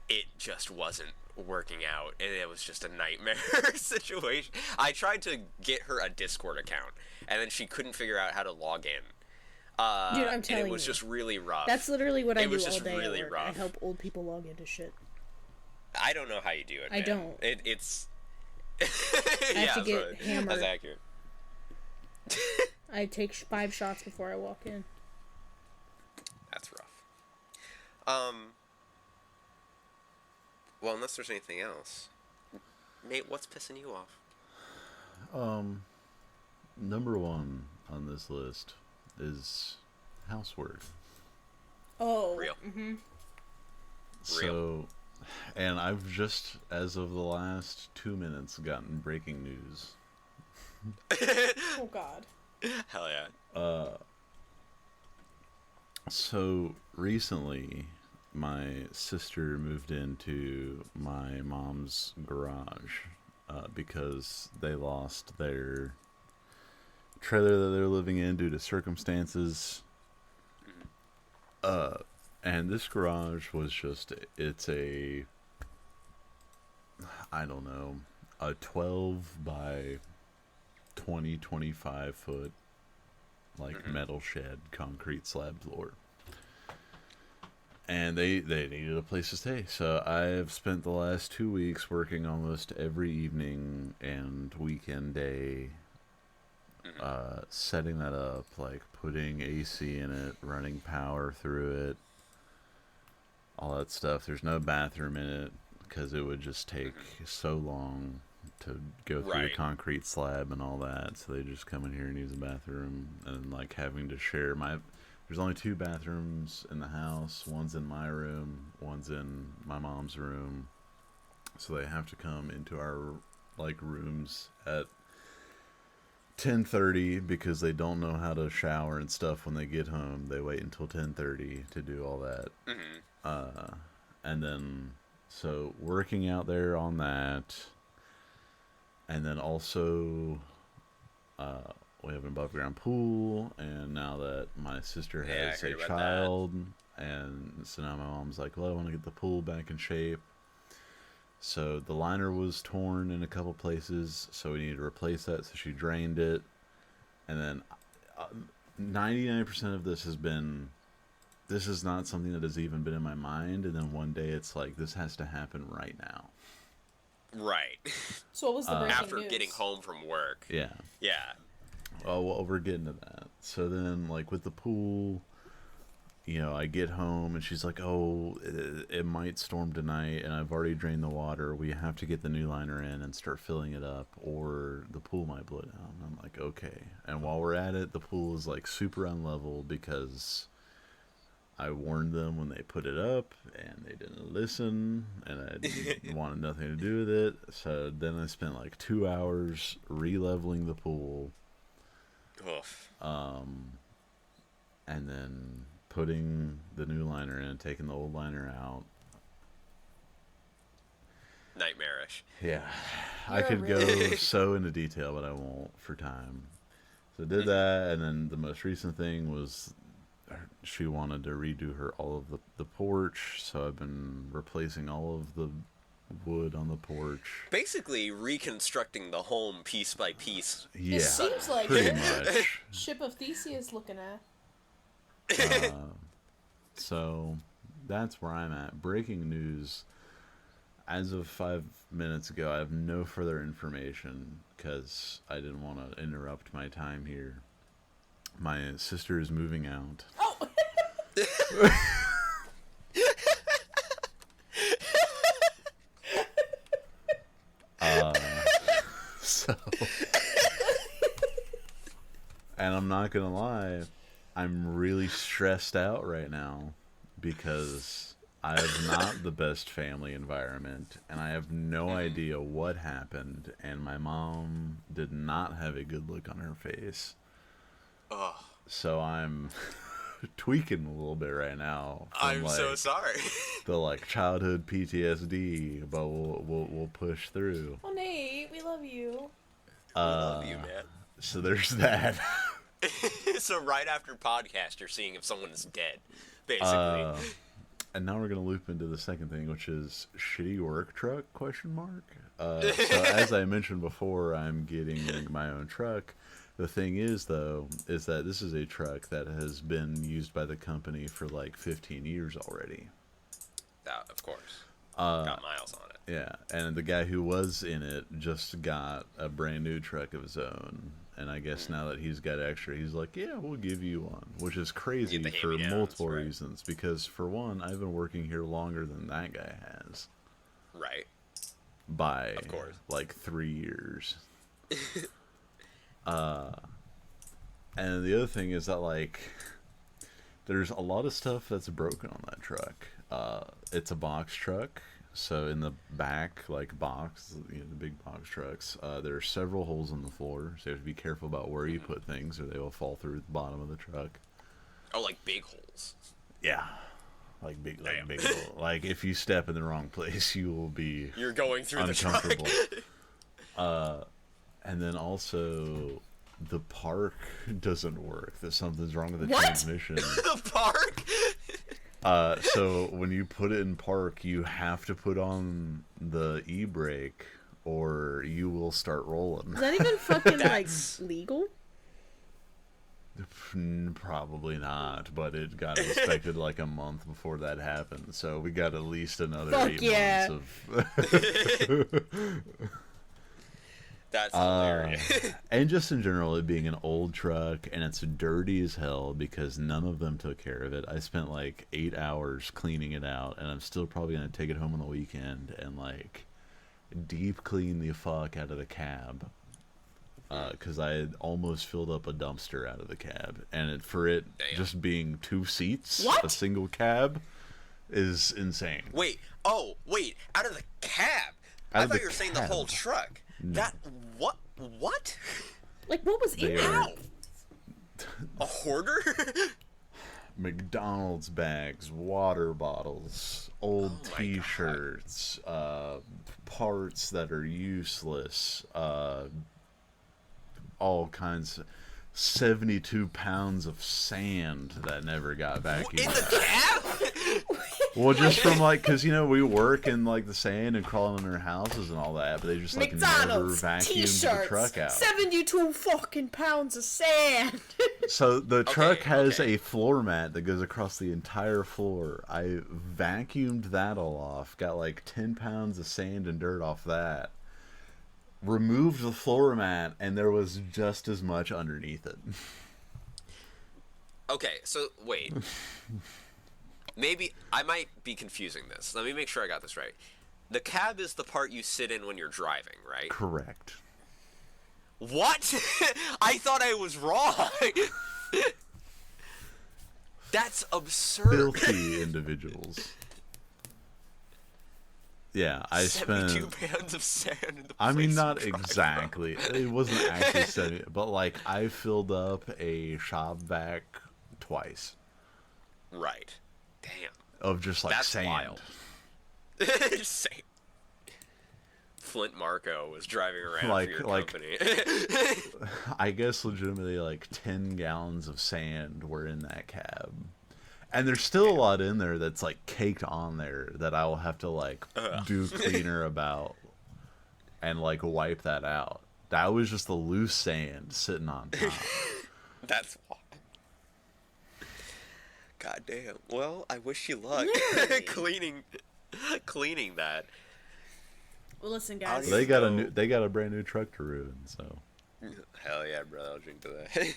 it just wasn't working out, and it was just a nightmare situation. I tried to get her a Discord account, and then she couldn't figure out how to log in. Dude, I'm telling you, it was just really rough. That's literally what I do all day really at work. I help old people log into shit. I don't know how you do it. I don't. It's I have to get hammered. That's accurate. I take 5 shots before I walk in. That's rough. Well, unless there's anything else. Nate, what's pissing you off? Number 1 on this list is housework. Oh. Real. Mm-hmm. So, and I've just, as of the last 2 minutes, gotten breaking news. Oh, God. Hell yeah. So, recently, my sister moved into my mom's garage because they lost their trailer that they were living in due to circumstances. And this garage was just, it's a, I don't know, a 12 by 20, 25 foot, like, metal shed, concrete slab floor. And they needed a place to stay. So I have spent the last 2 weeks working almost every evening and weekend day, setting that up, like putting AC in it, running power through it, all that stuff. There's no bathroom in it because it would just take so long to go through the concrete slab and all that. So they just come in here and use the bathroom, and like having to share there's only 2 bathrooms in the house. One's in my room, one's in my mom's room. So they have to come into our like rooms at 10:30 because they don't know how to shower and stuff when they get home. They wait until 10:30 to do all that. And then so working out there on that, and then also we have an above ground pool, and now that my sister has a child, and so now my mom's like, well, I want to get the pool back in shape. So the liner was torn in a couple places, so we needed to replace that, so she drained it. And then 99% of this is not something that has even been in my mind, and then one day it's like, this has to happen right now. Right. So what was the breaking after news? getting home from work. Yeah. Yeah. Oh, well, we're getting to that. So then, like, with the pool, you know, I get home, and she's like, oh, it might storm tonight, and I've already drained the water. We have to get the new liner in and start filling it up, or the pool might blow down. And I'm like, okay. And while we're at it, the pool is, like, super unlevel because I warned them when they put it up, and they didn't listen, and I wanted nothing to do with it. So then I spent, like, 2 hours re-leveling the pool. Oof. And then putting the new liner in, taking the old liner out. Nightmarish. Yeah. I could go so into detail, but I won't for time. So I did that, and then the most recent thing was she wanted to redo all of the porch, so I've been replacing all of the wood on the porch. Basically reconstructing the home piece by piece. Yeah, it seems like pretty it. much. Ship of Theseus looking at. So that's where I'm at. Breaking news. As of 5 minutes ago, I have no further information because I didn't want to interrupt my time here. My sister is moving out. Oh! So, and I'm not gonna lie, I'm really stressed out right now because I have not the best family environment, and I have no idea what happened, and my mom did not have a good look on her face. Ugh. So I'm tweaking a little bit right now. I'm so sorry. The like childhood PTSD, but we'll push through. Oh, Nate, we love you. We love you, man. So there's that. So right after podcast, you're seeing if someone is dead, basically. And now we're gonna loop into the second thing, which is shitty work truck ? So as I mentioned before, I'm getting my own truck. The thing is, though, is that this is a truck that has been used by the company for like 15 years already. Of course. Got miles on it. Yeah, and the guy who was in it just got a brand new truck of his own. And I guess now that he's got extra, he's like, yeah, we'll give you one. Which is crazy for multiple reasons. Because, for one, I've been working here longer than that guy has. Right. By, of course, like 3 years. And the other thing is that, like, there's a lot of stuff that's broken on that truck. It's a box truck. So in the back, like, box, the big box trucks, there are several holes in the floor. So you have to be careful about where you put things or they will fall through the bottom of the truck. Oh, like big holes. Yeah. Like big hole. Like, if you step in the wrong place, you will be You're going through uncomfortable. The truck. And then also, the park doesn't work. That something's wrong with the transmission. The park? So when you put it in park, you have to put on the e-brake or you will start rolling. Is that even fucking, like, legal? Probably not, but it got inspected like a month before that happened, so we got at least another 8 months of... That's hilarious. And just in general, it being an old truck, and it's dirty as hell because none of them took care of it. I spent like 8 hours cleaning it out, and I'm still probably going to take it home on the weekend and like deep clean the fuck out of the cab. Because I had almost filled up a dumpster out of the cab, and for it just being 2 seats, a single cab, is insane. Wait, out of the cab? I thought you were saying the whole truck. No. What? Like, what was in it? A hoarder? McDonald's bags, water bottles, old t-shirts, parts that are useless, all kinds of 72 pounds of sand that never got vacuumed. In the cab? Well, just from like, because we work in like the sand and crawling in our houses and all that, but they just like never vacuumed the truck out. 72 fucking pounds of sand. So the truck has a floor mat that goes across the entire floor. I vacuumed that all off, got like 10 pounds of sand and dirt off that. Removed the floor mat, and there was just as much underneath it. Okay, so wait. Maybe I might be confusing this. Let me make sure I got this right. The cab is the part you sit in when you're driving, right? Correct. What? I thought I was wrong. That's absurd. Filthy individuals. Yeah, I 72 pounds of sand in the I mean, not exactly. It wasn't actually 70, but like I filled up a shop vac twice. Right. Damn. Of just like that's sand. Wild. Same. Flint Marco was driving around for your company. I guess legitimately like 10 gallons of sand were in that cab. And there's still a lot in there that's like caked on there that I will have to like do cleaner about and like wipe that out. That was just the loose sand sitting on top. That's wild. God damn. Well, I wish you luck cleaning that. Well, listen, guys. They got a brand new truck to ruin, so. Hell yeah, brother! I'll drink to that.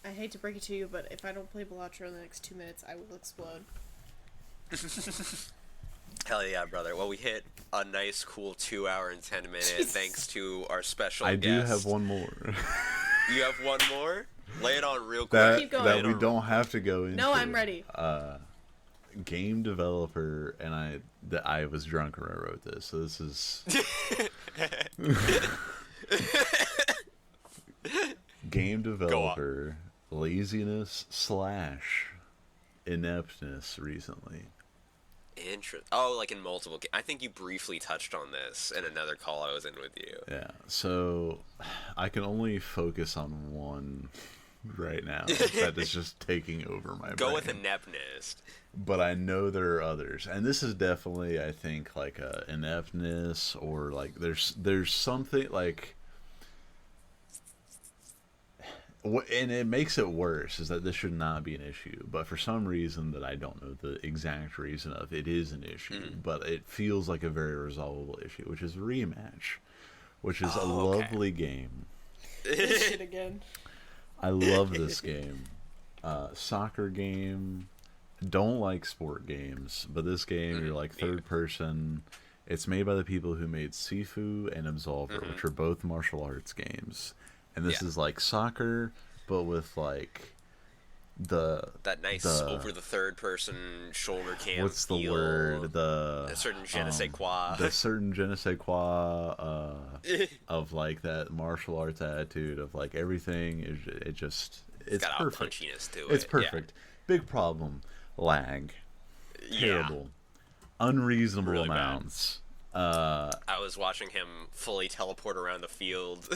I hate to break it to you, but if I don't play Balatro in the next 2 minutes, I will explode. Hell yeah, brother. Well, we hit a nice, cool 2 hour and 10 minutes thanks to our special guest. I do have one more. You have one more? Lay it on real quick. Keep going. That we don't have to go into. No, I'm ready. Game developer, and I was drunk when I wrote this, so this is... Game developer... laziness / ineptness recently. Oh, like in multiple I think you briefly touched on this in another call I was in with you. Yeah, so I can only focus on one right now. That is just taking over my brain. Go with ineptness. But I know there are others. And this is definitely, I think, like a ineptness or like there's something like... And it makes it worse is that this should not be an issue, but for some reason that I don't know the exact reason of, it is an issue, but it feels like a very resolvable issue, which is Rematch, which is a lovely game. This shit again. I love this game. Soccer game. Don't like sport games, but this game, you're like third person. It's made by the people who made Sifu and Absolver, which are both martial arts games. And this is like soccer, but with like that nice over the third person shoulder cam. What's the word? A certain je ne sais quoi. The certain je ne sais quoi of like that martial arts attitude of like everything is it's got perfect. A punchiness to it. It's perfect. Big problem. Lag. Terrible. Unreasonable really amounts. Bad. I was watching him fully teleport around the field.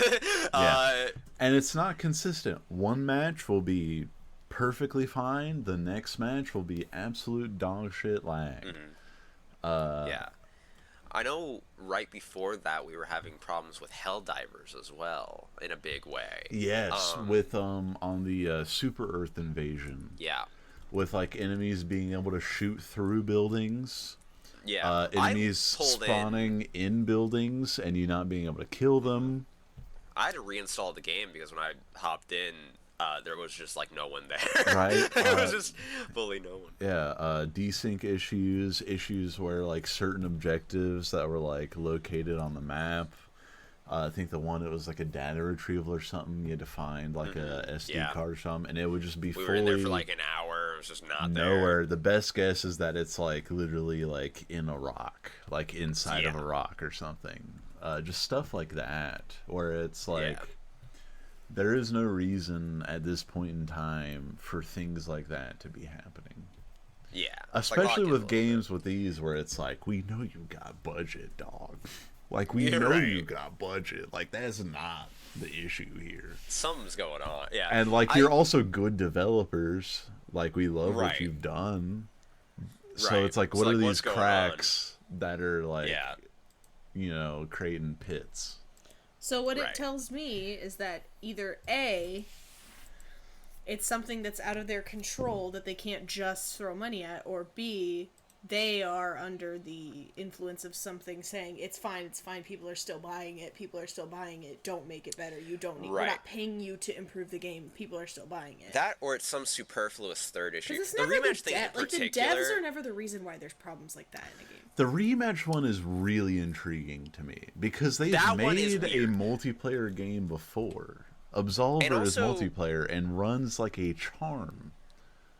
And it's not consistent. One match will be perfectly fine. The next match will be absolute dog shit lag. I know right before that we were having problems with Helldivers as well in a big way. Yes, with on the Super Earth invasion. Yeah. With like enemies being able to shoot through buildings. Yeah, enemies spawning in buildings and you not being able to kill them. I had to reinstall the game because when I hopped in, there was just like no one there. Right? It was just fully no one. Yeah, desync issues where like certain objectives that were like located on the map. I think the one that was like a data retrieval or something, you had to find like a SD card or something, and it would just be we fully... were in there for like an hour, it was just not nowhere. there. The best guess is that it's like literally like in a rock, like inside of a rock or something. Just stuff like that, where it's like... There is no reason at this point in time for things like that to be happening. Yeah. Especially with games with these where it's like, we know you got budget, dog. Like, we know you got budget. Like, that's not the issue here. Something's going on, yeah. And, like, you're also good developers. Like, we love what you've done. So it's like, what are these cracks that are, like, you know, creating pits? So what it tells me is that either A, it's something that's out of their control that they can't just throw money at, or B, they are under the influence of something saying it's fine, people are still buying it, don't make it better, you don't need, we're not paying you to improve the game, people are still buying it. That, or it's some superfluous third issue. It's The Rematch thing in like particular... the devs are never the reason why there's problems like that in a game. The Rematch one is really intriguing to me, because they've made a multiplayer game before. Absolver is multiplayer and runs like a charm.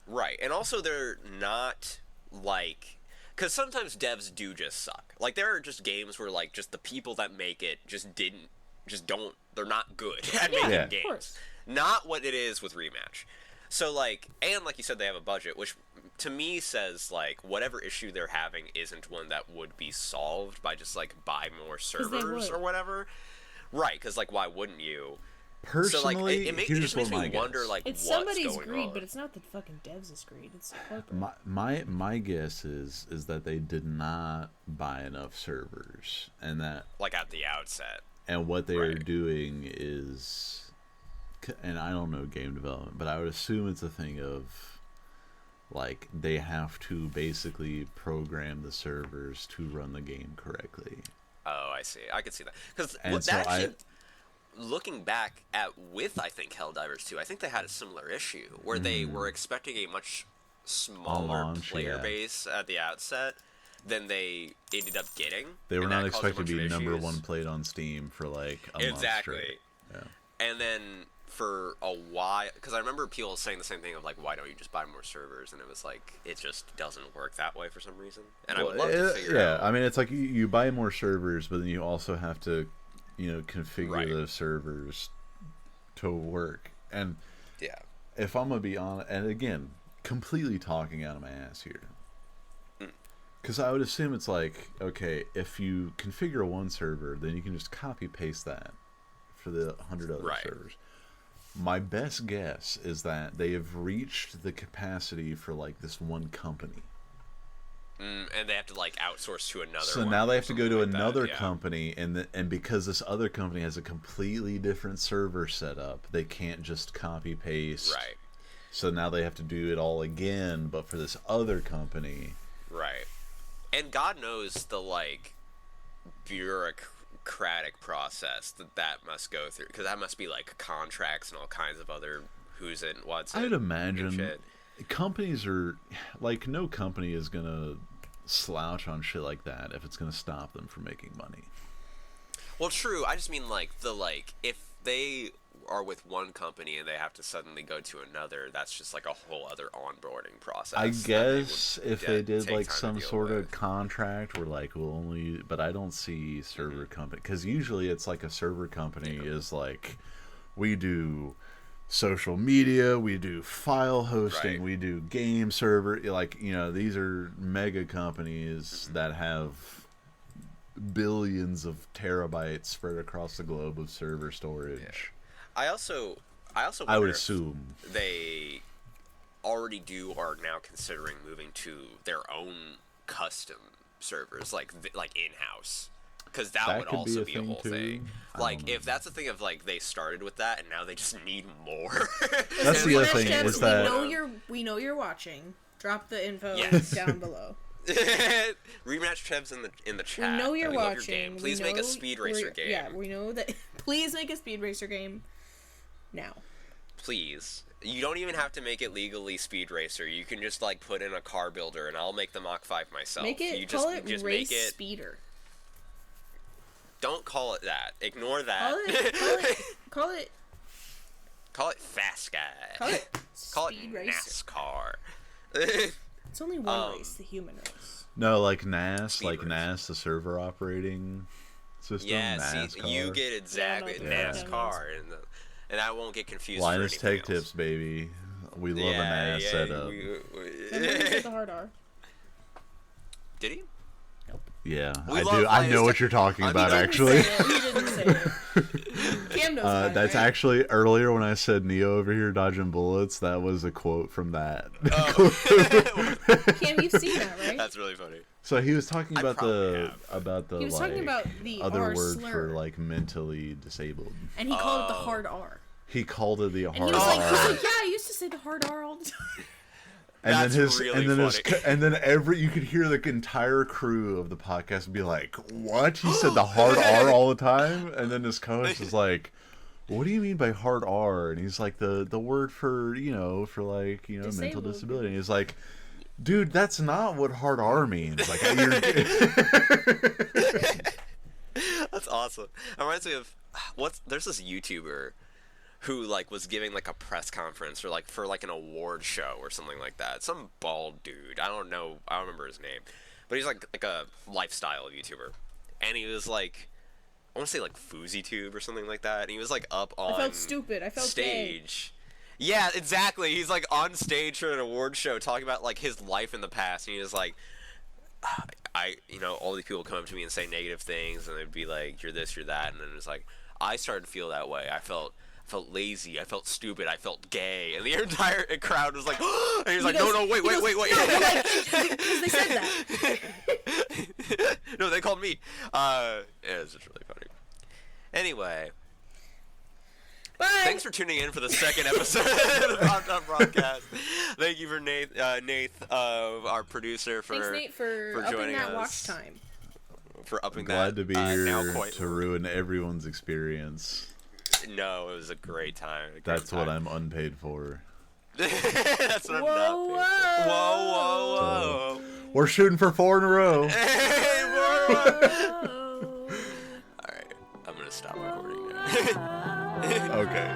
Right, and also they're not... like, because sometimes devs do just suck. Like, there are just games where, like, just the people that make it they're not good at making games. Not what it is with Rematch. So, like, and like you said, they have a budget, which to me says, like, whatever issue they're having isn't one that would be solved by just, like, buy more servers or whatever. Right, because, like, why wouldn't you? Personally, so, like, it just makes me wonder, like, it's what's somebody's going greed, on. but it's not the fucking devs' greed. It's corporate. My guess is that they did not buy enough servers, and that like at the outset. And what they are doing is, and I don't know game development, but I would assume it's a thing of, like, they have to basically program the servers to run the game correctly. Oh, I see. I could see that because looking back at I think Helldivers 2, I think they had a similar issue where they were expecting a much smaller player base at the outset than they ended up getting. They were not expected to be number one played on Steam for like a month straight. Yeah. And then for a while, because I remember people saying the same thing of like, why don't you just buy more servers? And it was like, it just doesn't work that way for some reason. And I would love to figure out. Yeah, I mean, it's like you buy more servers, but then you also have to, configure those servers to work. And if I'm gonna be honest, and again, completely talking out of my ass here, because I would assume it's like, okay, if you configure one server, then you can just copy paste that for the 100 other servers. My best guess is that they have reached the capacity for like this one company. And they have to like outsource to another. So now they have to go to another company, and because this other company has a completely different server setup, they can't just copy paste. Right. So now they have to do it all again, but for this other company. Right. And God knows the like bureaucratic process that must go through, because that must be like contracts and all kinds of other who's it, what's it. I'd imagine companies are like, no company is gonna slouch on shit like that if it's gonna stop them from making money. Well, true. I just mean like if they are with one company and they have to suddenly go to another, that's just like a whole other onboarding process. I guess if they did like some sort of contract where like we'll only, but I don't see server company, because usually it's like a server company is like, we do social media, we do file hosting, we do game server, like, you know, these are mega companies that have billions of terabytes spread across the globe of server storage. I would assume they already are now considering moving to their own custom servers, like in-house, because that would also be a whole thing. Like, if that's the thing of like they started with that and now they just need more. That's the other thing is that we know you're watching. Drop the info down below. Rematch Chebs in the chat. We know you're watching. Please make a Speed Racer game. Yeah, we know that. Please make a Speed Racer game now. Please. You don't even have to make it legally Speed Racer. You can just like put in a car builder, and I'll make the Mach 5 myself. Call it Race Speeder. Don't call it that. Ignore that. Call it Fast Guy. Call it NASCAR. It's only one race, the human race. No, like NAS, the server operating system. Yeah, NASCAR. See, you get exactly NASCAR, and that won't get confused. Linus Tech Tips, baby. We love a NAS setup. Remember he said the hard R. Did he? Yeah, I do. I know what you're talking about, actually. He didn't say it. Cam knows about that's right? actually earlier when I said Neo over here dodging bullets. That was a quote from that. Cam, you've seen that, right? That's really funny. So he was talking about the he was talking about the other R word slur. for like mentally disabled, and he called it the hard R. He called it the hard and he was R. like, yeah, I used to say the hard R all the time. And then you could hear the entire crew of the podcast be like, "What? He said the hard R all the time?" And then his co-host is like, "What do you mean by hard R?" And he's like, "The word for mental disability." And he's like, "Dude, that's not what hard R means." Like, that's awesome. It reminds me of there's this YouTuber who like was giving like a press conference for an award show or something like that. Some bald dude. I don't remember his name. But he's like a lifestyle YouTuber. And he was like, I want to say like FouseyTube or something like that. And he was like up on I felt stupid. I felt stage. Gay. Yeah, exactly. He's like on stage for an award show talking about like his life in the past. And he was like, all these people come up to me and say negative things, and they'd be like, you're this, you're that. And then it's like, I started to feel that way. I felt lazy, I felt stupid, I felt gay, and the entire crowd was like, and he was like, no, wait. No, because they said that. No, they called me. It was just really funny. Anyway, bye. Thanks for tuning in for the second episode of the Pop Top Broadcast. Thank you for Nate, our producer, Thanks, Nate, for joining upping that us. watch time. For upping Glad that. to be here to ruin everyone's experience. No, it was a great time. That's what I'm unpaid for. That's what I'm not paid for. Whoa. So, we're shooting for 4 in a row. Alright, I'm gonna stop recording now. Okay.